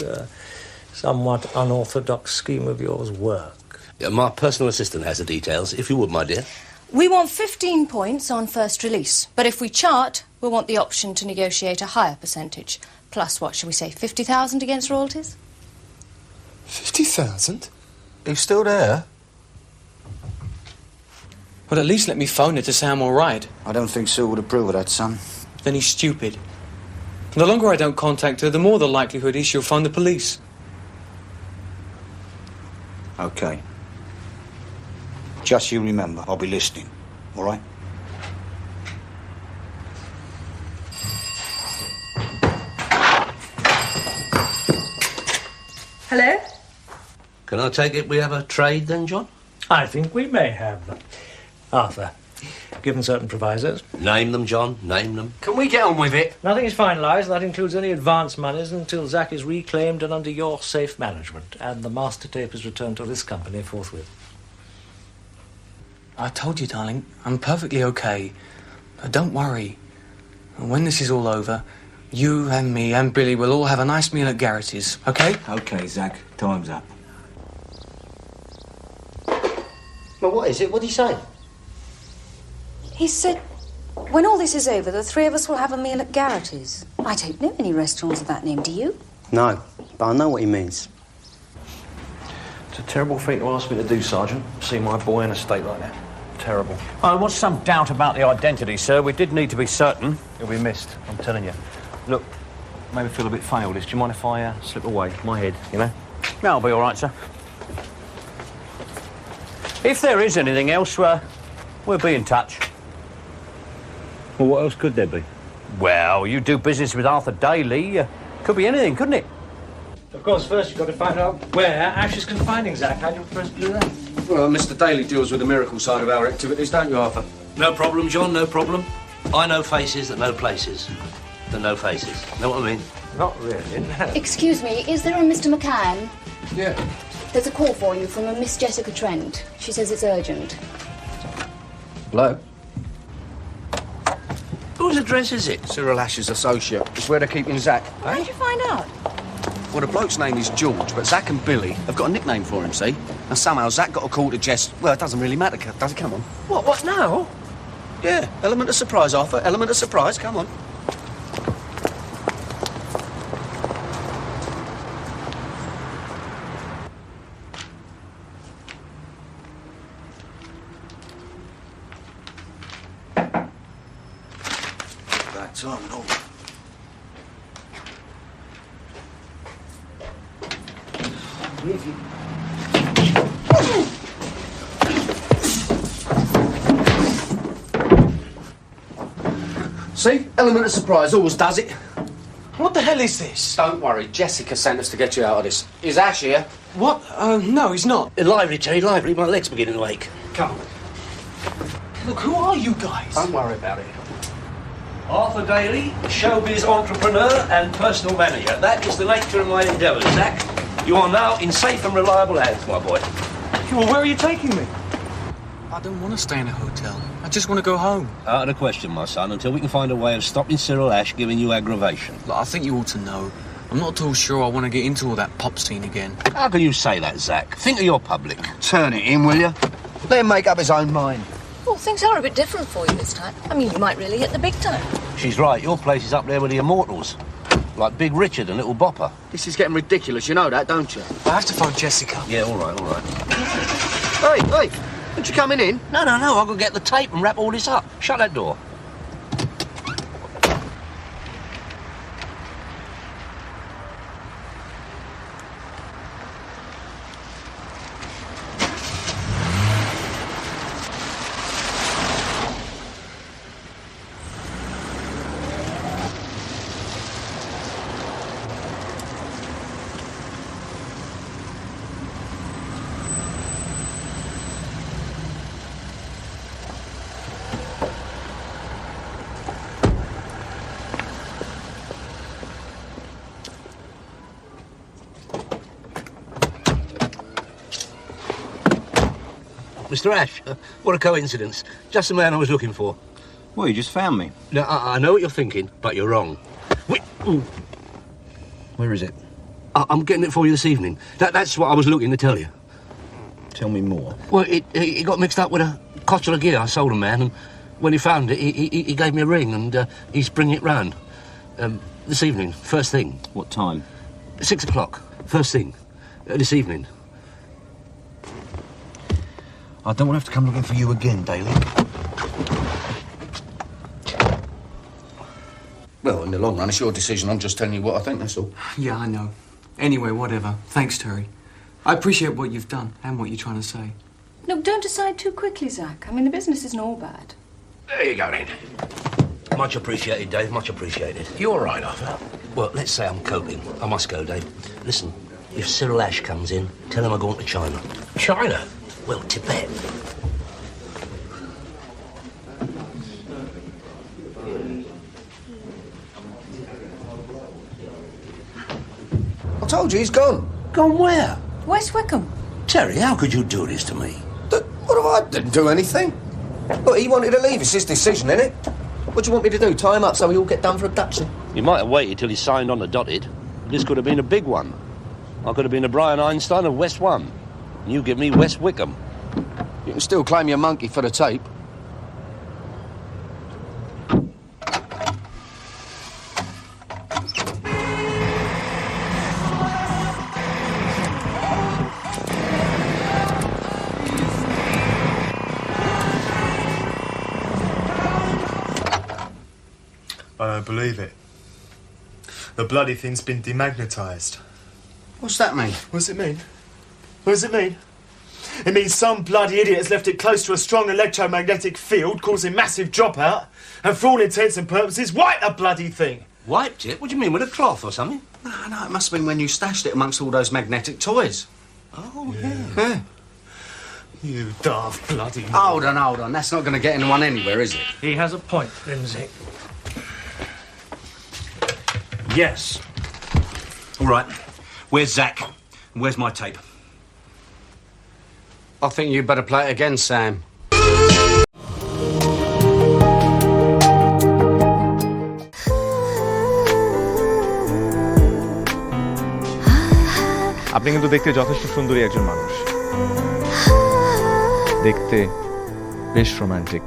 somewhat unorthodox scheme of yours work? Yeah, my personal assistant has the details, if you would, my dear. We want 15 points on first release, but if we chart, we'll want the option to negotiate a higher percentage. Plus, what shall we say, 50,000 against royalties? 50,000? He's still there? Well, at least let me phone her to say I'm all right. I don't think Sue would approve of that, son. Then he's stupid. The longer I don't contact her, the more the likelihood is she'll phone the police. OK. Just you remember, I'll be listening, all right? Hello? Can I take it we have a trade then, John? I think we may have. Arthur, given certain provisos. Name them, John, name them. Can we get on with it? Nothing is finalised. That includes any advance monies until Zach is reclaimed and under your safe management, and the master tape is returned to this company forthwith. I told you, darling, I'm perfectly okay. Don't worry. When this is all over, you and me and Billy will all have a nice meal at Garrett's, okay? OK, Zach, time's up. Well, what is it? What did he say? He said, when all this is over, the three of us will have a meal at Garrett's. I don't know any restaurants of that name, do you? No, but I know what he means. It's a terrible thing to ask me to do, Sergeant. See my boy in a state like that. Terrible. Well, there was some doubt about the identity, sir. We did need to be certain. He'll be missed, I'm telling you. Look, made me feel a bit failed. Do you mind if I slip away? My head, you know? Yeah, I'll be all right, sir. If there is anything else, we'll be in touch. Well, what else could there be? Well, you do business with Arthur Daly. Could be anything, couldn't it? Of course, first you've got to find out where Ash is confining Zach. How do you propose to do that? Well, Mr. Daly deals with the miracle side of our activities, don't you, Arthur? No problem, John, no problem. I know faces that know places that know faces. Know what I mean? Not really, no. Excuse me, is there a Mr. McCann? Yeah. There's a call for you from a Miss Jessica Trent. She says it's urgent. Hello? Whose address is it? Cyril Ash's associate. It's where they're keeping Zach. How did you find out? Well, the bloke's name is George, but Zach and Billy have got a nickname for him, see? And somehow Zach got a call to Jess. Well, it doesn't really matter, does it? Come on. What now? Yeah, element of surprise, Arthur. Element of surprise, come on. That's on, no. See? Element of surprise always does it. What the hell is this? Don't worry, Jessica sent us to get you out of this. Is Ash here? What? No, he's not. Lively, Terry, lively. My leg's beginning to ache. Come on. Look, who are you guys? Don't worry about it. Arthur Daly, showbiz entrepreneur and personal manager. That is the nature of my endeavours, Zach. You are now in safe and reliable hands, my boy. Well, where are you taking me? I don't want to stay in a hotel. I just want to go home. Out of the question, my son, until we can find a way of stopping Cyril Ash giving you aggravation. Look, I think you ought to know. I'm not at all sure I want to get into all that pop scene again. How can you say that, Zach? Think of your public. Turn it in, will you? Let him make up his own mind. Well, things are a bit different for you this time. I mean, you might really hit the big time. She's right. Your place is up there with the immortals. Like Big Richard and Little Bopper. This is getting ridiculous, you know that, don't you? I have to phone Jessica. Yeah, all right, all right. Hey, aren't you coming in? No, I've got to get the tape and wrap all this up. Shut that door. Mr. Ash, what a coincidence. Just the man I was looking for. Well, you just found me. Now, I know what you're thinking, but you're wrong. Where is it? I'm getting it for you this evening. That's what I was looking to tell you. Tell me more. Well, it got mixed up with a cotton of gear I sold a man, and when he found it, he gave me a ring, and he's bringing it round. This evening, first thing. What time? 6 o'clock, first thing. This evening. I don't want to have to come looking for you again, Daly. Well, in the long run, it's your decision. I'm just telling you what I think, that's all. Yeah, I know. Anyway, whatever. Thanks, Terry. I appreciate what you've done and what you're trying to say. No, don't decide too quickly, Zach. I mean, the business isn't all bad. There you go, then. Much appreciated, Dave, much appreciated. You all right, Arthur? Well, let's say I'm coping. I must go, Dave. Listen, if Cyril Ash comes in, tell him I'm going to China. China? Well, Tibet. I told you, he's gone. Gone where? West Wickham. Terry, how could you do this to me? What have I didn't do anything? Look, he wanted to leave. It's his decision, isn't it? What do you want me to do? Tie him up so we all get done for abduction? You might have waited till he signed on the dotted. This could have been a big one. I could have been a Brian Einstein of West One. And you give me West Wickham. You can still claim your monkey for the tape. I don't believe it. The bloody thing's been demagnetized. What's that mean? What does it mean? What does it mean? It means some bloody idiot has left it close to a strong electromagnetic field, causing massive dropout, and for all intents and purposes, wiped the bloody thing. Wiped it? What do you mean, with a cloth or something? No, it must have been when you stashed it amongst all those magnetic toys. Oh, yeah. You daft bloody... Hold on. That's not going to get anyone anywhere, is it? He has a point, Lindsay. Yes. All right. Where's Zach? And where's my tape? I think you'd better play it again, Sam. আপনি কিন্তু দেখতে যথেষ্ট সুন্দরী একজন মানুষ। দেখতে বেশ romantic.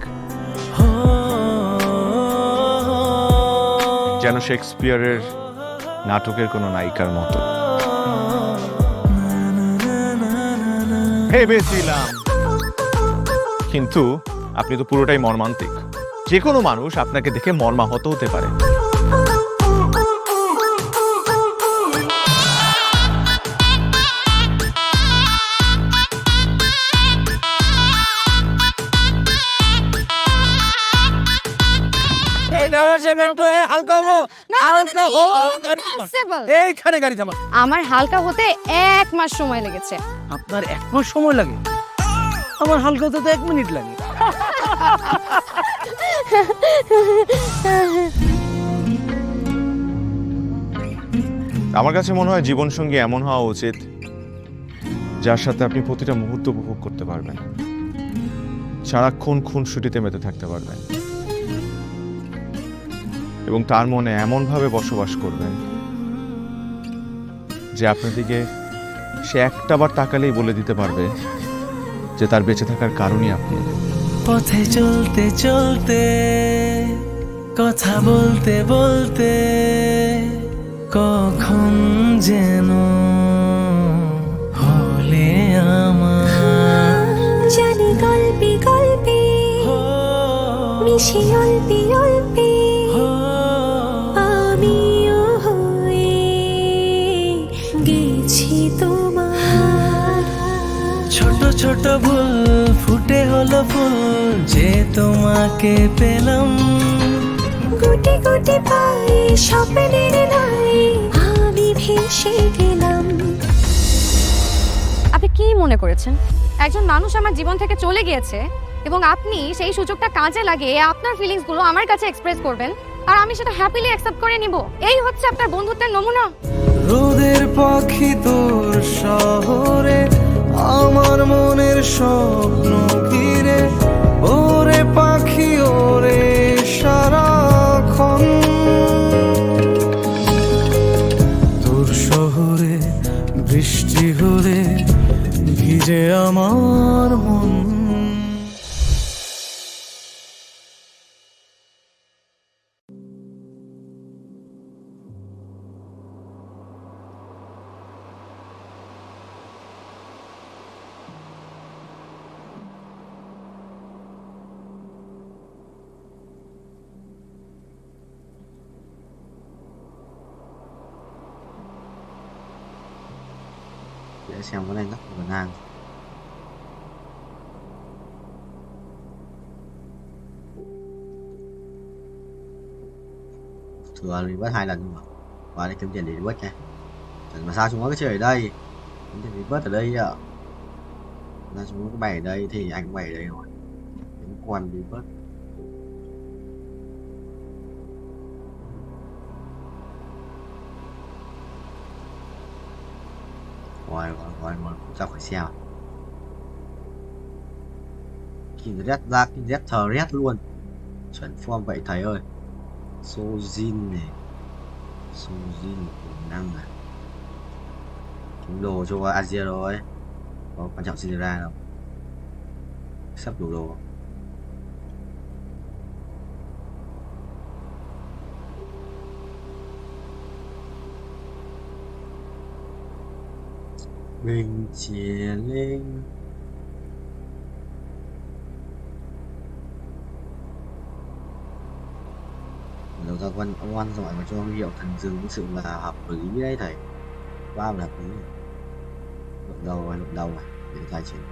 যেন শেক্সপিয়ারের নাটকের কোনো নায়িকার মতো। ভেবেছিলাম, কিন্তু আপনি তো পুরোটাই মর্মান্তিক। যে কোনো মানুষ আপনাকে দেখে মর্মাহত হতে পারে। এইখানে গাড়ি থামা। আমার হালকা হতে 1 মাস সময় লেগেছে। আপনার 1 মাস সময় লাগে? আমার হালকা হতে তো 1 মিনিট লাগে। আমার কাছে মনে হয় জীবনসঙ্গী এমন হওয়া উচিত যার সাথে আপনি প্রতিটা মুহূর্ত উপভোগ করতে পারবেন, সারাক্ষণ খুনসুটিতে মেতে থাকতে পারবেন এবং তার মনে এমনভাবে বসবাস করবেন যে আপনার দিকে সে একটাবার তাকালেই বলে দিতে পারবে যে তার বেঁচে থাকার কারণই আপনি। পথে চলতে চলতে কথা বলতে বলতে কখন যেন হলে আমার জানি গল্পে গল্পে মিশে অল্পে অল্পে আমিও হয়ে গেছি তোমার। ছোট ছোট ভুল ফুটে হলো ফুল যে তোমাকে পেলাম, গুটি গুটি পায়ে স্বপ্নের নাই আমি ভেসে গেলাম। আপনি কি মনে করেছেন একজন মানুষ আমার জীবন থেকে চলে গিয়েছে এবং আপনি সেই সুযোগটা কাজে লাগিয়ে আপনার ফিলিংসগুলো আমার কাছে এক্সপ্রেস করবেন আর আমি সেটা হ্যাপিলি অ্যাকসেপ্ট করে নিব? এই হচ্ছে আপনার বন্ধুত্বের নমুনা? রোদের পাখি তোর শহরে আমার মনের স্বপ্ন ঘিরে, ওরে পাখি ওরে সারাক্ষণ তোর শহরে বৃষ্টি হলে ভিজে আমার মন। Để xem cái này rất là ngang. Thừa reverse 2 lần mà. Và đây kiếm tiền để reverse nha. Chẳng mà sao chúng nó cứ chơi ở đây. Kiếm tiền reverse ở đây ạ. Ra chúng nó có bày ở đây thì anh cũng bày ở đây rồi. Đến quan reverse. Rồi ra khỏi xe. Kinh rét ra kinh rét thờ rét luôn. Chuẩn form vậy thầy ơi. Sojin này. Sojin năng này. Kiếm đồ cho Asia rồi. Có quan trọng xin ra đâu. Sắp đủ đồ. Bình chia linh đầu ra quan oan giỏi và cho huy hiệu thần dừng thực sự là hợp lý đấy thầy. Qua là hợp lý luận đầu này để tài chính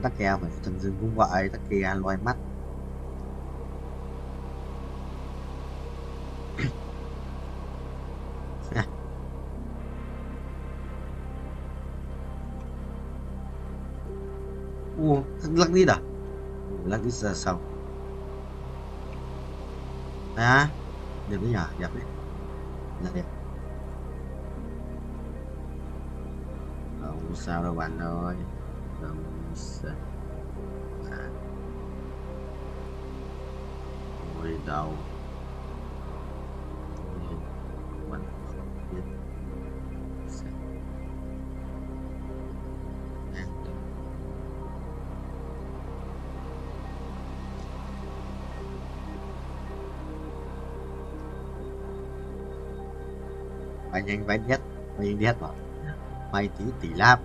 tắc kè phải thần dừng cũng vậy, tắc kè loài mắt. Lắc đít à? Lắc đít ra sau. À, đẹp đấy nhỉ, đẹp đấy. Là đẹp. Không sao đâu bạn ơi. Không sao. Ngồi đầu. Mình không biết. Phải nhanh vay điết bảo vay tỷ láp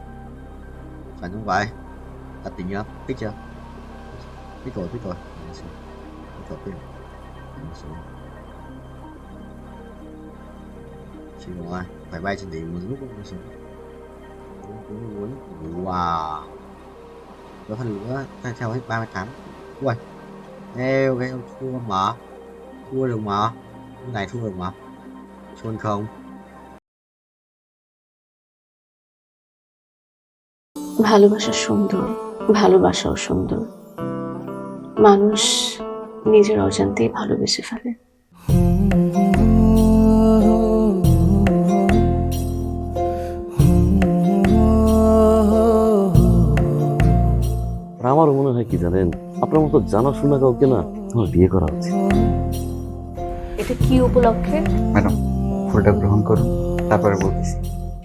phải không vậy? Ta tính chưa? Thích chưa? Thích rồi thích rồi tiền chỉ rồi phải vay trên tỷ một lúc cũng muốn. Wow, có phần nữa theo hết 30 tháng. Ui eo cái ông thua được mà cái này thua được mà chuồn không. ভালোবাসা সুন্দর, ভালোবাসাও সুন্দর। মানুষ নিজের অজান্তেই ভালোবেসে ফেলে। আমারও মনে হয় কি জানেন, আপনার মতো জানাশোনা কাউকে না আমার বিয়ে করা উচিত। এটা কি উপলক্ষে? ম্যাডাম ফুলটা গ্রহণ করুন, তারপরে বলতেছি।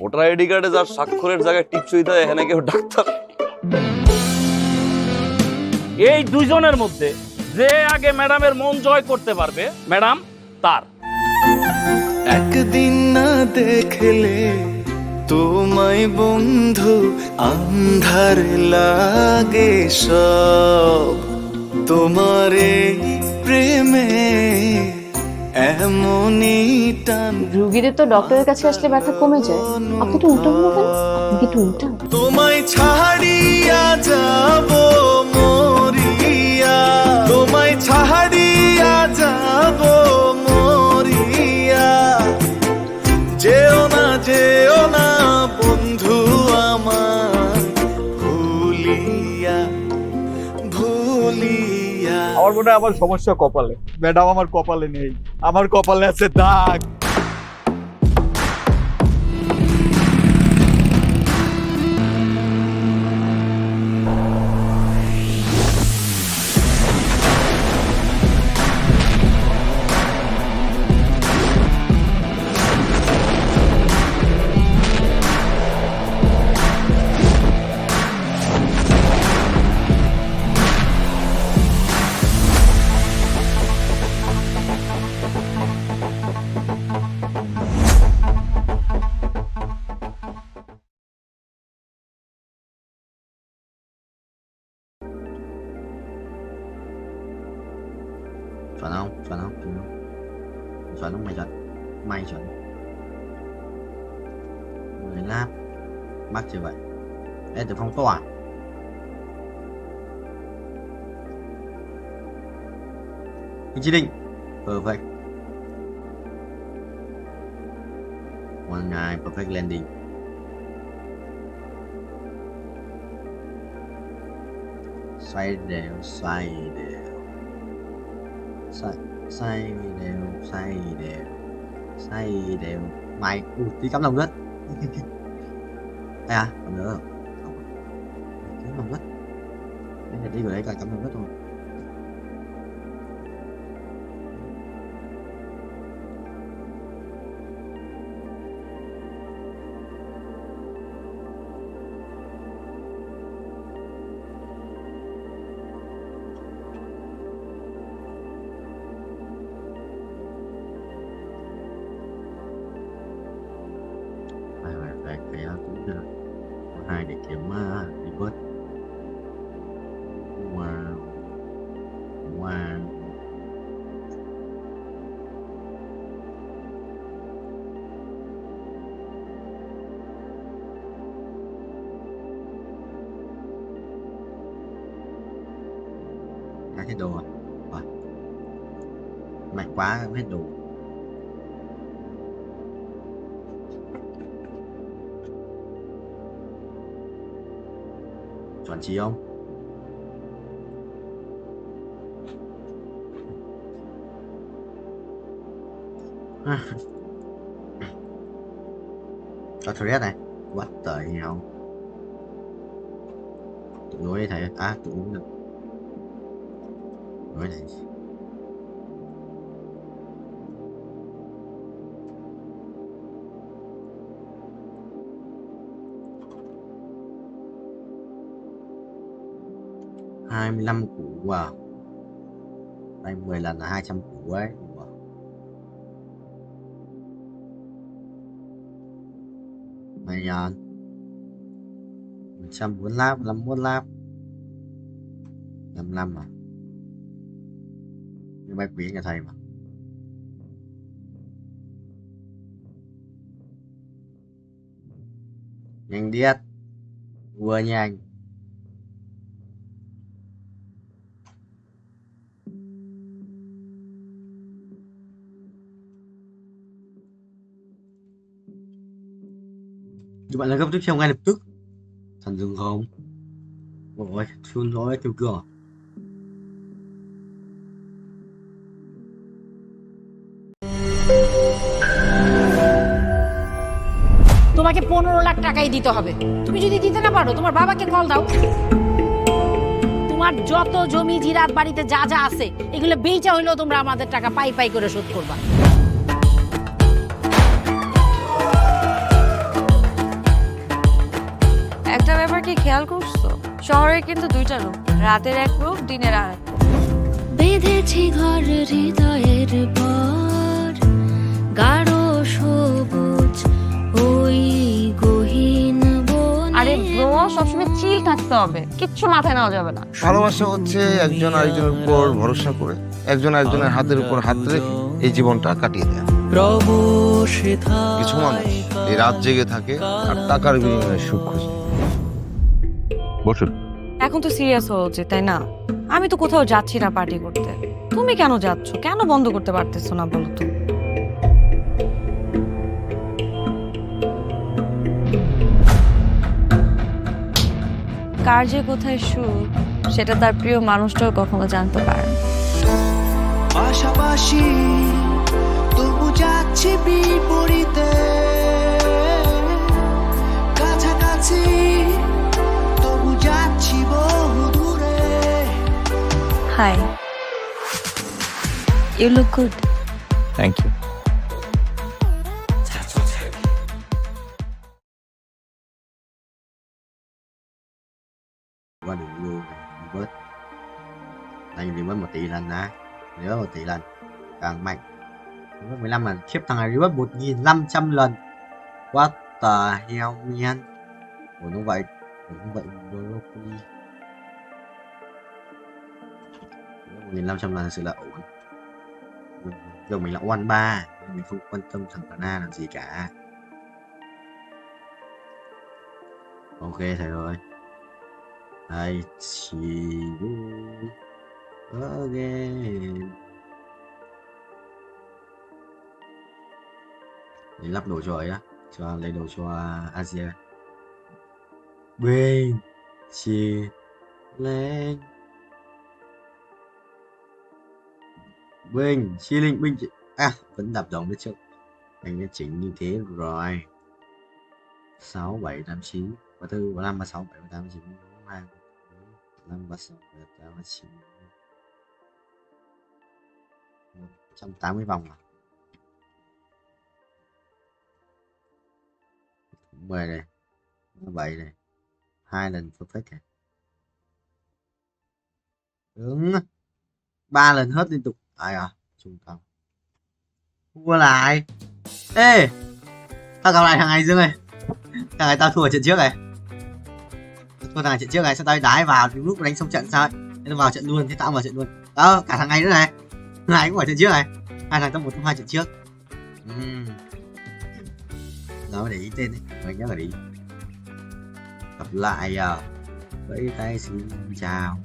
ভোটার আইডি কার্ডে যার স্বাক্ষরের জায়গায় টিপসই দেয় এখানে কেউ ডাক্তার। এই দুইজনের মধ্যে যে আগে ম্যাডামের মন জয় করতে পারবে ম্যাডাম তার। একদিন না দেখলে তোমায় বন্ধু আন্ধার লাগে সব, তোমার এই প্রেমে এমনই টান। রুগীদের তো ডক্টরের কাছে আসলে ব্যথা কমে যায়, আপনি তো উল্টো হলো কেন? আপনি কি উল্টা? তোমায় ছাড়িয়া যাব মরিয়া, তোমায় ছাড়িয়া যাব মরিয়া, যেও না বন্ধু আমার ভুলিয়া ভুলিয়া। আমার মনে হয় আমার সমস্যা কপালে, ম্যাডাম আমার কপালে নেই, আমার কপালে আছে দাগ। Chuẩn không? Chuẩn không? Chuẩn không? Chuẩn không? Mày chuẩn. Mày chuẩn. 10 lap. Mắc chưa vậy? Ê, từ phong tỏa. Vị trí định. Perfect. One guy, perfect landing. Xoay đều, xoay đều. Xoay đều mày tí cắm lòng đất. Đây à, còn nữa không? Cắm lòng đất. Cái này đi vào đấy cả cắm lòng đất thôi. Cái cũng được. Có 2 để kiếm revert. Wow. Wow. Hết đồ rồi. Mạnh quá hết đồ. Chuẩn chỉ không? Cho thread này. What the hell? Tụi lối thầy. À, tụi uống được. Lối này. Hai 25 củ à? Đây 10 lần là 200 củ ấy. Mày nhờ 104 lap, 51 lap 55 à? Như bài quý nhà thầy mà. Nhanh điết. Vừa nhanh. Các bạn là gấp tiếp theo ngay lập tức. Thần dừng không? Ôi, xin lỗi kêu cửa. তোমাকে 15 লাখ টাকাই দিতে হবে। তুমি যদি দিতে না পারো তোমার বাবাকে কল দাও। তোমার যত জমি জিরাত বাড়িতে যা যা আছে এগুলো বেচা হইলেও তোমরা আমাদের টাকা পাই পাই করে শোধ করবা। খেয়াল করছো শহরে কিন্তু দুইটা রূপ, রাতের এক রূপ, দিনের আর এক রূপ। বেঁধেছি ঘর হৃদয়ের পর গাঢ় সবুজ ওই গহীন বনে। আরে ব্রো, সবসময় চিল থাকতে হবে, কিচ্ছু মাথায় নেওয়া যাবে না। ভালোবাসা হচ্ছে একজন আরেকজনের উপর ভরসা করে, একজন আরেকজনের হাতের উপর হাত রেখে এই জীবনটা কাটিয়ে দেয়। কিছু মানুষ এই রাত জেগে থাকে আর টাকার বিনিময়ে সুখ খুঁজে। বসুন। এখন তো সিরিয়াস হওয়া উচিত, তাই না? আমি তো কোথাও যাচ্ছি না পার্টি করতে, তুমি কেন যাচ্ছ? কেন বন্ধ করতে পারতেছো না বলো তো? কার যে কোথায় সুখ সেটা তার প্রিয় মানুষটাও কখনো জানতে পারে না। পাশাপাশি তবু যাচ্ছি বিপরীতে, কাছাকাছি তবু যাচ্ছি বহু দূরে। Hi. You look good. Thank you. Qua đường luôn bớt anh reverse 1 tỷ lần nè, reverse 1 tỷ lần càng mạnh, reverse 15 lần. Khiếp, thằng này reverse 1500 lần. What the hell man. Ủa nó vậy broccoli 1500 lần thật sự là ổn. Giờ mình là one 3, mình không quan tâm thằng Tana làm gì cả. Ok thầy rồi. I see you again. Để lắp đồ cho ấy á, cho lấy đồ cho Asia. Bên chi lên Bình chi linh binh à, vẫn đập đồng đấy chứ. Anh đã chỉnh như thế rồi. 6 7 8 9 34 35 36 37 38 39 42 45 36 37 39 180 vòng à. 10 này, 7 này, 2 lần perfect này. Đúng. 3 lần hết liên tục. Ai à, trung tâm. Thua lại. Ê, tao gặp lại thằng này Dương ơi. Thằng này tao thua ở trận trước này. Thua thằng này trận trước này, sao tao đái vào thì lúc đánh xong trận sao ấy. Thế tao vào trận luôn, thế tao vào trận luôn. Đó, cả thằng này nữa này. Thằng này cũng ở trận trước này. Hai thằng trong 1 trong 2 trận trước. Nó để ý tên đấy, mình nhớ là để ý. Gặp lại à. Vẫy tay xin chào.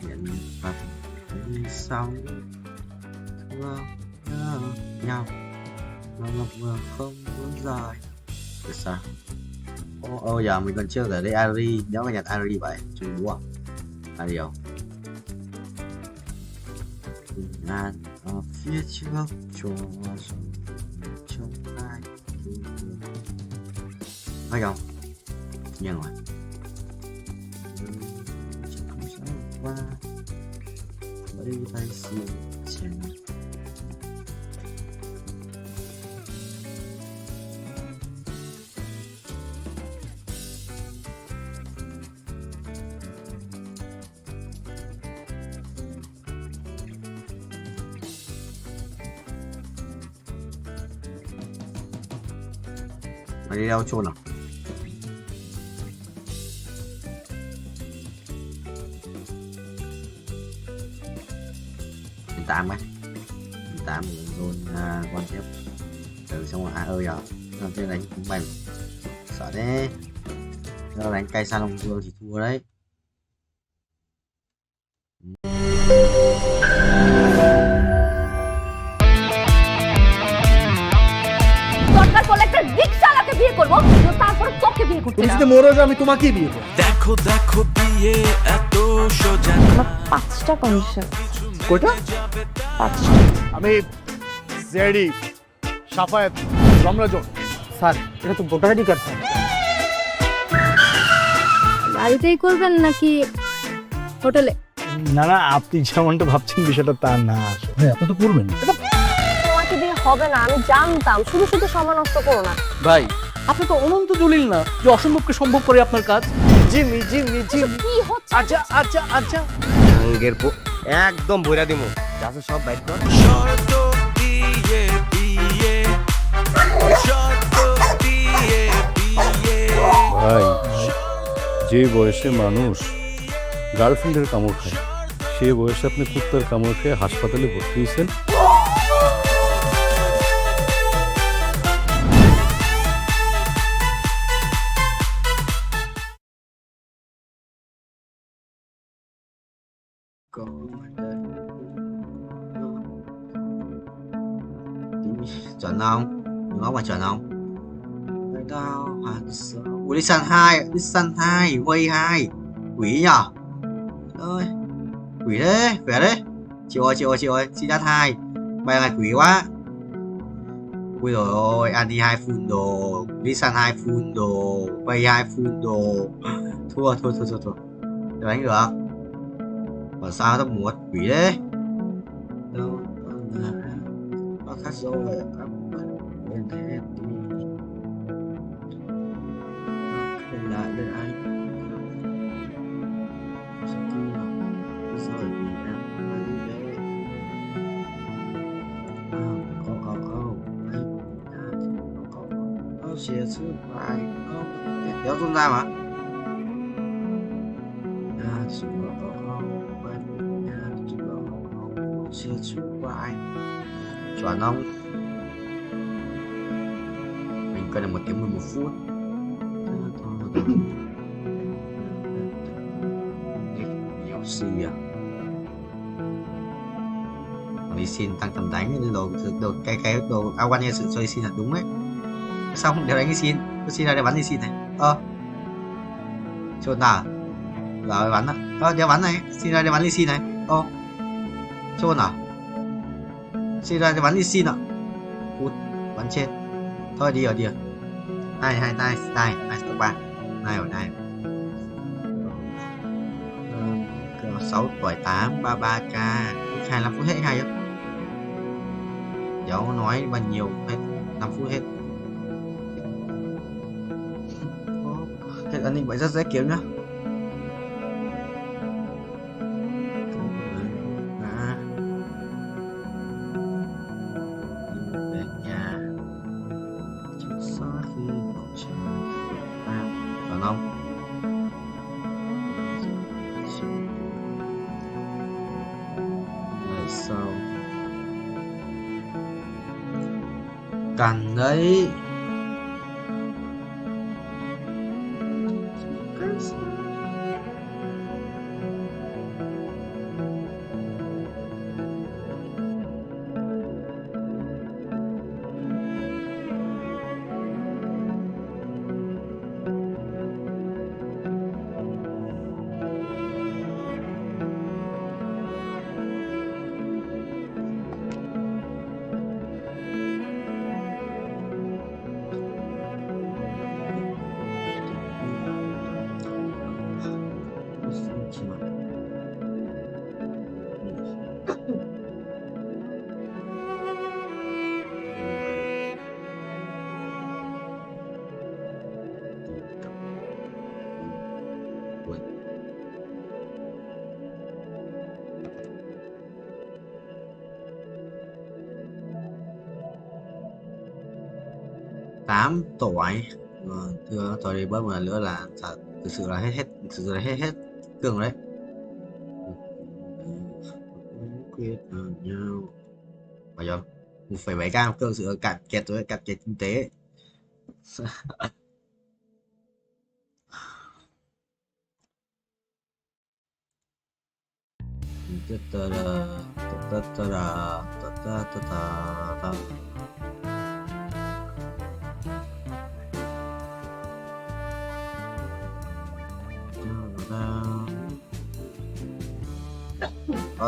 Nhận phật sau thương nhau mà ngập không muốn rời. Được sao? Ô giờ mình còn chưa ở đây Ari, nếu mà nhặt Ari vậy chung đúng không? Ari không? Bình an ở phía trước cho trong ai phải không? Nhưng mà không sao qua lấy tay xin chào. Mày đi đâu chôn à? Mình 8 ấy. Mình 8 mình zone quan tiếp. Từ xong rồi ơi à. Rồi trên đánh cũng bành. Sợ thế. Nếu đánh cây Sa Long Dương thì thua đấy. দরকার পড়লে একটা রিকশাওয়ালাকে বিয়ে করবো, তারপরে তোকে বিয়ে করতে তুমি যদি মরো যাও আমি তোমাকেই বিয়ে করবো। দেখো দেখো বিয়ে এত সোজা। আমার 5টা কন্ডিশন। কয়টা? 5টা। আমি জেডি সাফায়েত রমরাজন। স্যার এটা তো ভোটার আইডি কার্ড স্যার। বাড়িতেই করবেন নাকি হোটেলে? না না, আপনি যেমনটা ভাবছেন বিষয়টা তা না। হ্যাঁ আপনি তো করবেন। তোমাকে দিয়ে হবে না, আমি জানতাম। শুধু শুধু সময় নষ্ট করো না। ভাই আপনি তো অনন্ত দলিল না যে অসম্ভবকে সম্ভব করে আপনার কাজ। জিমি জিমি জিমি কি হচ্ছে আচ্ছা আচ্ছা আচ্ছা আঙ্গের একদম বইরা দিমু যাচ্ছে সব বাইক কর শর্ত দিয়ে বিয়ে শর্ত দিয়ে বিয়ে ভাই যে বয়সে মানুষ গার্লফ্রেন্ডের কামড় খায় সে বয়সে আপনি কুত্তার কামড় খেয়ে হাসপাতালে ভর্তি হয়েছেন Chuẩn không? Nó mà chuẩn không? Ở đâu hàng số Ủa Listen 2 Way 2 Quỷ nhở? Ơi Quỷ đấy, khỏe đấy. Chịu rồi, xin đắt 2. Bài này quỷ quá. Ui dồi ôi, Andy 2 full đồ, Listen 2 full đồ, Way 2 full đồ. Thua. Để đánh được. Bảo sao tao muốn quỷ đấy. Đâu, nó khác rồi. Bên thế đi. Nó không lại được anh. Rồi vì em nói như thế có chia sẻ bài kéo tung ra mà chia sẻ bài chuẩn không mình cần là 1 tiếng 11 phút nhiều gì à Lý xin tăng tầm đánh đồ cái đồ ao quan nghe sự cho Lý xin là đúng đấy xong đều đánh Lý xin có xin ra để bắn Lý xin này chốt nào rồi bắn đó đeo bắn này xin ra để bắn Lý xin này chốt nào xin ra để bắn Lý xin ạ phút bắn trên thôi đi rồi hai stop ba này ở đây 6 tuổi 8 33k 25 phút hết hay không? Cháu nói mà nhiều hết 5 phút hết. Hết an ninh vậy rất dễ kiếm nhá. Về nhà chắc sau khi bầu trời còn không? Sau cần đấy tám tuổi thưa tôi đi bớt một lần nữa là thực sự là hết cường đấy quyết nhau phải không 1,7k cơ sự cạn kẹt kinh tế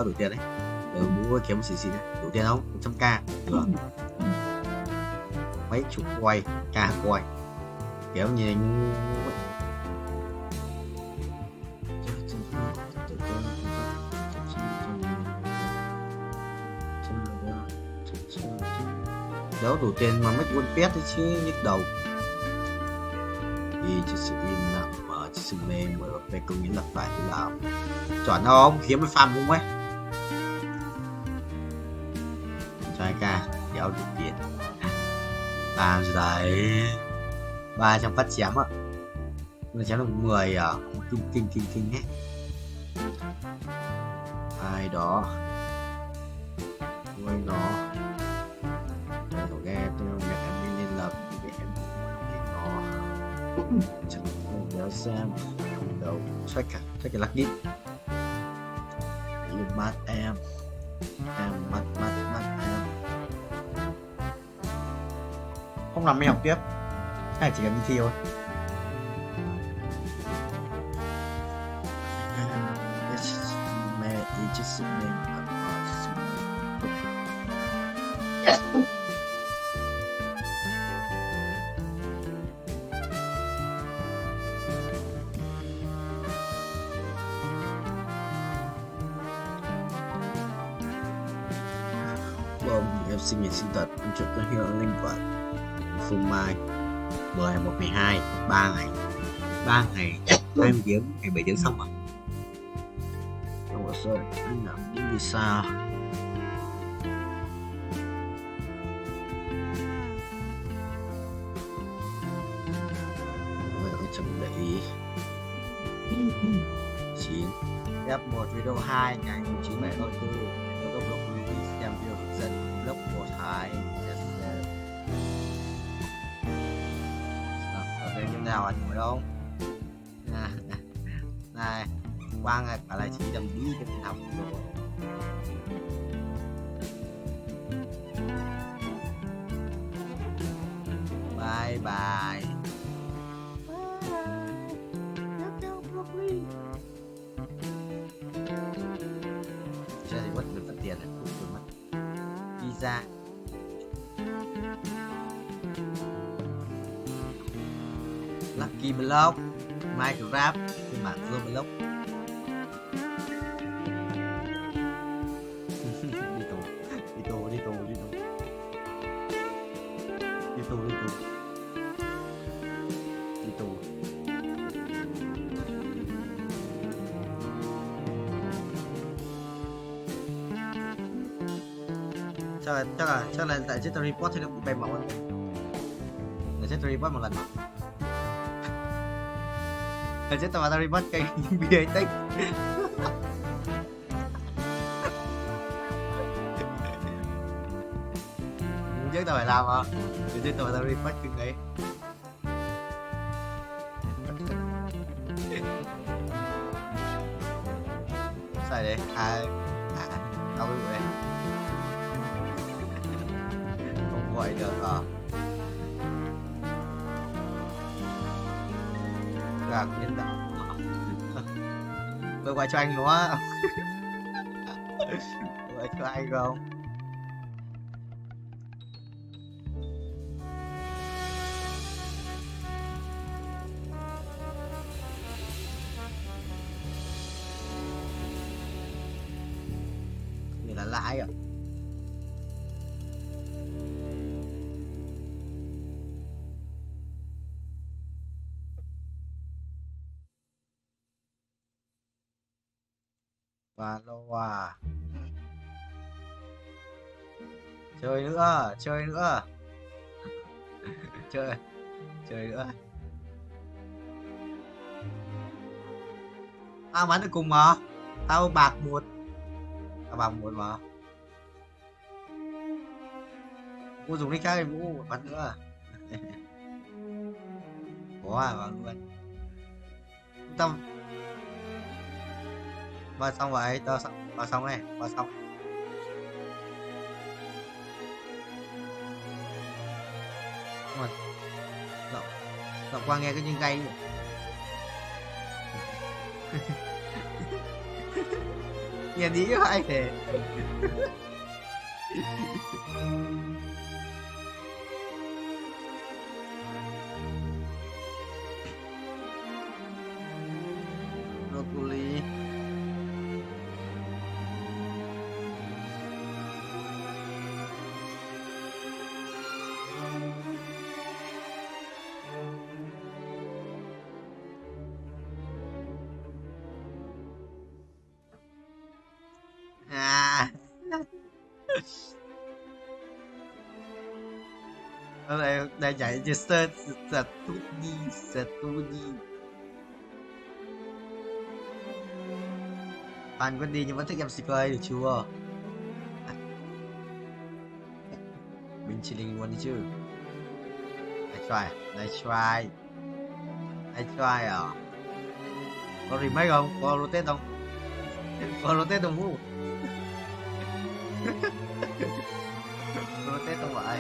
đủ tiền đấy mua kiếm xì đấy đủ tiền không 100k được mấy chục quay ca quay kéo như anh đấu đủ tiền mà mấy quân pet đấy chứ nhức đầu Y cho sự im lặng và cho sự mê mờ về có nghĩa là phải làm. Chuẩn không? Kiếm cái farm không ấy. Cho anh ca kéo được tiền. Làm gì đấy. 300 phát chém ạ. Mà chém được 10 à? Kinh ấy. Ai đó nuôi nó để nó nghe tôi nhật em đi liên lập để em nó chẳng không nhớ xem đâu check cái lucky yêu mắt em mắt em không làm mày học tiếp hay chỉ cần đi thi thôi. Just em sinh ngày sinh tật em chọn tên hiệu linh vật Phương Mai 10/1/12 3 ngày 20 tiếng ngày 7 tiếng xong rồi. Rồi anh làm những gì sao bây giờ chuẩn bị 9 F1 video 2 ngày 9 7 4 tôi có blog release xem video hướng dẫn blog của Thái ở đây như nào anh thấy không này Quang cả lại chỉ đầm đi cái học rồi. Bye bye. Chơi thì mất được phần tiền này, cũng mất visa. Lucky Block, Minecraft, phiên bản Zone Block. Đi tù chắc là tại chết tôi report thì nó cũng bay máu rồi. Để chết tôi report một lần mà. Để chết tôi report cái bia tích. Chứ tao phải làm à? Để chết tôi report cái ấy. Sai đấy tao bị đây không gọi được à gạt nhân đạo tôi gọi cho anh đúng không gọi cho anh không là lãi à và lâu à chơi nữa chơi nữa nữa tao bắn được cùng mà tao bạc một mà cô dùng đi khác thì vũ bắn nữa có à vào luôn tao vào xong vậy tao vào xong này vào xong mà giọng qua nghe cái như gây nhìn đi hay thế broccoli Đây nhảy chứ Studi. Fan Wendy nhưng vẫn thích MCK được chưa? Mình chỉ linh luôn đi chứ. Nice try à? Có remake không? Có rotate không? Có rotate không Vũ? Rotate không vậy?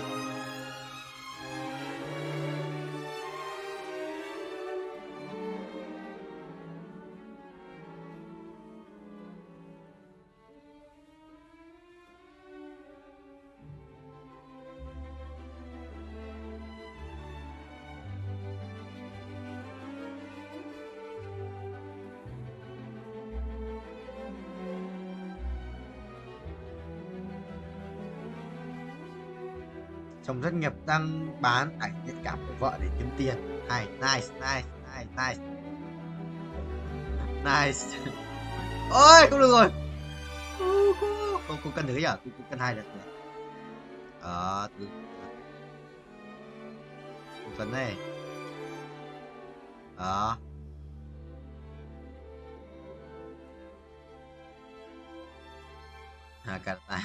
Chồng rất nghiệp đang bán ảnh nhạy cảm của vợ để kiếm tiền. Hay, nice. Ôi, không được rồi. Không cần nữa à? Cũng cần 2 lần nữa. Từ phần này. Cả ta.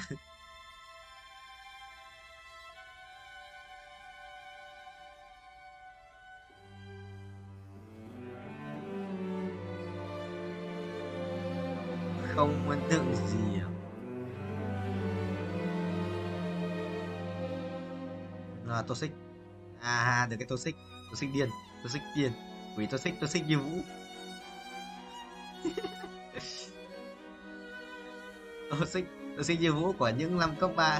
Không ấn tượng gì à? Toxic được cái toxic điên vì toxic như Vũ. toxic như Vũ của những năm cấp 3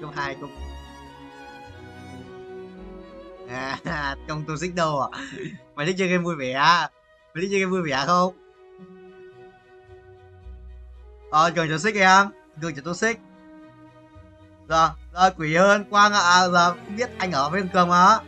cấp 2 cấp không toxic đâu à? Mày thích chơi game vui vẻ không? Cường toxic em, cường toxic. Rồi quỷ hơn Quang ạ, giờ không biết anh ở với Cường mà.